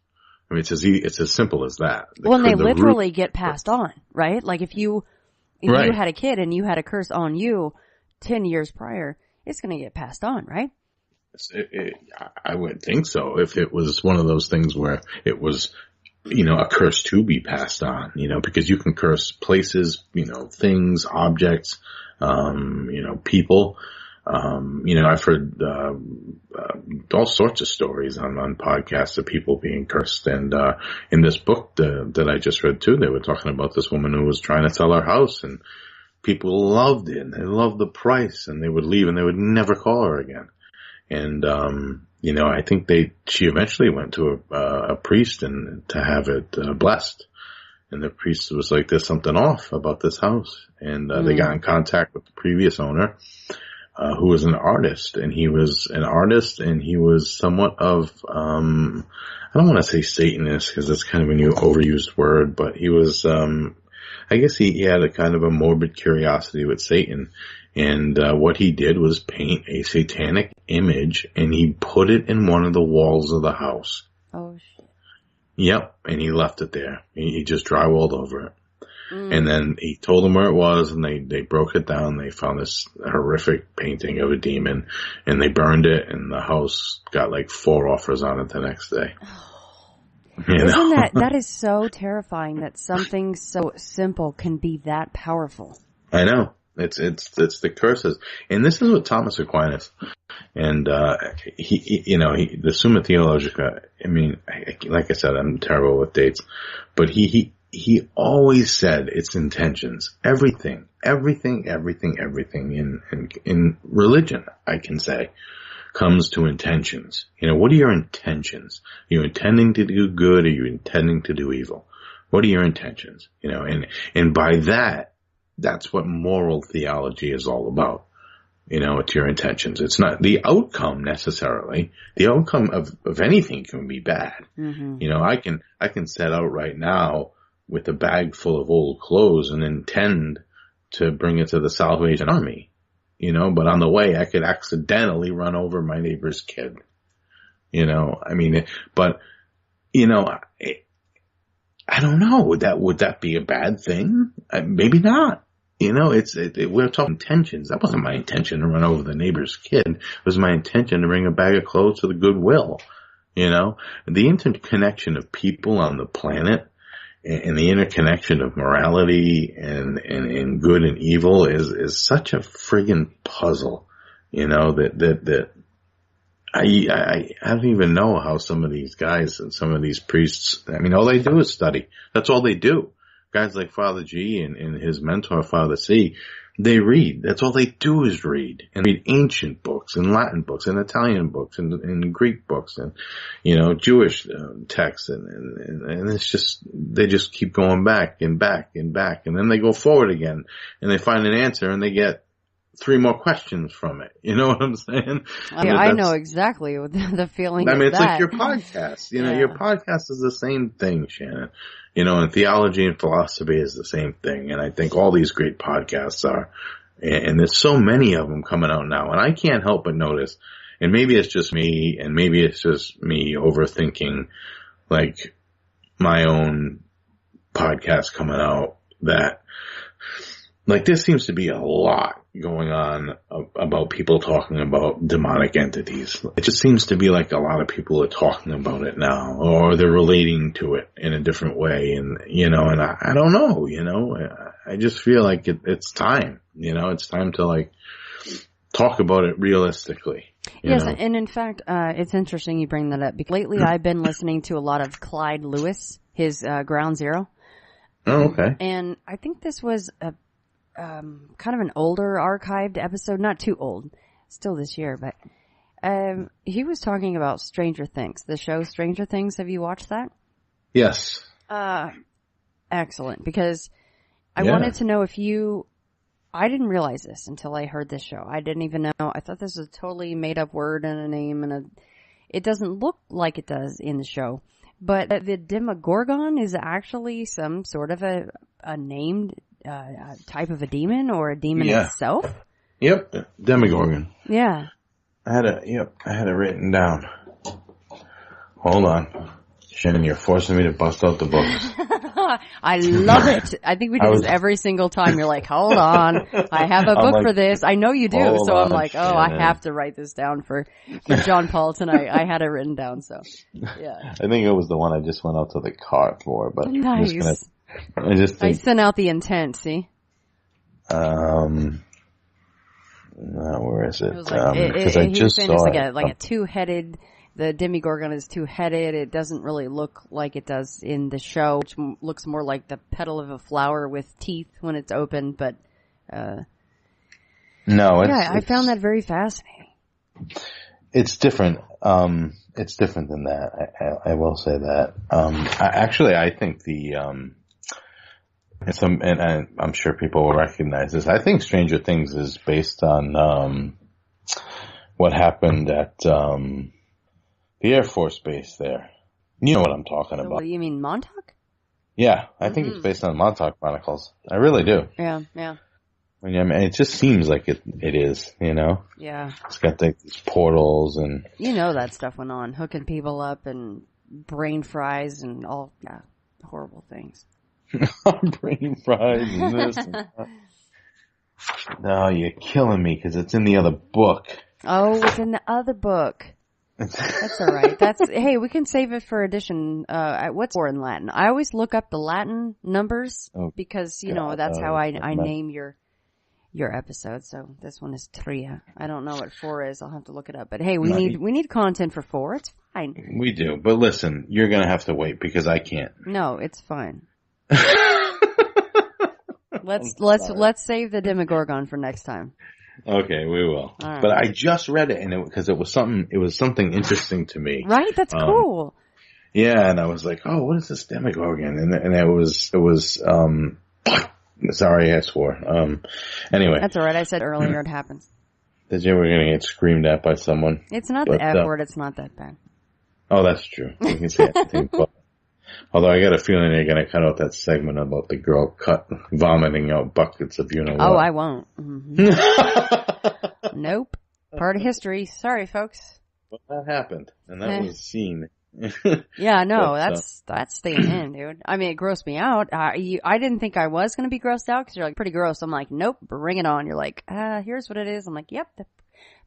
I mean, it's as simple as that. Well, and they literally get passed on, right? Like if you if you had a kid and you had a curse on you 10 years prior, it's going to get passed on, right? I would think so. If it was one of those things where it was, a curse to be passed on, because you can curse places, things, objects, people. I've heard all sorts of stories on podcasts of people being cursed. And in this book that I just read too, they were talking about this woman who was trying to sell her house, and people loved it. And they loved the price, and they would leave and they would never call her again. And I think she eventually went to a priest and to have it blessed. And the priest was like, "There's something off about this house." And they got in contact with the previous owner, who was an artist, and he was somewhat of, I don't want to say Satanist, because that's kind of a new overused word, but he was, I guess he had a kind of a morbid curiosity with Satan. And what he did was paint a satanic image, and he put it in one of the walls of the house. Oh, shit. Yep, and he left it there. He just drywalled over it. And then he told them where it was, and they broke it down. They found this horrific painting of a demon, and they burned it, and the house got like 4 offers on it the next day. That is so terrifying that something so simple can be that powerful. I know. It's the curses. And this is what Thomas Aquinas, and the Summa Theologica, like I said, I'm terrible with dates, but he always said it's intentions. Everything in religion, I can say, comes to intentions. What are your intentions? Are you intending to do good? Or are you intending to do evil? What are your intentions? And by that's what moral theology is all about. It's your intentions. It's not the outcome necessarily. The outcome of anything can be bad. Mm-hmm. I can set out right now with a bag full of old clothes and intend to bring it to the Salvation Army, but on the way I could accidentally run over my neighbor's kid, but I don't know. Would that be a bad thing? Maybe not. We're talking intentions. That wasn't my intention to run over the neighbor's kid. It was my intention to bring a bag of clothes to the Goodwill. The interconnection of people on the planet and the interconnection of morality and good and evil is such a friggin' puzzle, that I don't even know how some of these guys and some of these priests, all they do is study. That's all they do. Guys like Father G and his mentor, Father C, they read. That's all they do is read. And read ancient books and Latin books and Italian books and Greek books and, Jewish texts. And it's just, they just keep going back and back and back. And then they go forward again and they find an answer and they get 3 more questions from it. You know what I'm saying? I know exactly the feeling of it's that. like your podcast. Your podcast is the same thing, Shannon. And theology and philosophy is the same thing. And I think all these great podcasts are. And there's so many of them coming out now. And I can't help but notice, and maybe it's just me, and maybe it's just me overthinking, like, my own podcast coming out, that, like, there seems to be a lot going on about people talking about demonic entities. It just seems to be like a lot of people are talking about it now, or they're relating to it in a different way. And, and I don't know, I just feel like it's time, it's time to, like, talk about it realistically. Yes, and in fact, it's interesting you bring that up, because lately I've been listening to a lot of Clyde Lewis, his Ground Zero. Oh, okay. And I think this was a kind of an older archived episode, not too old, still this year, but he was talking about Stranger Things, the show Stranger Things. Have you watched that? Yes. Excellent, because I wanted to know if I didn't realize this until I heard this show. I didn't even know. I thought this was a totally made up word and a name, and it doesn't look like it does in the show. But the Demogorgon is actually some sort of a named type of a demon, or a demon itself? Yep, Demogorgon. Yeah. I had it written down. Hold on. Shannon, you're forcing me to bust out the books. I love it. I think we do this every single time. You're like, hold on, I have a book for this. I know you do. So I'm like, oh, I have to write this down for Jon-Paul tonight. I had it written down. So yeah. I think it was the one I just went out to the car for, but nice. I sent out the intent. See. Where is it? It was like, because I just saw it. Like a two-headed. The Demogorgon is two-headed. It doesn't really look like it does in the show, which looks more like the petal of a flower with teeth when it's open. But no, I found that very fascinating. It's different. It's different than that. I will say that. I think and I'm sure people will recognize this. I think Stranger Things is based on what happened at the Air Force Base there. You know what I'm talking about. What do you mean, Montauk? Yeah, I think it's based on Montauk Chronicles. I really do. Yeah. I mean, it just seems like it is, you know? Yeah. It's got these portals and... You know that stuff went on, hooking people up and brain fries and all, horrible things. Brain fries and this and that. No, you're killing me because it's in the other book. Oh, it's in the other book. That's all right. Hey, we can save it for edition. What's 4 in Latin? I always look up the Latin numbers because that's how I name your episode. So this one is Tria. I don't know what 4 is. I'll have to look it up. But hey, we need content for 4. It's fine. We do, but listen, you're gonna have to wait because I can't. No, it's fine. Let's save the Demogorgon for next time. Okay, we will. Right. But I just read it because it was something interesting to me. Right? That's cool. Yeah, and I was like, oh, what is this Demogorgon? And it was sorry, I swore. Anyway. That's alright. I said earlier it happens. That you were gonna get screamed at by someone. It's not the F word, it's not that bad. Oh, that's true. You can say anything. Although I got a feeling you're going to cut out that segment about the girl vomiting out buckets of what. Oh, I won't. Mm-hmm. Nope. Part of history. Sorry, folks. Well, that happened, and that was seen. Yeah, no, that's staying in, dude. I mean, it grossed me out. I didn't think I was going to be grossed out because you're like, pretty gross. I'm like, nope, bring it on. You're like, here's what it is. I'm like, yep, that's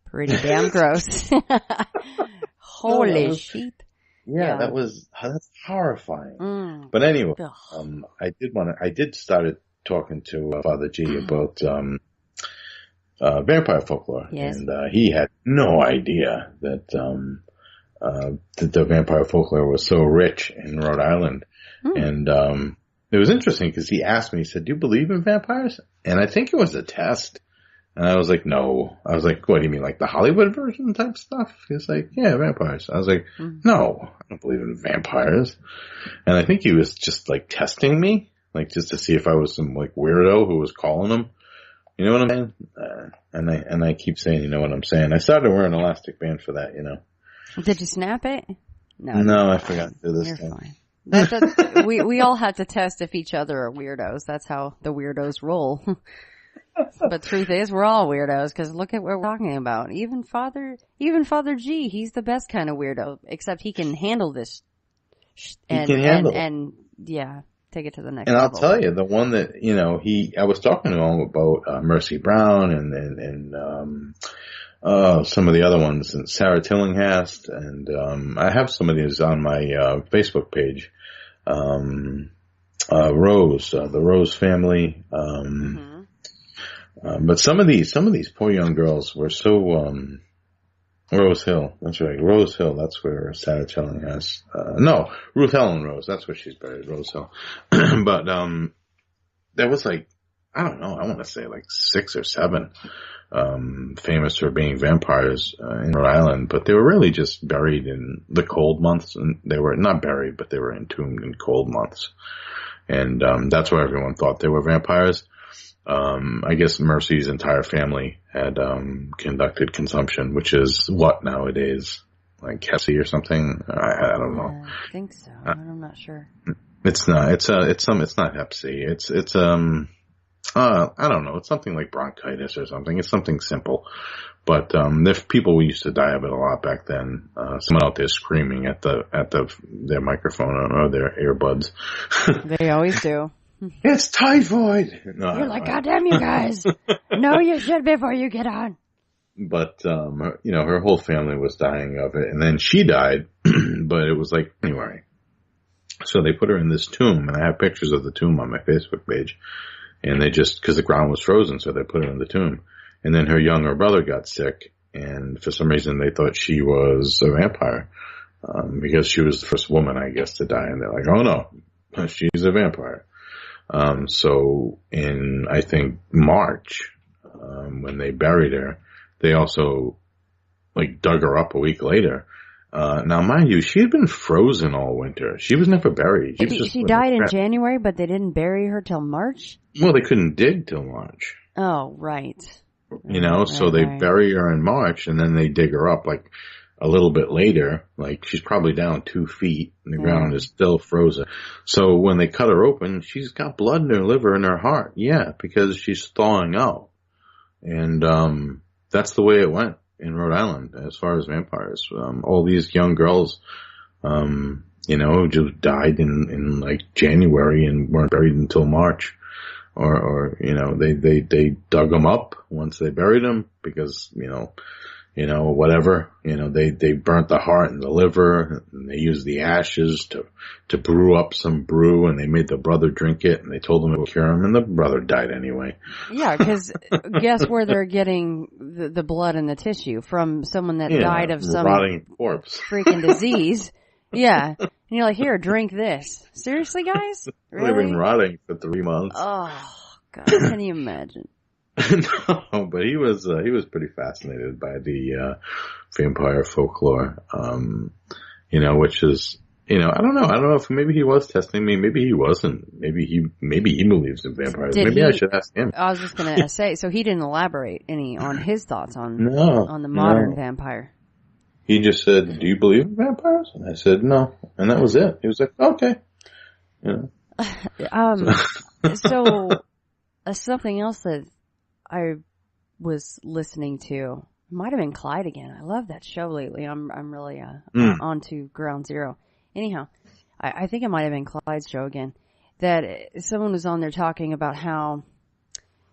pretty damn gross. Holy shit. Yeah, that's horrifying. But anyway, I did start talking to Father G about vampire folklore, and he had no idea that the vampire folklore was so rich in Rhode Island. And it was interesting because he asked me, he said, "Do you believe in vampires?" And I think it was a test. And I was like, no. I was like, what do you mean, like the Hollywood version type stuff? He's like, yeah, vampires. I was like, no, I don't believe in vampires. And I think he was just like testing me, like just to see if I was some like weirdo who was calling him. You know what I'm saying? And I keep saying, you know what I'm saying. I started wearing an elastic band for that, you know. Did you snap it? No, I forgot to do this. You're fine. We all had to test if each other are weirdos. That's how the weirdos roll. But truth is, we're all weirdos because look at what we're talking about. Even Father G, he's the best kind of weirdo. Except he can handle this, and take it to the next. And level. I'll tell you, the one that I was talking to him about Mercy Brown and some of the other ones, and Sarah Tillinghast, and I have some of these on my Facebook page. Rose, the Rose family. But some of these poor young girls were so, Rose Hill, that's right, Rose Hill, that's where Sarah Tillinghast, Ruth Helen Rose, that's where she's buried, Rose Hill. But, there was like, I don't know, I want to say like 6 or 7, famous for being vampires, in Rhode Island, but they were really just buried in the cold months, and they were not buried, but they were entombed in cold months. And, that's why everyone thought they were vampires. I guess Mercy's entire family had conducted consumption, which is what nowadays, like Hesse or something. I don't know. I think so. I'm not sure. It's not. It's not Hep C. It's I don't know. It's something like bronchitis or something. It's something simple. But if people used to die of it a lot back then. Someone out there screaming at their microphone or their earbuds. They always do. It's typhoid. No, you're like, God damn you guys! No, you should before you get on. But her whole family was dying of it, and then she died. But it was like January, so they put her in this tomb, and I have pictures of the tomb on my Facebook page. And they just, because the ground was frozen, so they put her in the tomb. And then her younger brother got sick, and for some reason they thought she was a vampire, because she was the first woman, I guess, to die. And they're like, oh no, she's a vampire. So in, I think, March, when they buried her, they also, dug her up a week later. Now, mind you, she had been frozen all winter. She was never buried. She died in January, but they didn't bury her till March? Well, they couldn't dig till March. Oh, right. So they bury her in March, and then they dig her up, a little bit later. She's probably down 2 feet, and the ground is still frozen. So when they cut her open, she's got blood in her liver and her heart. Yeah, because she's thawing out. And that's the way it went in Rhode Island as far as vampires. All these young girls, just died in January and weren't buried until March. Or they dug them up once they buried them because, whatever, they burnt the heart and the liver, and they used the ashes to brew up some brew, and they made the brother drink it, and they told him it would cure him, and the brother died anyway. Yeah, because guess where they're getting the blood and the tissue? From someone that died of some rotting corpse. Freaking disease. Yeah. And you're like, here, drink this. Seriously, guys? Really? They've been rotting for 3 months. Oh, God, can you imagine? No, but he was pretty fascinated by the vampire folklore, which is, I don't know if maybe he was testing me, maybe he wasn't, maybe he believes in vampires. I should ask him. I was just gonna say, so he didn't elaborate any on his thoughts on the modern vampire. He just said, "Do you believe in vampires?" And I said, "No," and that was it. He was like, "Okay," So something else that I was listening to might have been Clyde again. I love that show lately. I'm really on to Ground Zero. Anyhow, I think it might have been Clyde's show again. That someone was on there talking about how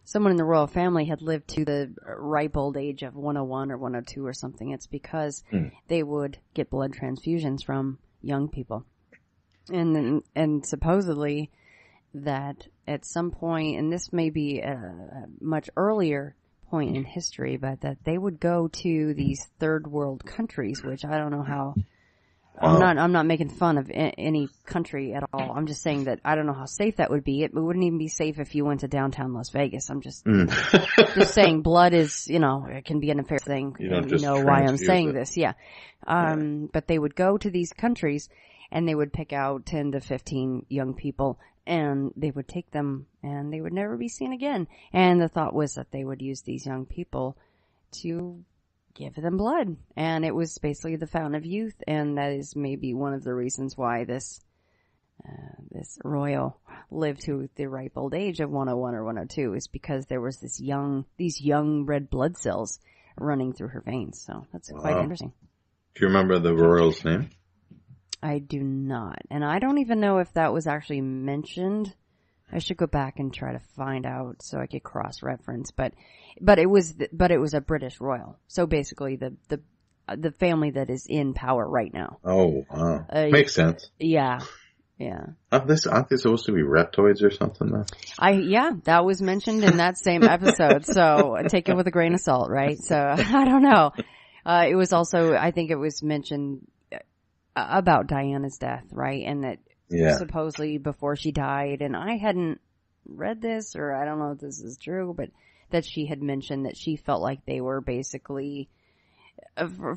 someone in the royal family had lived to the ripe old age of 101 or 102 or something. It's because they would get blood transfusions from young people. And supposedly that at some point, and this may be a much earlier point in history, but that they would go to these third world countries, which I don't know how. I'm not making fun of any country at all. I'm just saying that I don't know how safe that would be. It wouldn't even be safe if you went to downtown Las Vegas. I'm just just saying blood is, it can be an affair thing. You know why I'm saying this. Yeah. But they would go to these countries and they would pick out 10 to 15 young people and they would take them and they would never be seen again. And the thought was that they would use these young people to give them blood. And it was basically the fountain of youth. And that is maybe one of the reasons why this royal lived to the ripe old age of 101 or 102 is because there was these young red blood cells running through her veins. So that's quite interesting. Do you remember the royal's name? I do not. And I don't even know if that was actually mentioned. I should go back and try to find out so I could cross-reference. But it was a British royal. So basically the family that is in power right now. Oh, wow. Makes sense. Yeah. Yeah. Aren't they supposed to be reptoids or something though? That was mentioned in that same episode. So take it with a grain of salt, right? So I don't know. It was also, I think it was mentioned about Diana's death, right? And that supposedly before she died, and I hadn't read this, or I don't know if this is true, but that she had mentioned that she felt like they were basically,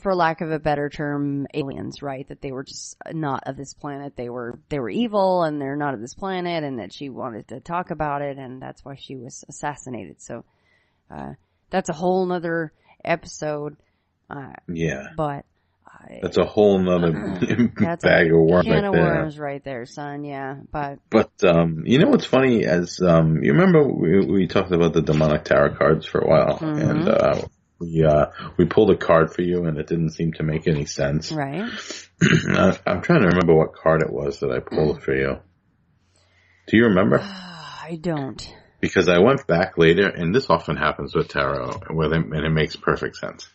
for lack of a better term, aliens, right? That they were just not of this planet. They were evil and they're not of this planet, and that she wanted to talk about it, and that's why she was assassinated. So, that's a whole nother episode. But That's a whole nother bag of worms can right of there. worms right there, son. Yeah, but you know what's funny? As you remember, we talked about the demonic tarot cards for a while, and we pulled a card for you, and it didn't seem to make any sense. Right. I'm trying to remember what card it was that I pulled for you. Do you remember? I don't. Because I went back later, and this often happens with tarot, and it makes perfect sense.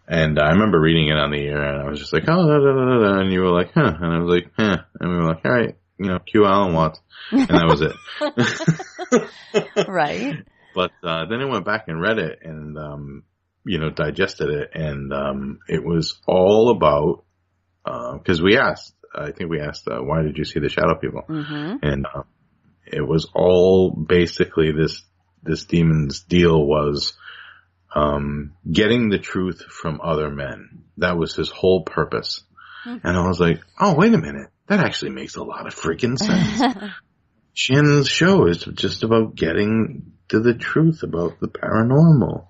And I remember reading it on the air, and I was just like, oh, da, da, da, da, and you were like, huh, and I was like, huh, and we were like, all right, cue Alan Watts, and that was it. Right. But then I went back and read it, and digested it, and it was all about because I think we asked, why did you see the shadow people? Mm-hmm. And it was all basically this demon's deal was getting the truth from other men. That was his whole purpose. Mm-hmm. And I was like, oh, wait a minute. That actually makes a lot of freaking sense. Shannon's show is just about getting to the truth about the paranormal.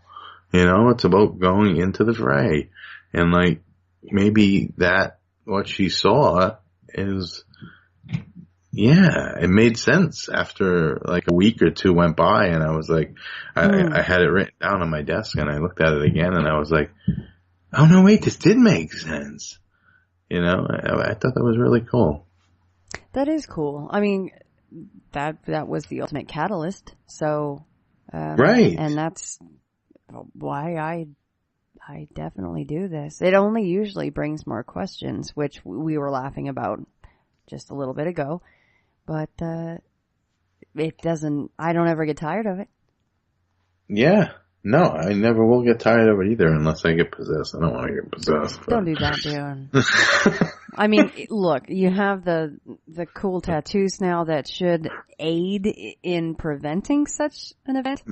It's about going into the fray. And like, maybe what she saw is, it made sense after like a week or two went by, and I was like, I had it written down on my desk, and I looked at it again, and I was like, oh no, wait, this did make sense. I thought that was really cool. That is cool. I mean, that was the ultimate catalyst. So, right. And that's why I definitely do this. It only usually brings more questions, which we were laughing about just a little bit ago. But it doesn't, I don't ever get tired of it. Yeah. No, I never will get tired of it either unless I get possessed. I don't want to get possessed. But... Don't do that, dude. I mean, look, you have the cool tattoos now that should aid in preventing such an event.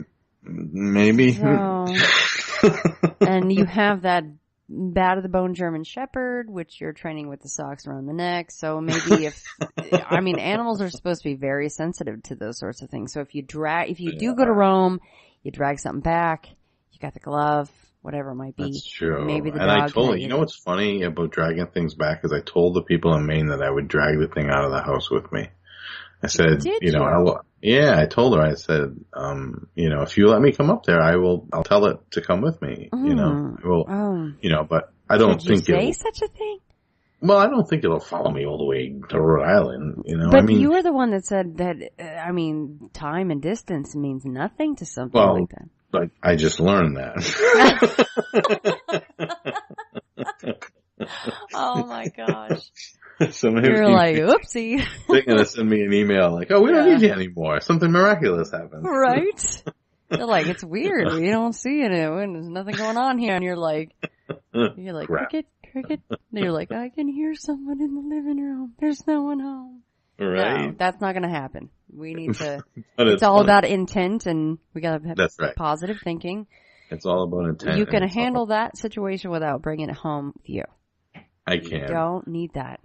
Maybe. So, and you have that bad of the bone German Shepherd, which you're training with the socks around the neck. So maybe animals are supposed to be very sensitive to those sorts of things. So if you do go to Rome, you drag something back, you got the glove, whatever it might be. That's true. Maybe the and dog. I told you know what's funny about dragging things back is I told the people in Maine that I would drag the thing out of the house with me. I said, I told her, I said, if you let me come up there, I'll tell it to come with me, but I don't think it'll say such a thing. Well, I don't think it'll follow me all the way to Rhode Island, But you were the one that said that, time and distance means nothing to something like that. But I just learned that. Oh my gosh. So maybe you're like, oopsie. They're going to send me an email like, oh, we don't need you anymore. Something miraculous happened. Right? They're like, it's weird. We don't see it. There's nothing going on here. And you're like, cricket. And you're like, I can hear someone in the living room. There's no one home. Right. No, that's not going to happen. We need to, it's all about intent, and we got to have positive thinking. It's all about intent. You can handle that situation without bringing it home with you. I can. You don't need that.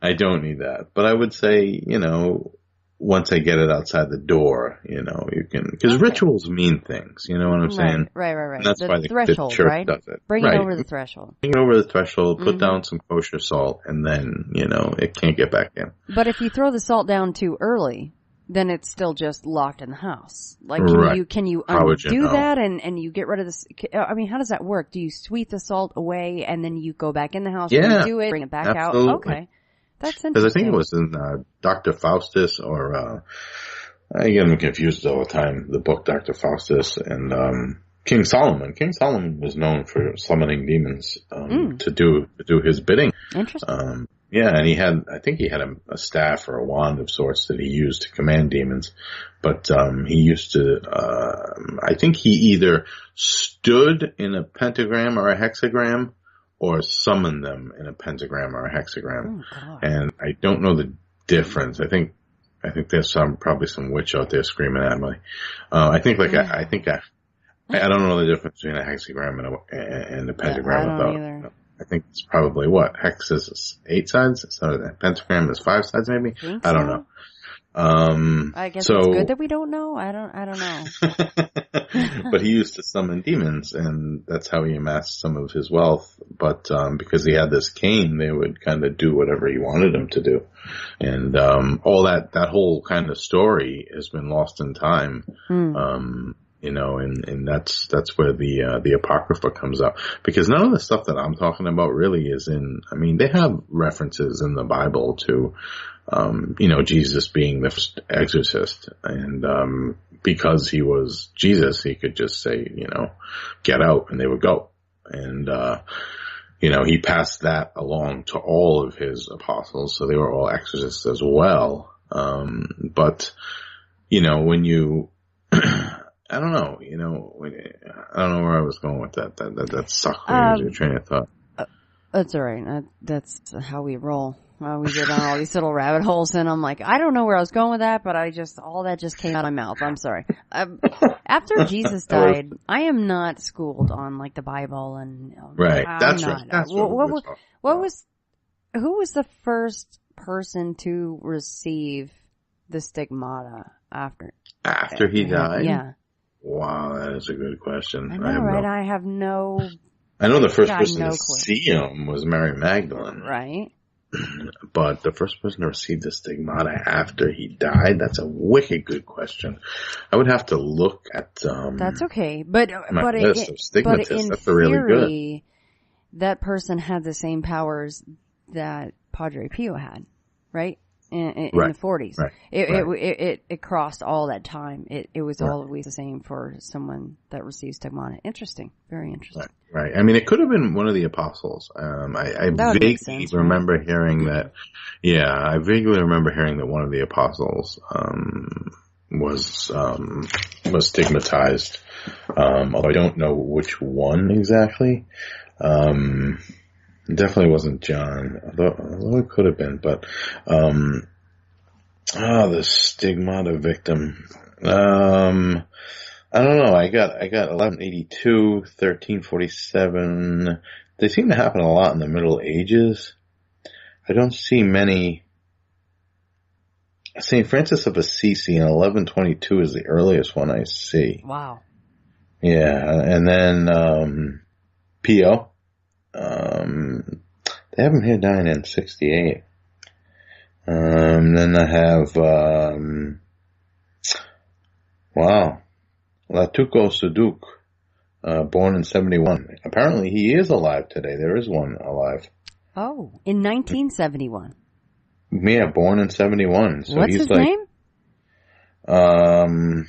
I don't need that. But I would say, once I get it outside the door, you can, because rituals mean things, you know what I'm saying? Right. And that's why the church does it. Bring it over the threshold. Bring it over the threshold, put down some kosher salt, and then, it can't get back in. But if you throw the salt down too early, then it's still just locked in the house. Like, can you undo that and you get rid of this? I mean, how does that work? Do you sweep the salt away and then you go back in the house and do it, bring it back out? Okay. That's interesting. Because I think it was in Dr. Faustus or I get them confused all the time. The book Dr. Faustus and King Solomon. King Solomon was known for summoning demons to do his bidding. Interesting. And I think he had a staff or a wand of sorts that he used to command demons. But he used to, I think he either stood in a pentagram or a hexagram, or summon them in a pentagram or a hexagram. Oh, and I don't know the difference. I think there's probably some witch out there screaming at me. I don't know the difference between a hexagram and a pentagram. I don't either. I think it's probably Hex is 8 sides, so the pentagram is 5 sides maybe. I don't know. I guess it's good that we don't know. I don't know. But he used to summon demons, and that's how he amassed some of his wealth but because he had this cane, they would kind of do whatever he wanted them to do. And all that whole kind of story has been lost in time. You know, and that's where the Apocrypha comes out. Because none of the stuff that I'm talking about really is in, I mean, they have references in the Bible to, you know, Jesus being the first exorcist. And, because he was Jesus, he could just say, you know, get out, and they would go. And, you know, he passed that along to all of his apostles, so they were all exorcists as well. But, you know, when you, I don't know, you know, I don't know where I was going with that. That sucked me as your train of thought. That's all right. That's how we roll. We go down all these little rabbit holes, and I'm like, I don't know where I was going with that, but all that just came out of my mouth. I'm sorry. After Jesus died, I am not schooled on like the Bible, and right. That's right. Who was the first person to receive the stigmata after he died? Yeah. Wow, that is a good question. I know, right? I have no. I know the first person to see him was Mary Magdalene. Right. But the first person to receive the stigmata after he died, that's a wicked good question. I would have to look at, that's okay. But list of stigmatists. But in that's theory, really good. That person had the same powers that Padre Pio had, right? In right. the 40s. Right. It crossed all that time. It was always the same for someone that receives stigmata. Interesting. Very interesting. Right. I mean, it could have been one of the apostles. I vaguely remember hearing that. Yeah, I vaguely remember hearing that one of the apostles was stigmatized. Although I don't know which one exactly. It definitely wasn't John, although it could have been. But the stigmata victim. I don't know. I got 1182, 1347. They seem to happen a lot in the Middle Ages. I don't see many. St. Francis of Assisi in 1122 is the earliest one I see. Wow. Yeah, and then Pio. They have him here dying in 68. Then I have Latuco Suduc, born in 71. Apparently he is alive today. There is one alive. Oh, in 1971. Yeah, born in 71. So what's he's his name? Latuco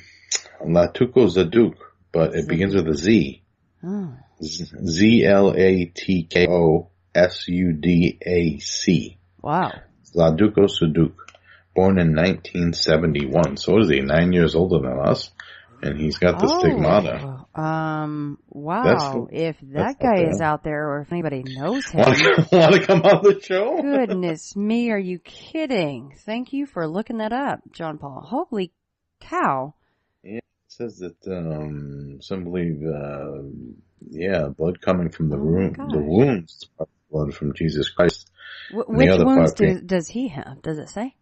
Zaduc, but it begins with a Z. Oh. ZLATKOSUDAC. Wow. Latuco Suduc, born in 1971. So what is he, 9 years older than us? And he's got the stigmata. Wow. If that guy is out there, or if anybody knows him. Want to come on the show? Goodness me, are you kidding? Thank you for looking that up, Jon-Paul. Holy cow. Yeah, it says that, some believe, blood coming from the wounds, blood from Jesus Christ. Which wounds does he have? Does it say?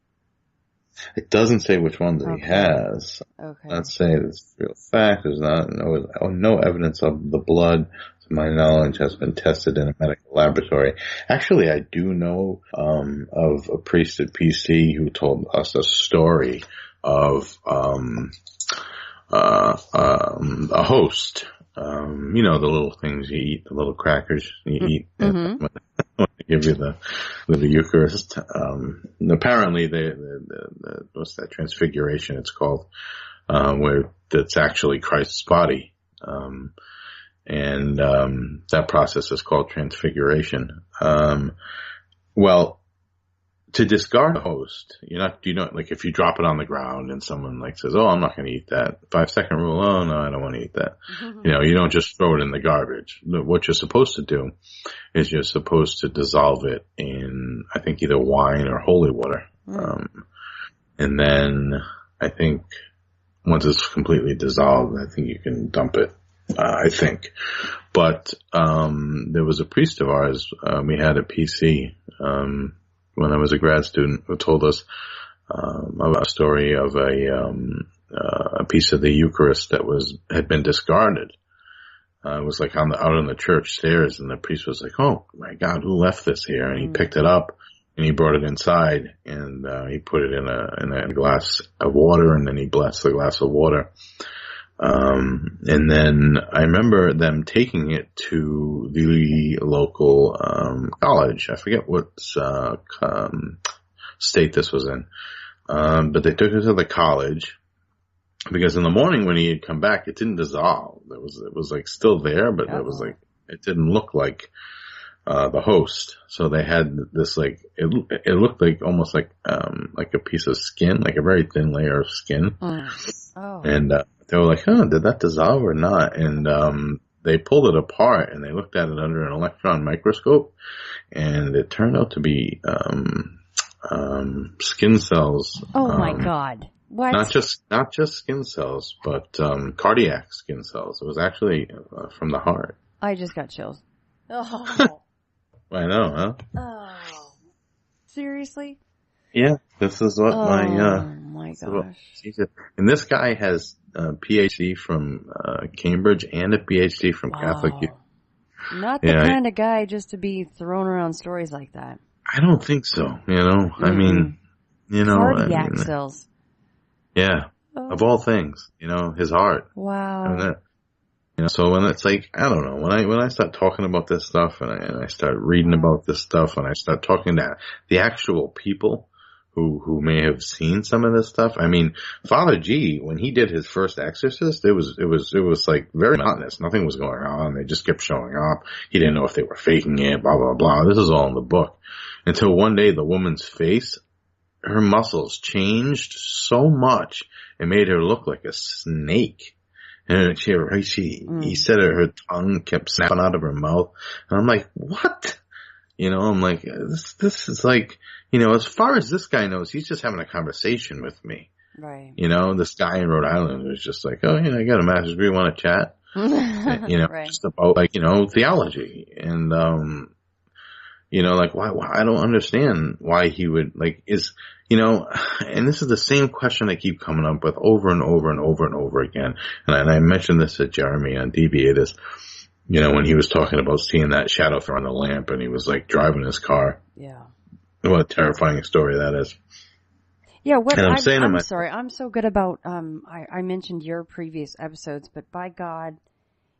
It doesn't say which ones he has. Okay. Let's say it's real fact. There's no evidence of the blood, to my knowledge, has been tested in a medical laboratory. Actually, I do know of a priest at PC who told us a story of a host. You know, the little things you eat, the little crackers you eat. Mm-hmm. Give you the Eucharist. Apparently the what's that, transfiguration it's called, where that's actually Christ's body. That process is called transfiguration. Well, to discard a host, like if you drop it on the ground and someone like says, "Oh, I'm not going to eat that." 5-second rule. Oh no, I don't want to eat that. Mm-hmm. You don't just throw it in the garbage. What you're supposed to do is you're supposed to dissolve it in, I think, either wine or holy water. Mm-hmm. And then I think once it's completely dissolved, I think you can dump it. I think. But there was a priest of ours we had at PC when I was a grad student, who told us about a story of a piece of the Eucharist that had been discarded. It was like out on the church stairs, and the priest was like, "Oh my God, who left this here?" And he picked it up and he brought it inside, and he put it in a glass of water, and then he blessed the glass of water. And then I remember them taking it to the local college. I forget what state this was in, but they took it to the college. Because in the morning when he had come back, it didn't dissolve. It was like still there, but it was like, it didn't look like, the host. So they had this like, it looked like almost like a piece of skin, like a very thin layer of skin. Oh. And, they were like, did that dissolve or not? And, they pulled it apart and they looked at it under an electron microscope, and it turned out to be, skin cells. Oh my God. What? Not just skin cells, but cardiac skin cells. It was actually from the heart. I just got chills. Oh. I know, huh? Oh. Seriously? Yeah, this is what my gosh. And this guy has a PhD from Cambridge and a PhD from Catholic. Not the kind of guy just to be throwing around stories like that. I don't think so. I mean, cardiac cells. Yeah, of all things, his heart. Wow. And so when it's like, I don't know, when I start talking about this stuff and I start reading about this stuff and I start talking to the actual people who may have seen some of this stuff. I mean, Father G, when he did his first Exorcist, it was like very monotonous. Nothing was going on. They just kept showing up. He didn't know if they were faking it, blah, blah, blah. This is all in the book. Until one day the woman's face, her muscles changed so much it made her look like a snake. And he said her tongue kept snapping out of her mouth. And I'm like, what? I'm like, this is like, as far as this guy knows, he's just having a conversation with me. Right. This guy in Rhode Island was just like, oh, I got a master's degree, want to chat? Right. Just about like, theology. And, like why I don't understand why he would like and this is the same question I keep coming up with over and over and over and over again. And I mentioned this to Jeremy on Deviatus, when he was talking about seeing that shadow throw on the lamp and he was like driving his car. Yeah. What a terrifying story that is. Yeah, I'm sorry. I'm so good about, I mentioned your previous episodes, but by God,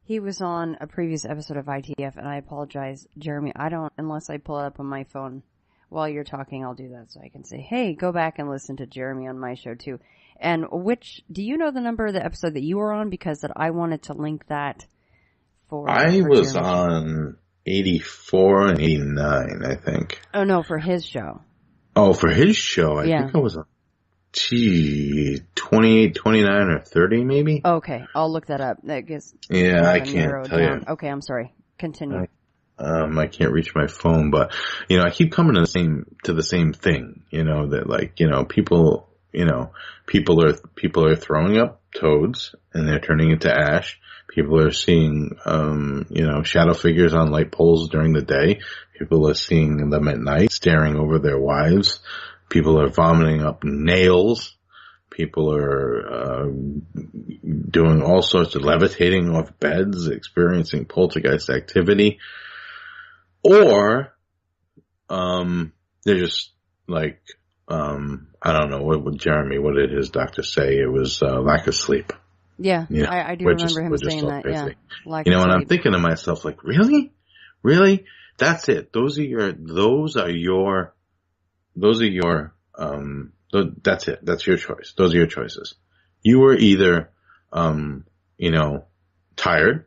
he was on a previous episode of ITF, and I apologize, Jeremy. Unless I pull it up on my phone while you're talking, I'll do that so I can say, hey, go back and listen to Jeremy on my show too. And do you know the number of the episode that you were on? Because that I wanted to link that for was Jeremy's on 84 and 89, I think. Oh no, for his show. Oh, for his show, I think I was on 28, 29, or 30 maybe? Okay, I'll look that up. That gets I can't tell you. Okay, I'm sorry. Continue. I can't reach my phone, but, I keep coming to the same thing, that like, people are throwing up toads and they're turning into ash. People are seeing, shadow figures on light poles during the day. People are seeing them at night staring over their wives. People are vomiting up nails. People are doing all sorts of levitating off beds, experiencing poltergeist activity. Or they're just like, I don't know, what did his doctor say? It was lack of sleep. Yeah, I do remember him saying that, crazy. Yeah. Lack of sleep. And I'm thinking to myself, like, really? Really? That's it. That's it. That's your choice. Those are your choices. You were either, tired,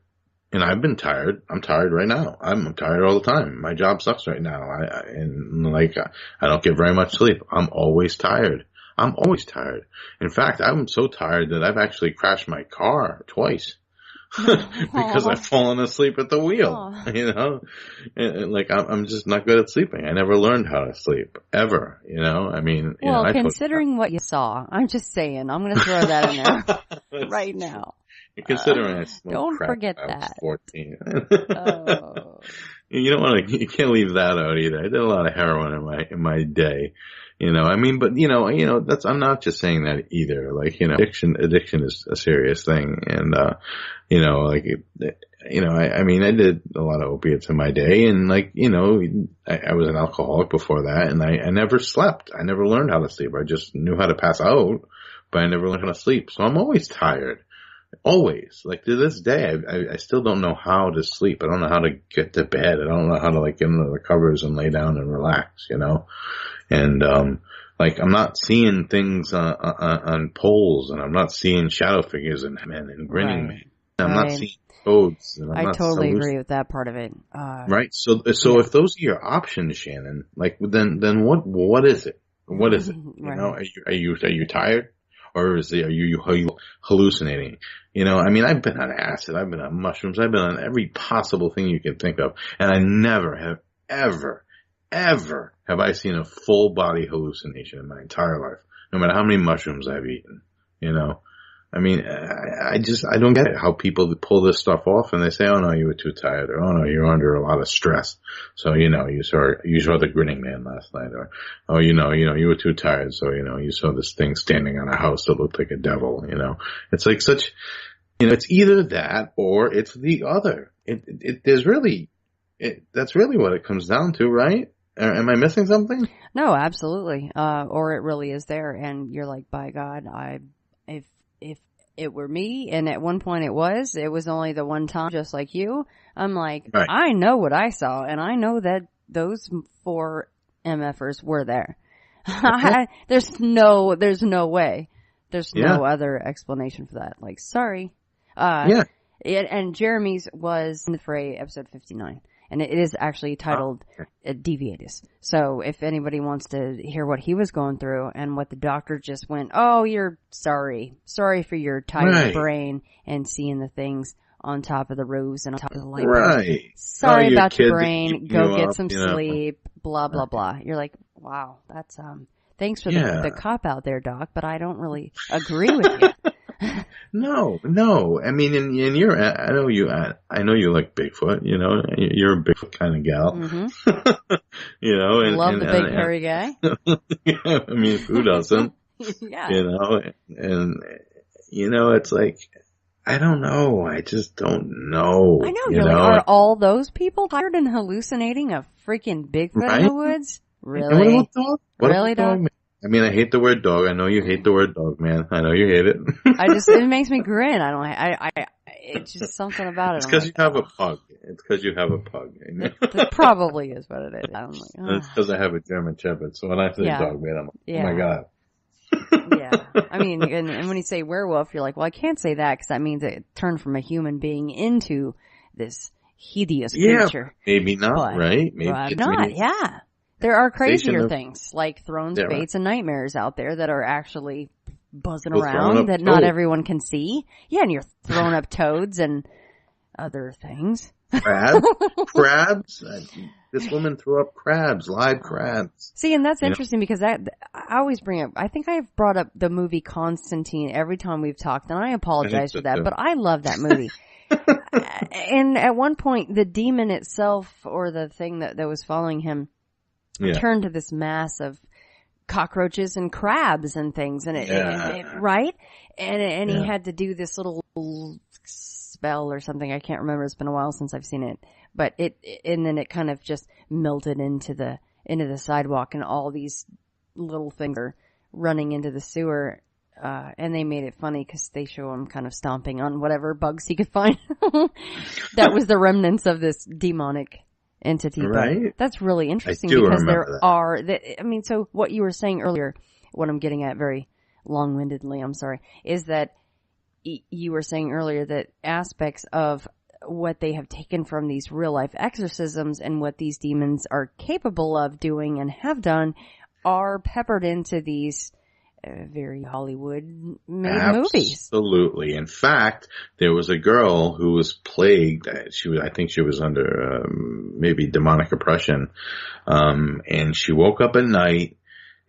and I've been tired. I'm tired right now. I'm tired all the time. My job sucks right now. I don't get very much sleep. I'm always tired. In fact, I'm so tired that I've actually crashed my car twice. Because I've fallen asleep at the wheel, and like I'm just not good at sleeping. I never learned how to sleep ever, I mean, considering what you saw, I'm just saying, I'm going to throw that in there right now. Considering I smoked don't crack forget when I was that. 14. Oh. You can't leave that out either. I did a lot of heroin in my day. I mean, but I'm not just saying that either. Like, addiction is a serious thing. And, I mean, I did a lot of opiates in my day, and like, I was an alcoholic before that, and I never slept. I never learned how to sleep. I just knew how to pass out, but I never learned how to sleep. So I'm always tired. Always. Like to this day, I still don't know how to sleep. I don't know how to get to bed. I don't know how to like get under the covers and lay down and relax, And, like I'm not seeing things on poles, and I'm not seeing shadow figures and men and grinning men. I'm not seeing codes. And I totally agree with that part of it. Right. So if those are your options, Shannon, like then what is it? What is it? Right. Are you tired? Or are you hallucinating? I mean, I've been on acid, I've been on mushrooms, I've been on every possible thing you can think of, and I never have ever have I seen a full body hallucination in my entire life, no matter how many mushrooms I've eaten. I mean, I don't get it how people pull this stuff off and they say, oh no, you were too tired, or oh no, you're under a lot of stress. So, you saw the grinning man last night, or, oh, you were too tired. So, you saw this thing standing on a house that looked like a devil, It's like such, it's either that or it's the other. That's really what it comes down to, right? Am I missing something? No, absolutely. Or it really is there. And you're like, by God, if it were me, and at one point it was only the one time, just like you, I'm like, right. I know what I saw, and I know that those 4 MFers were there. Okay. There's no way. There's no other explanation for that. Like, sorry. And Jeremy's was in the fray, episode 59. And it is actually titled Deviatus. So if anybody wants to hear what he was going through and what the doctor just went, oh, you're sorry for your tired brain and seeing the things on top of the roofs and on top of the light. Right. Sorry about your brain. Go get some sleep. Blah, blah, blah. You're like, wow, that's, thanks for the cop out there, Doc, but I don't really agree with you. No. I mean, and I know you like Bigfoot, you're a Bigfoot kind of gal. Mm-hmm. Love the big hairy guy. I mean, who doesn't? Yeah. And it's like, I don't know. I just don't know. I know. You're like, are all those people tired and hallucinating a freaking Bigfoot in the woods? Really? What about dog? Really, dog? I mean, I hate the word dog. I know you hate the word dog, man. I know you hate it. It makes me grin. It's just something about it. It's because you have a pug. It's because you have a pug. It probably is what it is. I'm like, oh. It's because I have a German Shepherd. So when I say dog, man, I'm like, oh my God. Yeah. I mean, and when you say werewolf, you're like, well, I can't say that because that means it turned from a human being into this hideous creature. Maybe not, right? Maybe not, yeah. There are crazier things like thrones, fates, and nightmares out there that are actually buzzing around that not everyone can see. Yeah, and you're throwing up toads and other things. Crabs? This woman threw up crabs, live crabs. See, and that's interesting because I always bring up, I think I've brought up the movie Constantine every time we've talked, and I apologize for that, but I love that movie. And at one point, the demon itself, or the thing that was following him, turned to this mass of cockroaches and crabs and things, and right? And he had to do this little spell or something. I can't remember. It's been a while since I've seen it, but and then it kind of just melted into the sidewalk, and all these little things are running into the sewer. And they made it funny because they show him kind of stomping on whatever bugs he could find. That was the remnants of this demonic entity. Right. But that's really interesting because there are, so what you were saying earlier, what I'm getting at very long-windedly, I'm sorry, is that you were saying earlier that aspects of what they have taken from these real-life exorcisms and what these demons are capable of doing and have done are peppered into these very Hollywood-made movies. Absolutely. In fact, there was a girl who was plagued. I think she was under maybe demonic oppression, and she woke up at night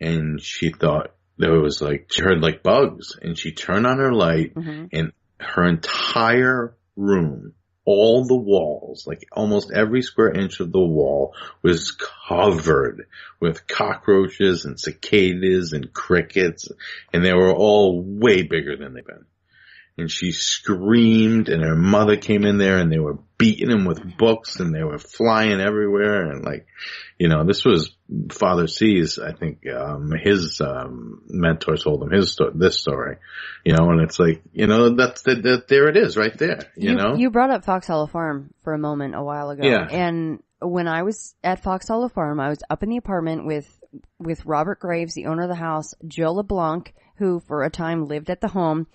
and she thought she heard like bugs, and she turned on her light, and her entire room, all the walls, like almost every square inch of the wall, was covered with cockroaches and cicadas and crickets, and they were all way bigger than they've been. and she screamed, and her mother came in there, and they were beating him with books, and they were flying everywhere, and like, you know, this was Father C's, I think, his mentor told him this story, you know, and it's like, you know, there it is right there, you know? You brought up Fox Hollow Farm for a moment a while ago. Yeah. And when I was at Fox Hollow Farm, I was up in the apartment with Robert Graves, the owner of the house, Joe LeBlanc, who for a time lived at the home,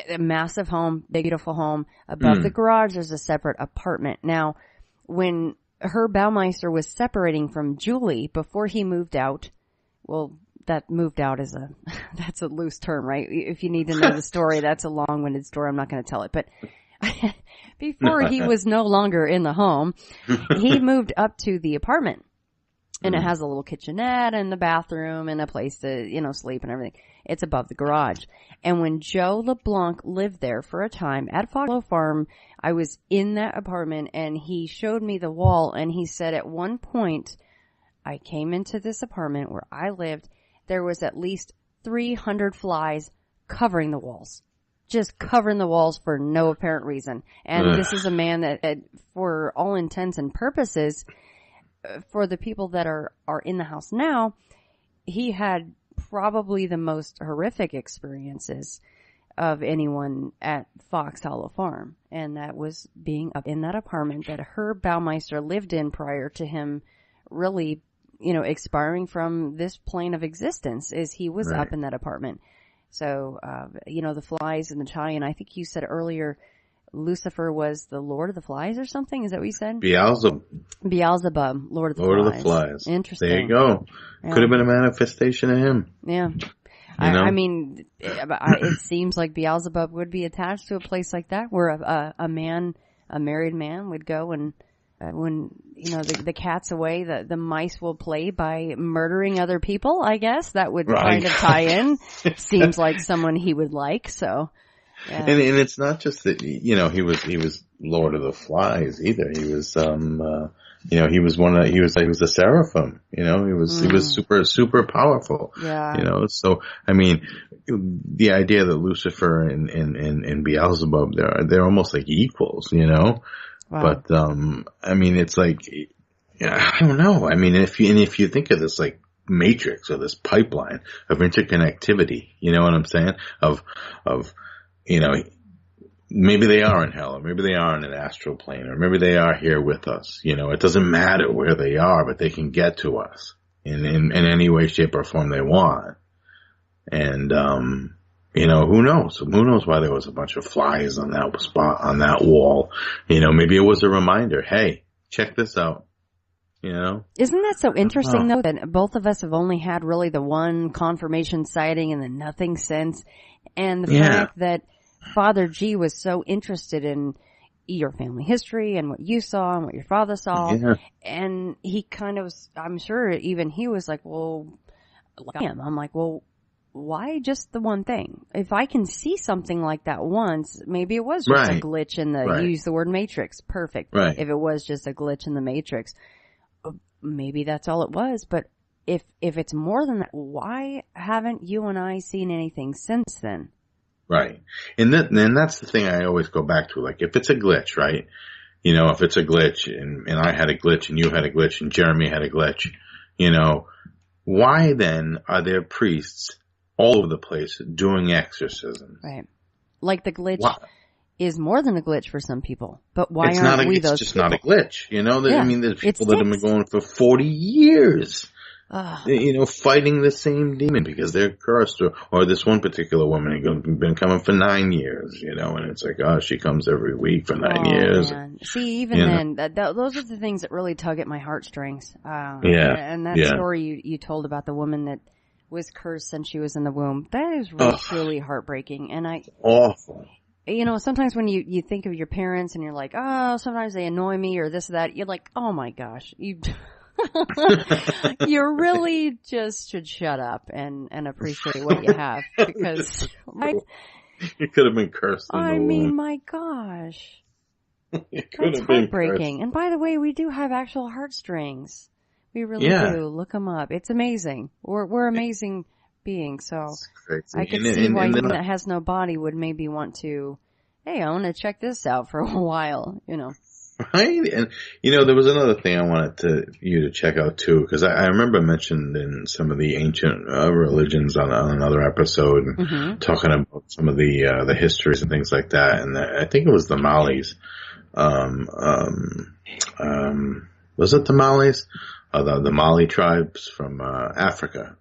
a massive home, big, beautiful home. Above the garage, there's a separate apartment. Now, when Herb Baumeister was separating from Julie before he moved out, well, that moved out is that's a loose term, right? If you need to know the story, that's a long-winded story. I'm not going to tell it, but before he was no longer in the home, he moved up to the apartment. And it has a little kitchenette and the bathroom and a place to, you know, sleep and everything. It's above the garage. And when Joe LeBlanc lived there for a time at Fox Hollow Farm, I was in that apartment and he showed me the wall and he said at one point, I came into this apartment where I lived, there was at least 300 flies covering the walls. Just covering the walls for no apparent reason. And this is a man that, for all intents and purposes, for the people that are in the house now, he had probably the most horrific experiences of anyone at Fox Hollow Farm. And that was being up in that apartment that Herb Baumeister lived in prior to him really, you know, expiring from this plane of existence, is he was up in that apartment. So, you know, the flies in Italian, I think you said earlier, Lucifer was the Lord of the Flies or something? Is that what you said? Beelzebub, Lord of the Flies. Interesting. There you go. Yeah. Could have been a manifestation of him. Yeah. You know? I mean, it seems like Beelzebub would be attached to a place like that where a married man would go and when, you know, the cat's away, the mice will play by murdering other people, I guess. That would kind of tie in. Seems like someone he would like, so. Yeah. And it's not just that, you know, he was Lord of the Flies either. He was, you know, he was the seraphim, you know, he was super powerful. Yeah. You know, so, I mean, the idea that Lucifer and Beelzebub, they're almost like equals, you know? Wow. But, I mean, it's like, I don't know. I mean, if you think of this like matrix or this pipeline of interconnectivity, you know what I'm saying? Of, you know, maybe they are in hell, or maybe they are in an astral plane, or maybe they are here with us. You know, it doesn't matter where they are, but they can get to us in any way, shape, or form they want. And, you know, who knows? Who knows why there was a bunch of flies on that spot, on that wall? You know, maybe it was a reminder. Hey, check this out. You know? Isn't that so interesting, though, that both of us have only had really the one confirmation sighting and then nothing since? And the fact that Father G was so interested in your family history and what you saw and what your father saw. Yeah. And he kind of, I'm sure even he was like, well, I'm like, well, why just the one thing? If I can see something like that once, maybe it was just a glitch in the, use the word matrix. Perfect. Right. If it was just a glitch in the matrix, maybe that's all it was. But if it's more than that, why haven't you and I seen anything since then? Right. And that's the thing I always go back to. Like, if it's a glitch, right? You know, if it's a glitch and I had a glitch and you had a glitch and Jeremy had a glitch, you know, why then are there priests all over the place doing exorcisms? Right. Like the glitch is more than a glitch for some people. But why aren't we those people? It's just not a glitch. You know, I mean, there's people that have been going for 40 years. You know, fighting the same demon because they're cursed, or this one particular woman has been coming for 9 years, you know, and it's like, oh, she comes every week for 9 years. Man. See, even then, those are the things that really tug at my heartstrings. And that story you told about the woman that was cursed since she was in the womb, that is really truly heartbreaking. And awful. You know, sometimes when you think of your parents and you're like, oh, sometimes they annoy me or this or that, you're like, oh my gosh, you really just should shut up and appreciate what you have, because you could have been cursed in the womb. mean, my gosh. That's heartbreaking. And by the way, we do have actual heartstrings. We really do. Look them up. It's amazing. We're amazing beings. So I can see why one that has no body would maybe want to hey, I want to check this out for a while, you know. Right? And, there was another thing I wanted you to check out too, because I remember mentioned in some of the ancient religions on another episode, talking about some of the histories and things like that. And I think it was the Malis. Was it the Malis? The Mali tribes from Africa.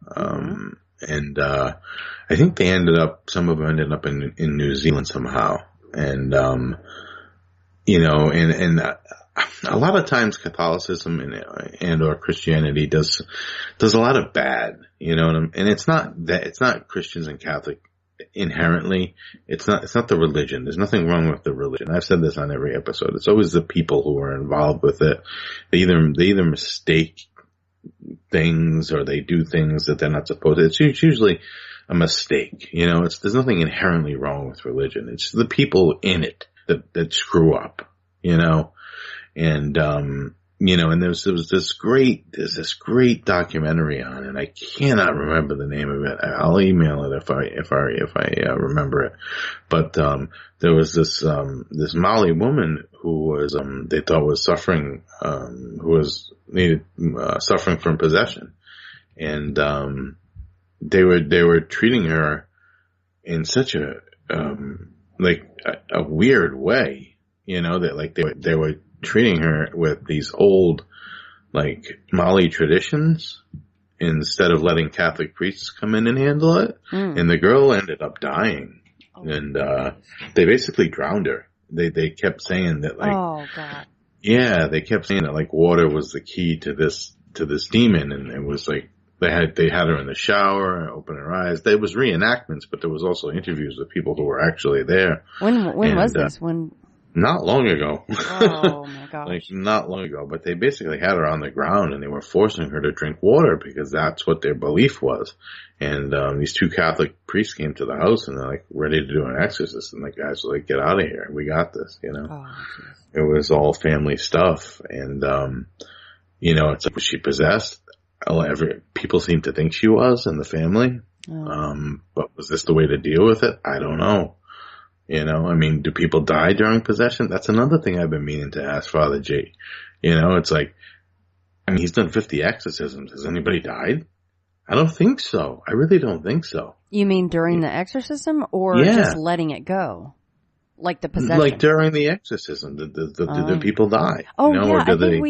And I think some of them ended up in New Zealand somehow. And and a lot of times Catholicism and or Christianity does a lot of bad, and it's not Christians and Catholic inherently. It's not the religion. There's nothing wrong with the religion. I've said this on every episode. It's always the people who are involved with it. They either mistake things or they do things that they're not supposed to. It's usually a mistake, there's nothing inherently wrong with religion. It's the people in it that screw up, and, and there's this great documentary on it. I cannot remember the name of it. I'll email it if I remember it. But, there was this Mali woman who was, they thought was suffering, suffering from possession. And, they were treating her in such a weird way, that they were treating her with these old, Mali traditions instead of letting Catholic priests come in and handle it. And the girl ended up dying. And, they basically drowned her. They kept saying that, oh, God. Yeah, they kept saying that, water was the key to this demon. And it was they had her in the shower, open her eyes. There was reenactments, but there was also interviews with people who were actually there. When was this? Not long ago. Oh my gosh. Not long ago, but they basically had her on the ground and they were forcing her to drink water because that's what their belief was. And, these two Catholic priests came to the house and they're ready to do an exorcism. And the guys were get out of here. We got this, Oh, it was all family stuff. And, it's was she possessed? People seem to think she was in the family. But was this the way to deal with it? I don't know. Do people die during possession? That's another thing I've been meaning to ask Father G. It's he's done 50 exorcisms. Has anybody died? I don't think so. I really don't think so. You mean during the exorcism or just letting it go? Like the possession? Like during the exorcism, did the people die? Oh, did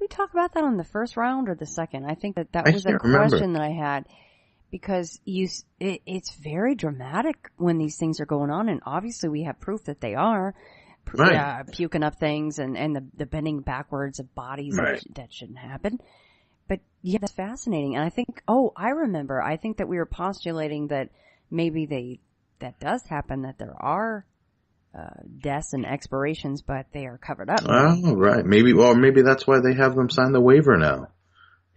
we talk about that on the first round or the second? I think that was a question that I had. Because it's very dramatic when these things are going on, and obviously we have proof that they are. Right. Puking up things and the bending backwards of bodies that shouldn't happen. But yeah, that's fascinating. And I think, I remember, I think that we were postulating that maybe that does happen, that there are deaths and expirations, but they are covered up. Oh, right. Maybe that's why they have them sign the waiver now.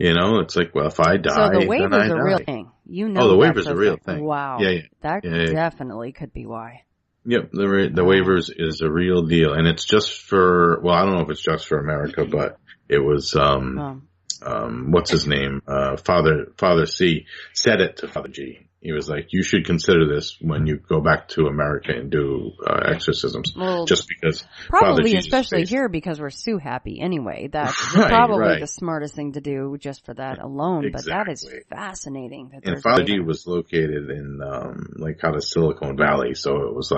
It's if I die, so the waiver's then I die. A real thing. The waiver's a real thing. Wow. Yeah. That definitely could be why. Yep, the waivers is a real deal, and it's just for. Well, I don't know if it's just for America, but it was. What's his name? Father C said it to Father G. He was like, you should consider this when you go back to America and do exorcisms. Well, just because. Probably, especially here, because we're so happy anyway. That's probably the smartest thing to do just for that alone. Exactly. But that is fascinating. And Father G was located in, out of Silicon Valley. So it was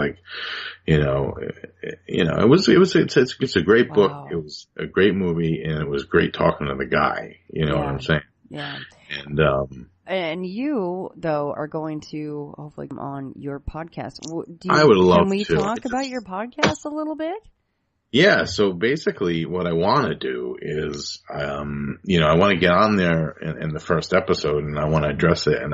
it's a great book. It was a great movie and it was great talking to the guy. You know what I'm saying? Yeah. And you, though, are going to hopefully come on your podcast. I would love to. Can we talk about your podcast a little bit? Yeah, so basically what I want to do is, I want to get on there in the first episode and I want to address it and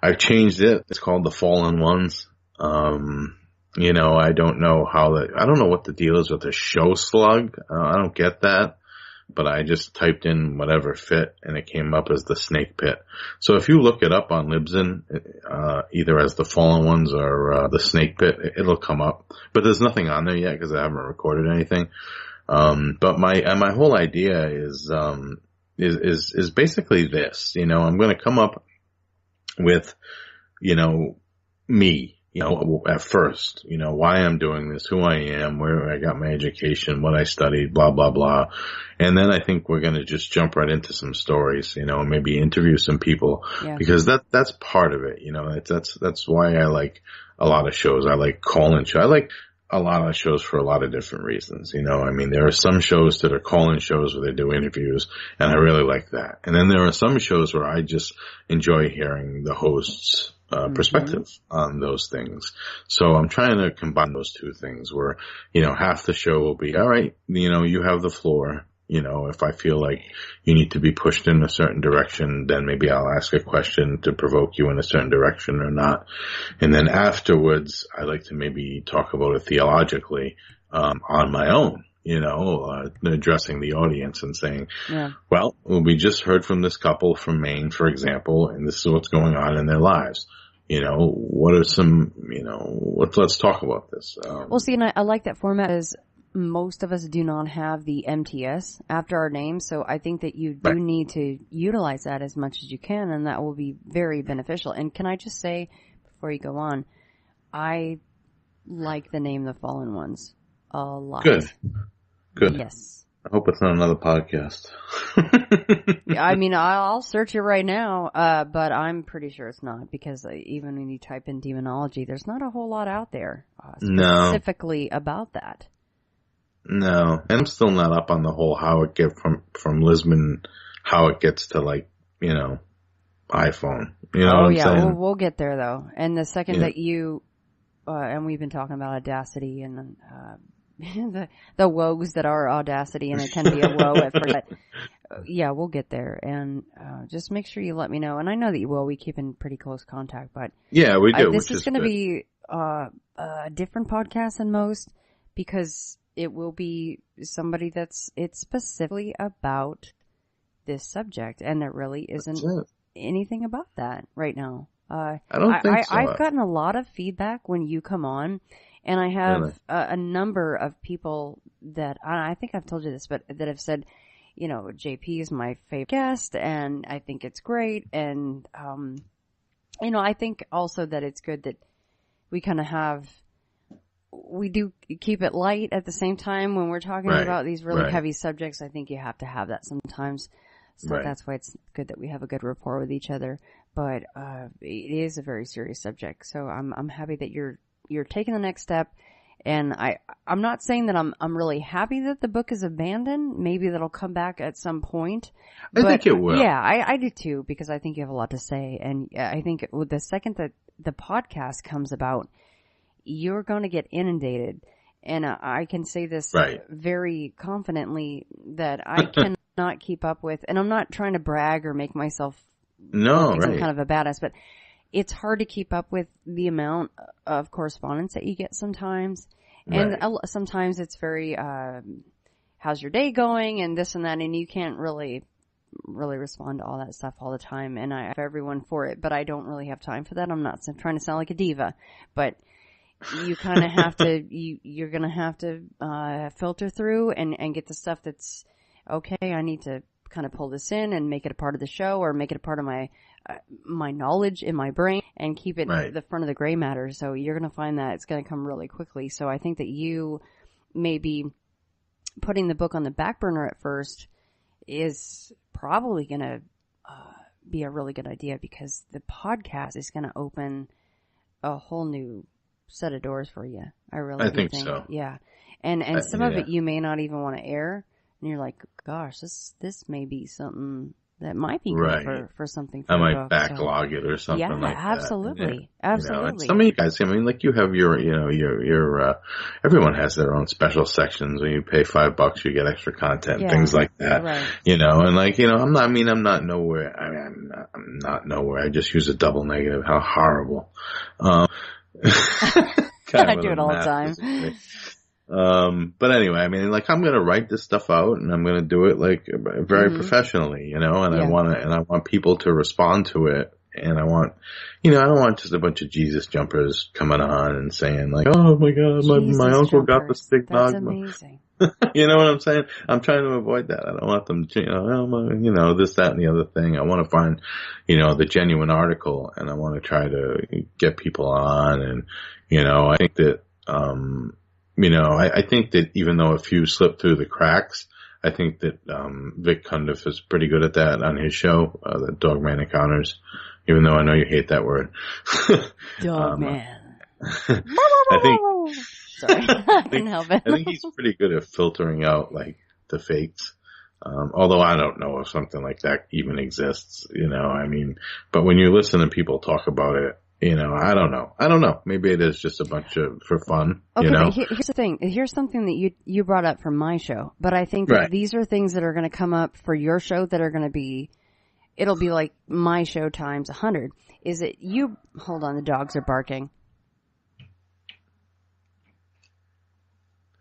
I've changed it. It's called The Fallen Ones. I don't know I don't know what the deal is with the show slug. I don't get that. But I just typed in whatever fit and it came up as the Snake Pit. So if you look it up on Libsyn, either as the Fallen Ones or the Snake Pit, it'll come up. But there's nothing on there yet because I haven't recorded anything. But my whole idea is basically this. I'm going to come up with, me. at first, why I'm doing this, who I am, where I got my education, what I studied, blah, blah, blah. And then I think we're going to just jump right into some stories, maybe interview some people, because that's part of it. That's why I like a lot of shows. I like call-in shows. I like a lot of shows for a lot of different reasons. There are some shows that are call-in shows where they do interviews, and I really like that. And then there are some shows where I just enjoy hearing the host's perspective on those things. So I'm trying to combine those two things where, half the show will be, all right, you have the floor. If I feel like you need to be pushed in a certain direction, then maybe I'll ask a question to provoke you in a certain direction or not. And then afterwards, I like to maybe talk about it theologically, on my own, addressing the audience and saying, well, we just heard from this couple from Maine, for example, and this is what's going on in their lives. What are some, let's talk about this. Well, see, and I like that format is, most of us do not have the MTS after our name, so I think that you do need to utilize that as much as you can, and that will be very beneficial. And can I just say, before you go on, I like the name The Fallen Ones a lot. Good. Yes. I hope it's not another podcast. I mean, I'll search it right now, but I'm pretty sure it's not, because even when you type in demonology, there's not a whole lot out there specifically about that. No, and I'm still not up on the whole how it get from Lisbon, how it gets to iPhone. What I'm saying? We'll get there though. And the second that you, and we've been talking about Audacity and the woes that are Audacity, and it can be a woe at first. But we'll get there. And just make sure you let me know. And I know that you will. We keep in pretty close contact, but we do. This is going to be a different podcast than most, because it will be somebody it's specifically about this subject, and there really isn't anything about that right now. I don't think so. I've gotten a lot of feedback when you come on, and I have a number of people that, I think I've told you this, but that have said, JP is my favorite guest, and I think it's great, and, I think also that it's good that we kind of we do keep it light at the same time when we're talking about these really heavy subjects. I think you have to have that sometimes. So that's why it's good that we have a good rapport with each other. But it is a very serious subject. So I'm happy that you're taking the next step. And I'm not saying that I'm really happy that the book is abandoned. Maybe that'll come back at some point. I think it will. Yeah, I do too, because I think you have a lot to say. And I think with the second that the podcast comes about, you're going to get inundated. And I can say this very confidently that I cannot keep up with, and I'm not trying to brag or make myself some kind of a badass, but it's hard to keep up with the amount of correspondence that you get sometimes. And sometimes it's very, how's your day going, and this and that, and you can't really respond to all that stuff all the time. And I have everyone for it, but I don't really have time for that. I'm not trying to sound like a diva, but you kind of have to, you're going to have to filter through and get the stuff that's okay. I need to kind of pull this in and make it a part of the show, or make it a part of my knowledge in my brain, and keep it the front of the gray matter. So you're going to find that it's going to come really quickly. So I think that you maybe putting the book on the back burner at first is probably going to be a really good idea, because the podcast is going to open a whole new set of doors for you. I think so. Yeah. And some of it you may not even want to air, and you're like, gosh, this may be something that might be good for something. For I might backlog it or something like absolutely. that. Absolutely. Some of you guys, like you have your everyone has their own special sections. When you pay $5, you get extra content, things like that. Right. I'm not nowhere. I'm not nowhere. I just use a double negative. How horrible. I do it all the time. But anyway, I'm going to write this stuff out, and I'm going to do it very professionally, and I want people to respond to it. And I want, I don't want just a bunch of Jesus jumpers coming on and saying oh my God, my uncle got the Stigmata. That's amazing. You know what I'm saying? I'm trying to avoid that. I don't want them to, this, that, and the other thing. I want to find, the genuine article, and I want to try to get people on. And, I think that, I think that even though a few slip through the cracks, I think that, Vic Cundiff is pretty good at that on his show, the Dogman Encounters, even though I know you hate that word. Dogman. I think, sorry, I couldn't help it. I think he's pretty good at filtering out like the fakes. Although I don't know if something like that even exists, but when you listen to people talk about it, I don't know. Maybe it is just a bunch of, for fun, Okay, but here's the thing. Here's something that you brought up from my show, but I think that these are things that are going to come up for your show that are going to be, it'll be like my show times 100. Is it you? Hold on, the dogs are barking.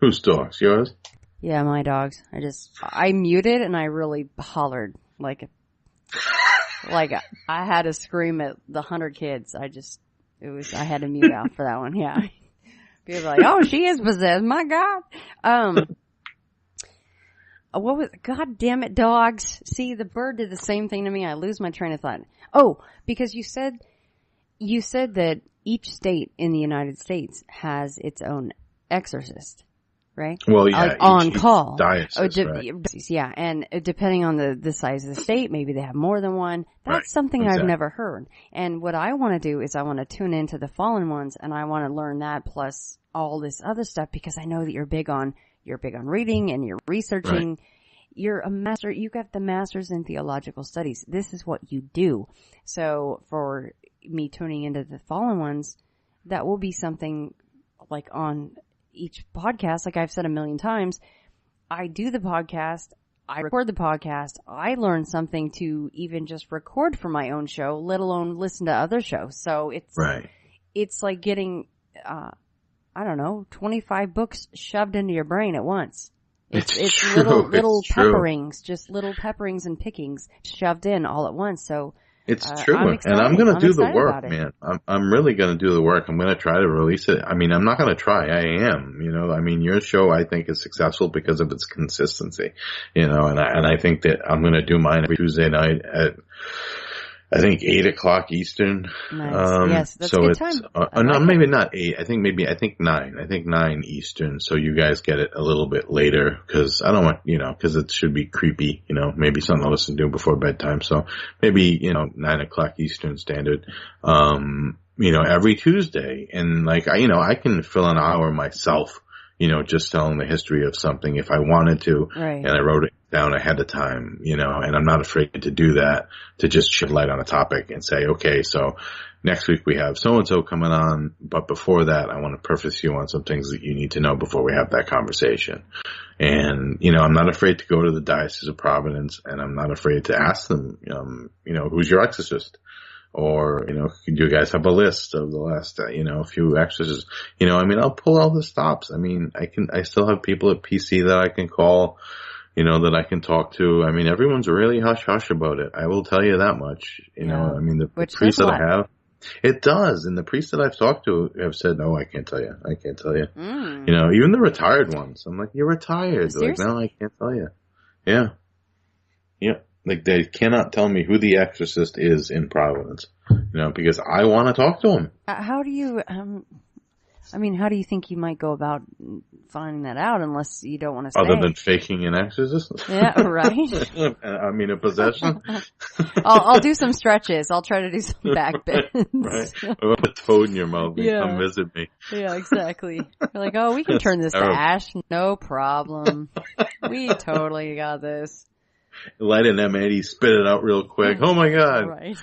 Whose dogs? Yours? Yeah, my dogs. I muted and I really hollered like I had to scream at the 100 kids. I had to mute out for that one. Yeah. People are like, oh, she is possessed. My God. God damn it, dogs. See, the bird did the same thing to me. I lose my train of thought. Oh, because you said that each state in the United States has its own exorcist. Right? Well, yeah. Like on call. Diocese, right. Yeah, and depending on the size of the state, maybe they have more than one. That's something I've never heard. And what I want to do is I want to tune into the fallen ones, and I want to learn that plus all this other stuff because I know that you're big on reading and you're researching. Right. You're a master. You got the master's in theological studies. This is what you do. So for me tuning into the fallen ones, that will be something like on each podcast, like I've said a million times, I do the podcast, I record the podcast, I learn something to even just record for my own show, let alone listen to other shows. So it's like getting, 25 books shoved into your brain at once. It's little pepperings, just little pepperings and pickings shoved in all at once. So it's true. And I'm going to do the work, man. I'm really going to do the work. I'm going to try to release it. I mean, I'm not going to try. I am, your show I think is successful because of its consistency, and I think that I'm going to do mine every Tuesday night at, I think 8:00 Eastern. Nice. Yes, that's so a good it's, time. No, maybe not 8. I think 9. I think 9 Eastern. So you guys get it a little bit later because I don't want, because it should be creepy, maybe something to listen to before bedtime. So maybe, 9:00 Eastern Standard, every Tuesday. And like, I can fill an hour myself, just telling the history of something if I wanted to. Right. And I wrote it down ahead of time, and I'm not afraid to do that, to just shed light on a topic and say, okay, so next week we have so-and-so coming on, but before that, I want to preface you on some things that you need to know before we have that conversation. And, I'm not afraid to go to the Diocese of Providence, and I'm not afraid to ask them, who's your exorcist? Or, do you guys have a list of the last, few exorcists? I'll pull all the stops. I still have people at PC that I can call, that I can talk to. Everyone's really hush-hush about it. I will tell you that much. The priests that I have, it does. And the priests that I've talked to have said, no, I can't tell you. I can't tell you. Even the retired ones. I'm like, you're retired. They're like, no, I can't tell you. Yeah. Yeah. Like they cannot tell me who the exorcist is in Providence, because I want to talk to him. How do you, how do you think you might go about finding that out unless you don't want to say? Other than faking an exorcist? Yeah, right. A possession? I'll do some stretches. I'll try to do some back bends. Right. Or a toad in your mouth and come visit me. Yeah, exactly. You're like, oh, we can turn this to ash. No problem. We totally got this. Light an M80, spit it out real quick. Oh my God. Right.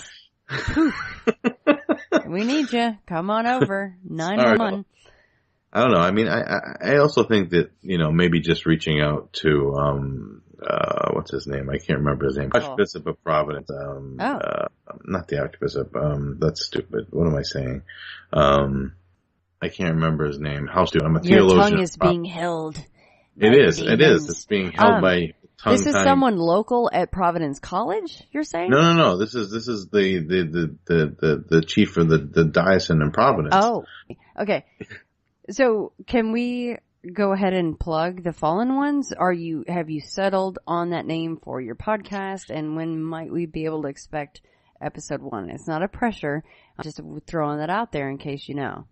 We need you. Come on over. 911. I don't know. I also think that, maybe just reaching out to, what's his name? I can't remember his name. Archbishop of Providence. Not the Archbishop. That's stupid. What am I saying? I can't remember his name. How stupid. I'm a theologian. Your tongue is being held. It is. It's being held by This is someone local at Providence College, you're saying? No. This is the chief of the diocesan in Providence. Oh, okay. So can we go ahead and plug the Fallen Ones? Have you settled on that name for your podcast? And when might we be able to expect episode 1? It's not a pressure. I'm just throwing that out there in case you know.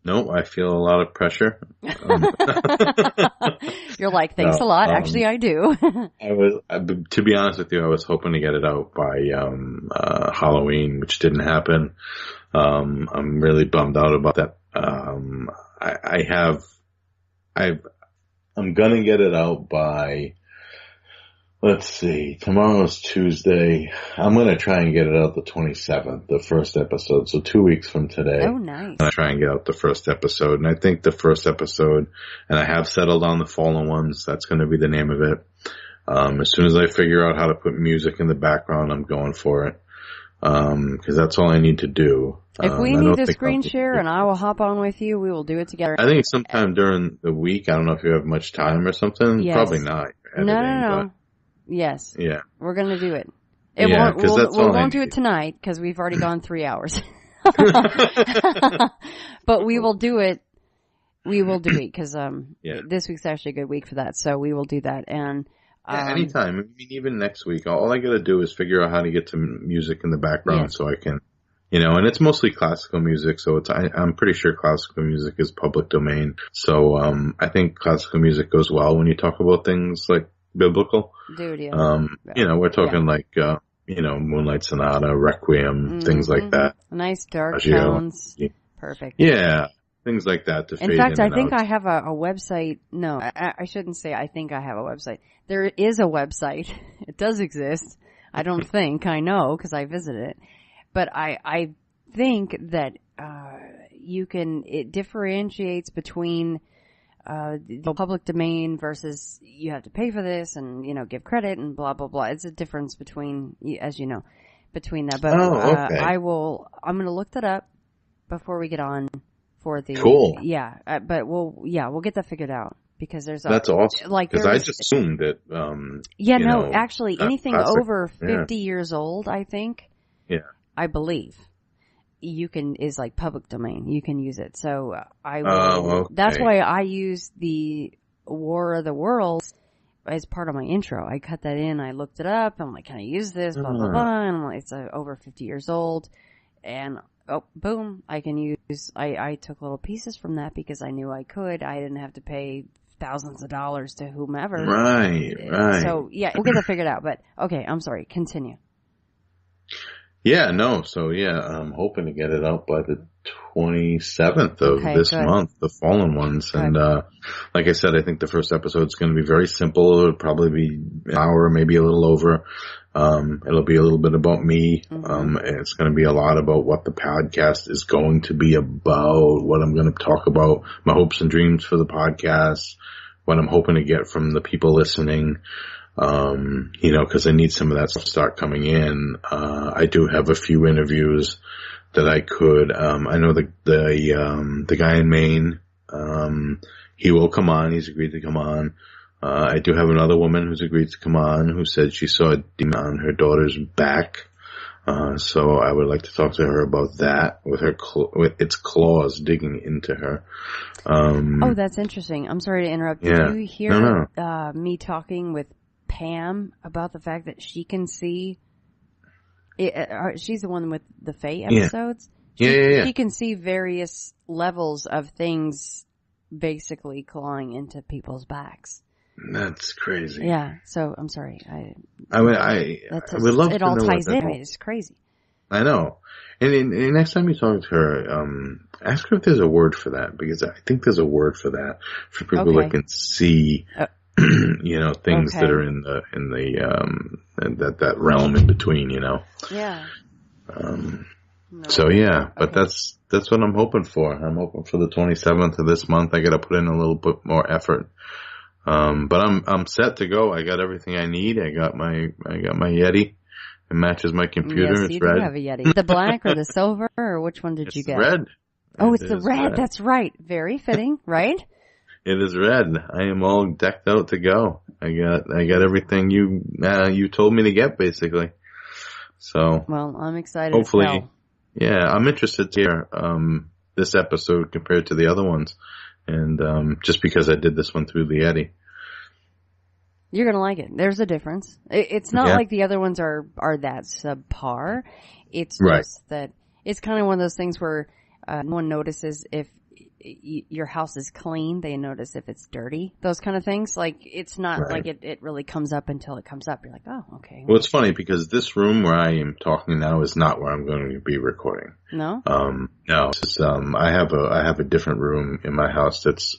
No, I feel a lot of pressure. You're like, thanks a lot. Actually, I do. To be honest with you, I was hoping to get it out by Halloween, which didn't happen. I'm really bummed out about that. I'm gonna get it out by, let's see, tomorrow's Tuesday. I'm gonna try and get it out the 27th, the first episode. So 2 weeks from today. Oh, nice. I'm gonna try and get out the first episode. And I think the first episode, and I have settled on the Fallen Ones. That's gonna be the name of it. As soon as I figure out how to put music in the background, I'm going for it. Cause that's all I need to do. If we need to screen share and I will hop on with you, we will do it together. I think sometime during the week. I don't know if you have much time or something. Yes. Probably not. No. Yes. Yeah. We're going to do it. We won't do it tonight because we've already gone 3 hours. But we will do it. We will do it because this week's actually a good week for that. So we will do that. And anytime. I mean, even next week. All I got to do is figure out how to get some music in the background so I can, and it's mostly classical music. So I'm pretty sure classical music is public domain. So I think classical music goes well when you talk about things like biblical. Dude, yeah. We're talking like, Moonlight Sonata, Requiem, things like that. Nice dark tones. Perfect. Yeah. Things like that to fade in. In fact, I think out. I have a website. No, I shouldn't say I think I have a website. There is a website. It does exist. I don't think. I know because I visited it. But I think that it differentiates between the public domain versus you have to pay for this and, give credit and blah, blah, blah. It's a difference between, as you know, between that. But okay. I'm going to look that up before we get on. For the cool, but we'll get that figured out because that's awesome. Because I just assumed that. Actually, anything over 50 years old, I think. Yeah, I believe is like public domain. You can use it. So I will. Okay. That's why I use the War of the Worlds as part of my intro. I cut that in. I looked it up. I'm like, can I use this? Blah blah blah. And I'm like, it's over 50 years old, and. Oh, boom, I can use, I took little pieces from that because I knew I could. I didn't have to pay thousands of dollars to whomever. Right. So, we'll get that figured out. But, okay, I'm sorry, continue. Yeah, no, so I'm hoping to get it out by the 27th of this month, the Fallen Ones. Good. And, like I said, I think the first episode is going to be very simple. It'll probably be an hour, maybe a little over. It'll be a little bit about me. It's going to be a lot about what the podcast is going to be about, what I'm going to talk about, my hopes and dreams for the podcast, what I'm hoping to get from the people listening. Cause I need some of that stuff to start coming in. I do have a few interviews that I could, I know the guy in Maine, he will come on. He's agreed to come on. I do have another woman who's agreed to come on who said she saw a demon on her daughter's back. So I would like to talk to her about that with with its claws digging into her. That's interesting. I'm sorry to interrupt. Did you hear me talking with Pam about the fact that she can see she's the one with the Fae episodes. She can see various levels of things basically clawing into people's backs. That's crazy. Yeah. So I'm sorry. I would love it to all know ties what in. It's crazy. I know. And next time you talk to her, ask her if there's a word for that, because I think there's a word for that for people that can see, things that are in that realm in between, Yeah. But that's what I'm hoping for. I'm hoping for the 27th of this month. I got to put in a little bit more effort. But I'm set to go. I got everything I need. I got my Yeti. It matches my computer. Yes, it's red. Do have a Yeti. The black or the silver, or which one did you get? Red. Oh, it's the red. That's right. Very fitting, right? It is red. I am all decked out to go. I got everything you told me to get, basically. So. Well, I'm excited. Hopefully. Yeah, I'm interested to hear this episode compared to the other ones. And just because I did this one through the Eddy. You're going to like it. There's a difference. It's not like the other ones are that subpar. It's just that it's kind of one of those things where no one notices if your house is clean. They notice if it's dirty. Those kind of things. Like, it's not like it really comes up until it comes up. You're like, oh, okay. Well, it's funny because this room where I am talking now is not where I'm going to be recording. No? No. It's, I have a different room in my house that's,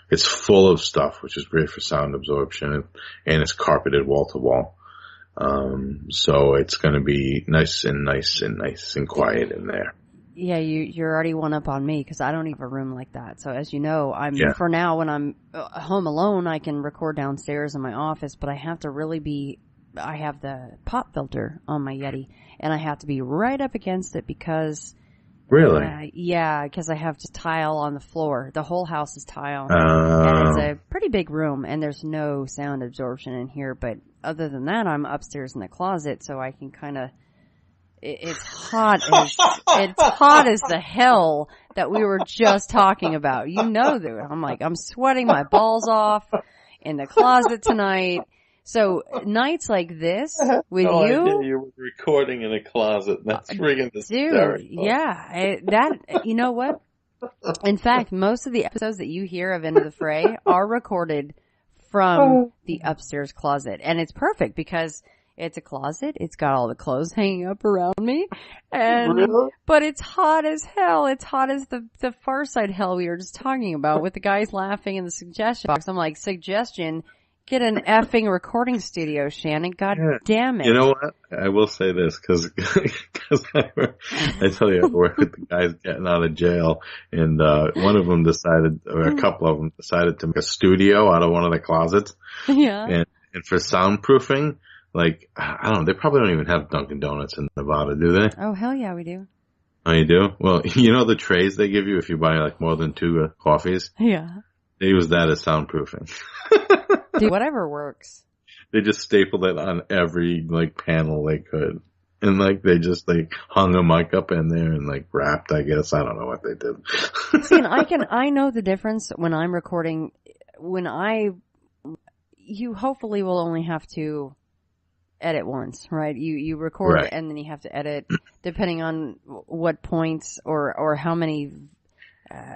it's full of stuff, which is great for sound absorption, and it's carpeted wall to wall. So it's going to be nice and quiet in there. Yeah, you're already one up on me because I don't even have a room like that. So as you know, for now when I'm home alone, I can record downstairs in my office, but I have to I have the pop filter on my Yeti, and I have to be right up against it because. Really? Yeah, because I have to tile on the floor. The whole house is tile. And it's a pretty big room, and there's no sound absorption in here. But other than that, I'm upstairs in the closet, so I can kind of... It's hot as the hell that we were just talking about. You know that. I'm sweating my balls off in the closet tonight. So nights like this with you, you were recording in a closet. That's friggin' hysterical. Dude, yeah, you know what? In fact, most of the episodes that you hear of Into the Fray are recorded from the upstairs closet, and it's perfect because it's a closet. It's got all the clothes hanging up around me, but it's hot as hell. It's hot as the Far Side hell we were just talking about with the guys laughing in the suggestion box. I'm like, suggestion. Get an effing recording studio, Shannon. God damn it. You know what? I will say this, cause I tell you, I work with the guys getting out of jail, and one of them decided, or a couple of them decided to make a studio out of one of the closets. Yeah. And for soundproofing, like, I don't know, they probably don't even have Dunkin' Donuts in Nevada, do they? Oh, hell yeah, we do. Oh, you do? Well, you know the trays they give you if you buy like more than 2 coffees? Yeah. They use that as soundproofing. Dude, whatever works. They just stapled it on every like panel they could. And like they just like hung a mic up in there and like wrapped, I guess. I don't know what they did. See, and I know the difference when I'm recording. You hopefully will only have to edit once, right? You record and then you have to edit depending on what points or how many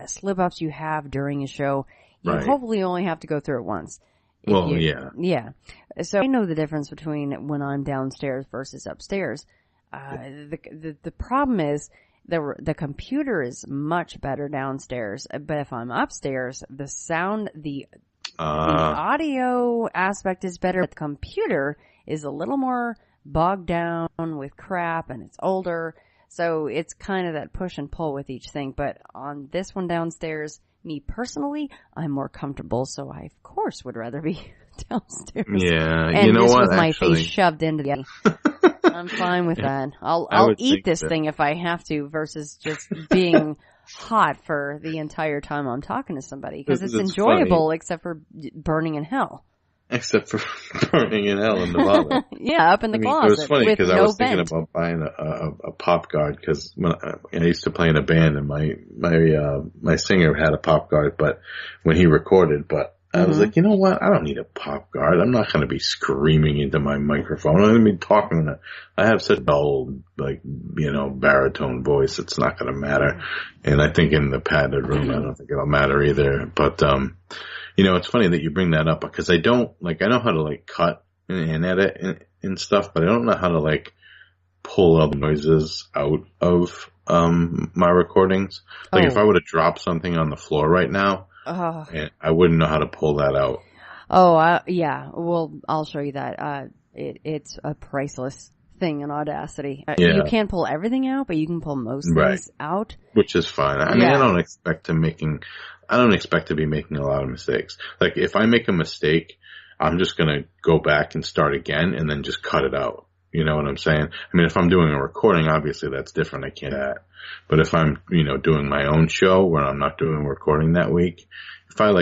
slip ups you have during a show. You hopefully only have to go through it once. Yeah. So I know the difference between when I'm downstairs versus upstairs. The problem is the computer is much better downstairs, but if I'm upstairs, the sound, the audio aspect is better. The computer is a little more bogged down with crap and it's older. So it's kind of that push and pull with each thing. But on this one downstairs, me personally, I'm more comfortable, so I of course would rather be downstairs. Yeah, and you know just what? with my face shoved into the I'm fine with that. I'll eat this thing if I have to, versus just being hot for the entire time I'm talking to somebody, because it's enjoyable, funny. Except for burning in hell. Except for burning in hell in Nevada. Yeah, up in the closet. It was funny because I was thinking vent. about buying a pop guard, because when I used to play in a band, and my singer had a pop guard, but when he recorded, but I was like, you know what? I don't need a pop guard. I'm not going to be screaming into my microphone. I'm going to be talking. I have such a dull, baritone voice. It's not going to matter. And I think in the padded room, I don't think it'll matter either. But, it's funny that you bring that up, because I know how to cut and edit and stuff, but I don't know how to pull up noises out of, my recordings. If I were to drop something on the floor right now, and I wouldn't know how to pull that out. Yeah. Well, I'll show you that. It's a priceless thing in Audacity. You can't pull everything out, but you can pull most things out. Which is fine. I mean, I don't expect to be making a lot of mistakes. Like, if I make a mistake, I'm just gonna go back and start again and then just cut it out. You know what I'm saying? I mean, if I'm doing a recording, obviously that's different. I can't do that. But if I'm, doing my own show where I'm not doing a recording that week, if I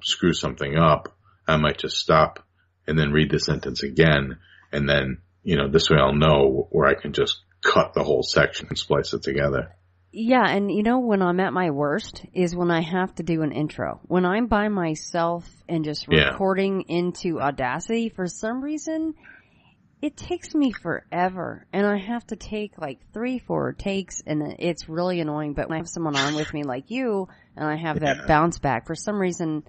screw something up, I might just stop and then read the sentence again. And then, this way I'll know where I can just cut the whole section and splice it together. Yeah, and when I'm at my worst is when I have to do an intro. When I'm by myself and just recording into Audacity, for some reason, it takes me forever. And I have to take like 3-4 takes, and it's really annoying. But when I have someone on with me like you, and I have that bounce back, for some reason,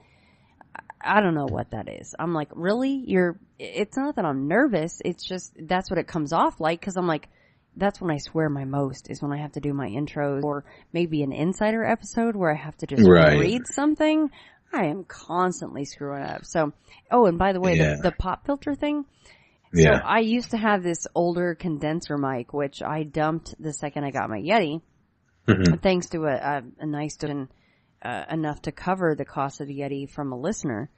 I don't know what that is. I'm like, really? It's not that I'm nervous. It's just, that's what it comes off like. Cause I'm like, that's when I swear my most is when I have to do my intros, or maybe an insider episode where I have to just read something. I am constantly screwing up. So, and by the way, the pop filter thing. So I used to have this older condenser mic, which I dumped the second I got my Yeti, thanks to a nice donation. Enough to cover the cost of the Yeti from a listener.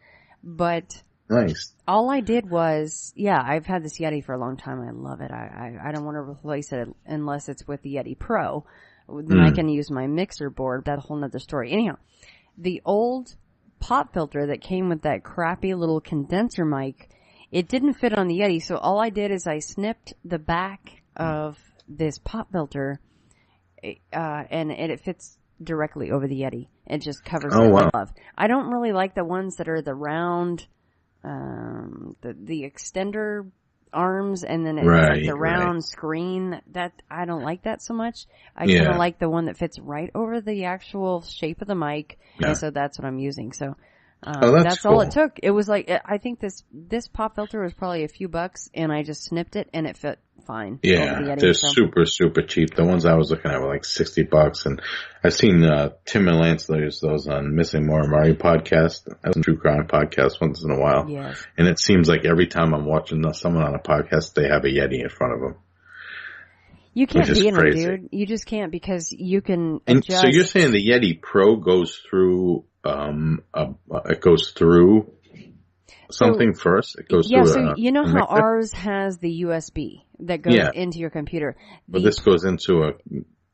But nice. All I did was, I've had this Yeti for a long time. I love it. I don't want to replace it unless it's with the Yeti Pro. Then I can use my mixer board. That's a whole nother story. Anyhow, the old pop filter that came with that crappy little condenser mic, it didn't fit on the Yeti. So all I did is I snipped the back of this pop filter, and it fits directly over the Yeti. It just covers it with love. I don't really like the ones that are the round, the extender arms, and then it's like the round screen. That I don't like that so much. I kind of like the one that fits right over the actual shape of the mic, and so that's what I'm using. So that's cool. All it took. It was like, I think this pop filter was probably a few bucks, and I just snipped it, and it fit fine. Yeah, they're super, super cheap. The ones I was looking at were like $60, and I've seen Tim and Lance use those on Missing More Mari podcast. That's a true crime podcast once in a while. Yes. And it seems like every time I'm watching someone on a podcast, they have a Yeti in front of them. You can't be in them, dude. You just can't, because you can adjust. And so you're saying the Yeti Pro goes through, it goes through something first? It goes through so you know how ours has the USB that goes into your computer. But this goes into a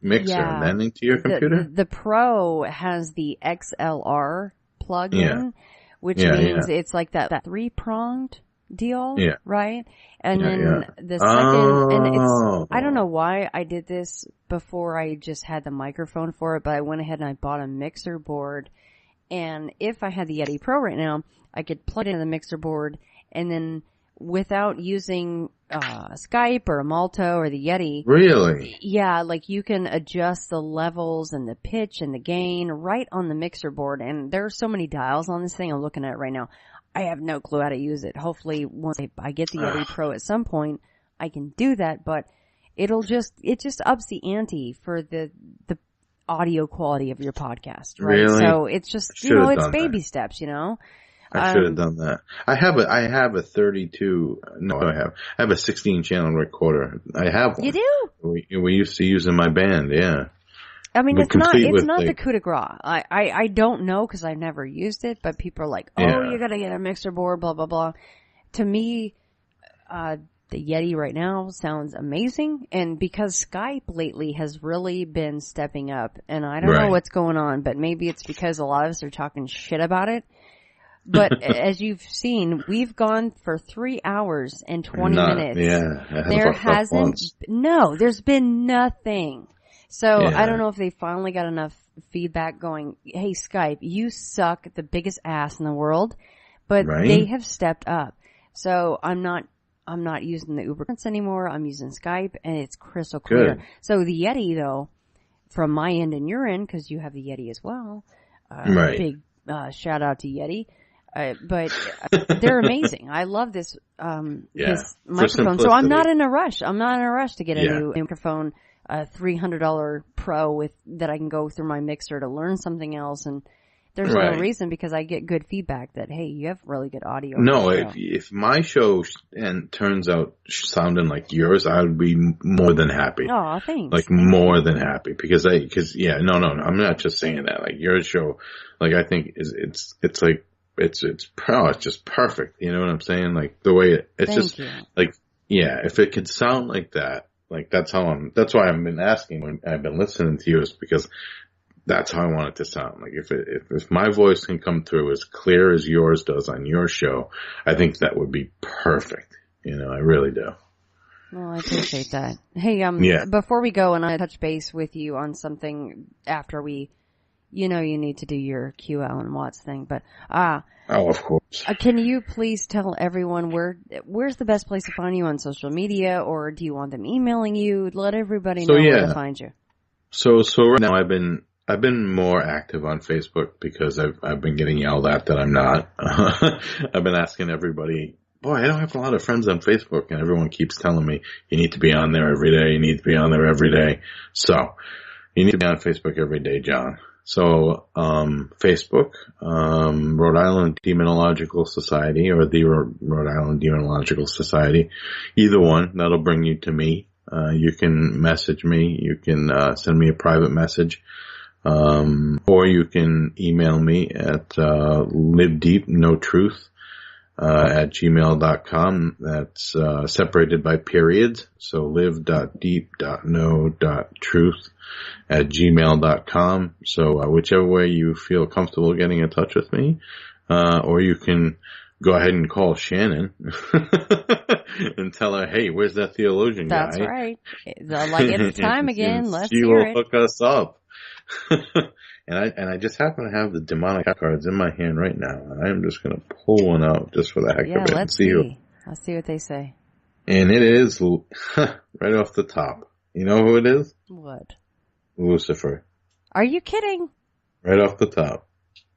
mixer and then into your computer? The Pro has the XLR plug-in, which means it's like that 3-pronged deal, right? And then the second, and it's, I don't know why I did this before I just had the microphone for it, but I went ahead and I bought a mixer board. And if I had the Yeti Pro right now, I could plug it into the mixer board, and then without using Skype or a Malto or the Yeti. Really? Yeah, like you can adjust the levels and the pitch and the gain right on the mixer board. And there are so many dials on this thing. I'm looking at it right now. I have no clue how to use it. Hopefully once I get the Yeti Pro at some point, I can do that. But it just ups the ante for the audio quality of your podcast, right? Really? So it's just, it's baby steps, I should have done that. I have a 32, no, I have a 16 channel recorder. I have one. You do? We used to use in my band, yeah. I mean, it's not the coup de grace. I don't know because I've never used it, but people are like, you gotta get a mixer board, blah, blah, blah. To me, the Yeti right now sounds amazing, and because Skype lately has really been stepping up, and I don't know what's going on, but maybe it's because a lot of us are talking shit about it. But as you've seen, we've gone for 3 hours and 20 minutes. Yeah. There's been nothing. So I don't know if they finally got enough feedback going, hey, Skype, you suck the biggest ass in the world, but they have stepped up. So I'm not using the Uber anymore. I'm using Skype, and it's crystal clear. Good. So the Yeti, though, from my end and your end, because you have the Yeti as well, big shout out to Yeti. But they're amazing. I love this this microphone. So I'm not in a rush. I'm not in a rush to get a new microphone, a $300 Pro that I can go through my mixer to learn something else. And there's no reason, because I get good feedback that, hey, you have really good audio. No, if my show turns out sounding like yours, I would be more than happy. Oh, thanks. Like more than happy, because no, I'm not just saying that. Like your show, like I think it's like. It's just perfect. You know what I'm saying? Like the way it's just like, if it could sound like that, like that's why I've been asking when I've been listening to you, is because that's how I want it to sound. Like if my voice can come through as clear as yours does on your show, I think that would be perfect. I really do. Well, I appreciate that. Hey, before we go, and I touch base with you on something after we, you need to do your Q Alan Watts thing, but oh, of course. Can you please tell everyone where's the best place to find you on social media, or do you want them emailing you? Let everybody know where to find you. So right now I've been more active on Facebook because I've been getting yelled at that I'm not. I've been asking everybody, boy, I don't have a lot of friends on Facebook, and everyone keeps telling me you need to be on there every day. You need to be on there every day. So you need to be on Facebook every day, John. So, Facebook, Rhode Island Demonological Society or the Rhode Island Demonological Society, either one, that'll bring you to me. You can message me, you can, send me a private message, or you can email me at, livedeepnotruth, at gmail.com. That's, separated by periods. So live.deep.no.truth at gmail.com. So, whichever way you feel comfortable getting in touch with me, or you can go ahead and call Shannon and tell her, hey, where's that theologian guy? That's right. Like it's time again. Let's she hear will it. hook us up. And I just happen to have the demonic cards in my hand right now. And I'm just going to pull one out just for the heck of it. Let's see. Let's see what they say. And it is right off the top. You know who it is? What? Lucifer. Are you kidding? Right off the top.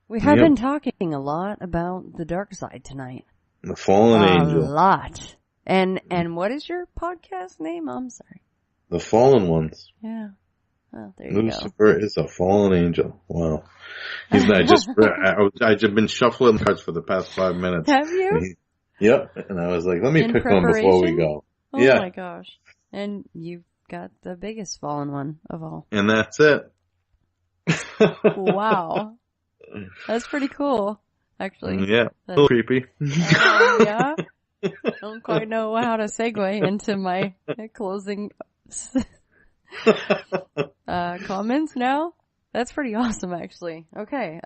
We have been talking a lot about the dark side tonight. The fallen angel. A lot. And what is your podcast name? I'm sorry. The Fallen Ones. Yeah. Oh, there you Lucifer is a fallen angel. Wow. He's not just, I've been shuffling cards for the past 5 minutes. Have you? Yep. And I was like, let me pick one before we go. Oh my gosh. And you've got the biggest fallen one of all. And that's it. Wow. That's pretty cool, actually. Yeah. A little creepy. Yeah. I don't quite know how to segue into my closing comments now. That's pretty awesome, actually. Okay.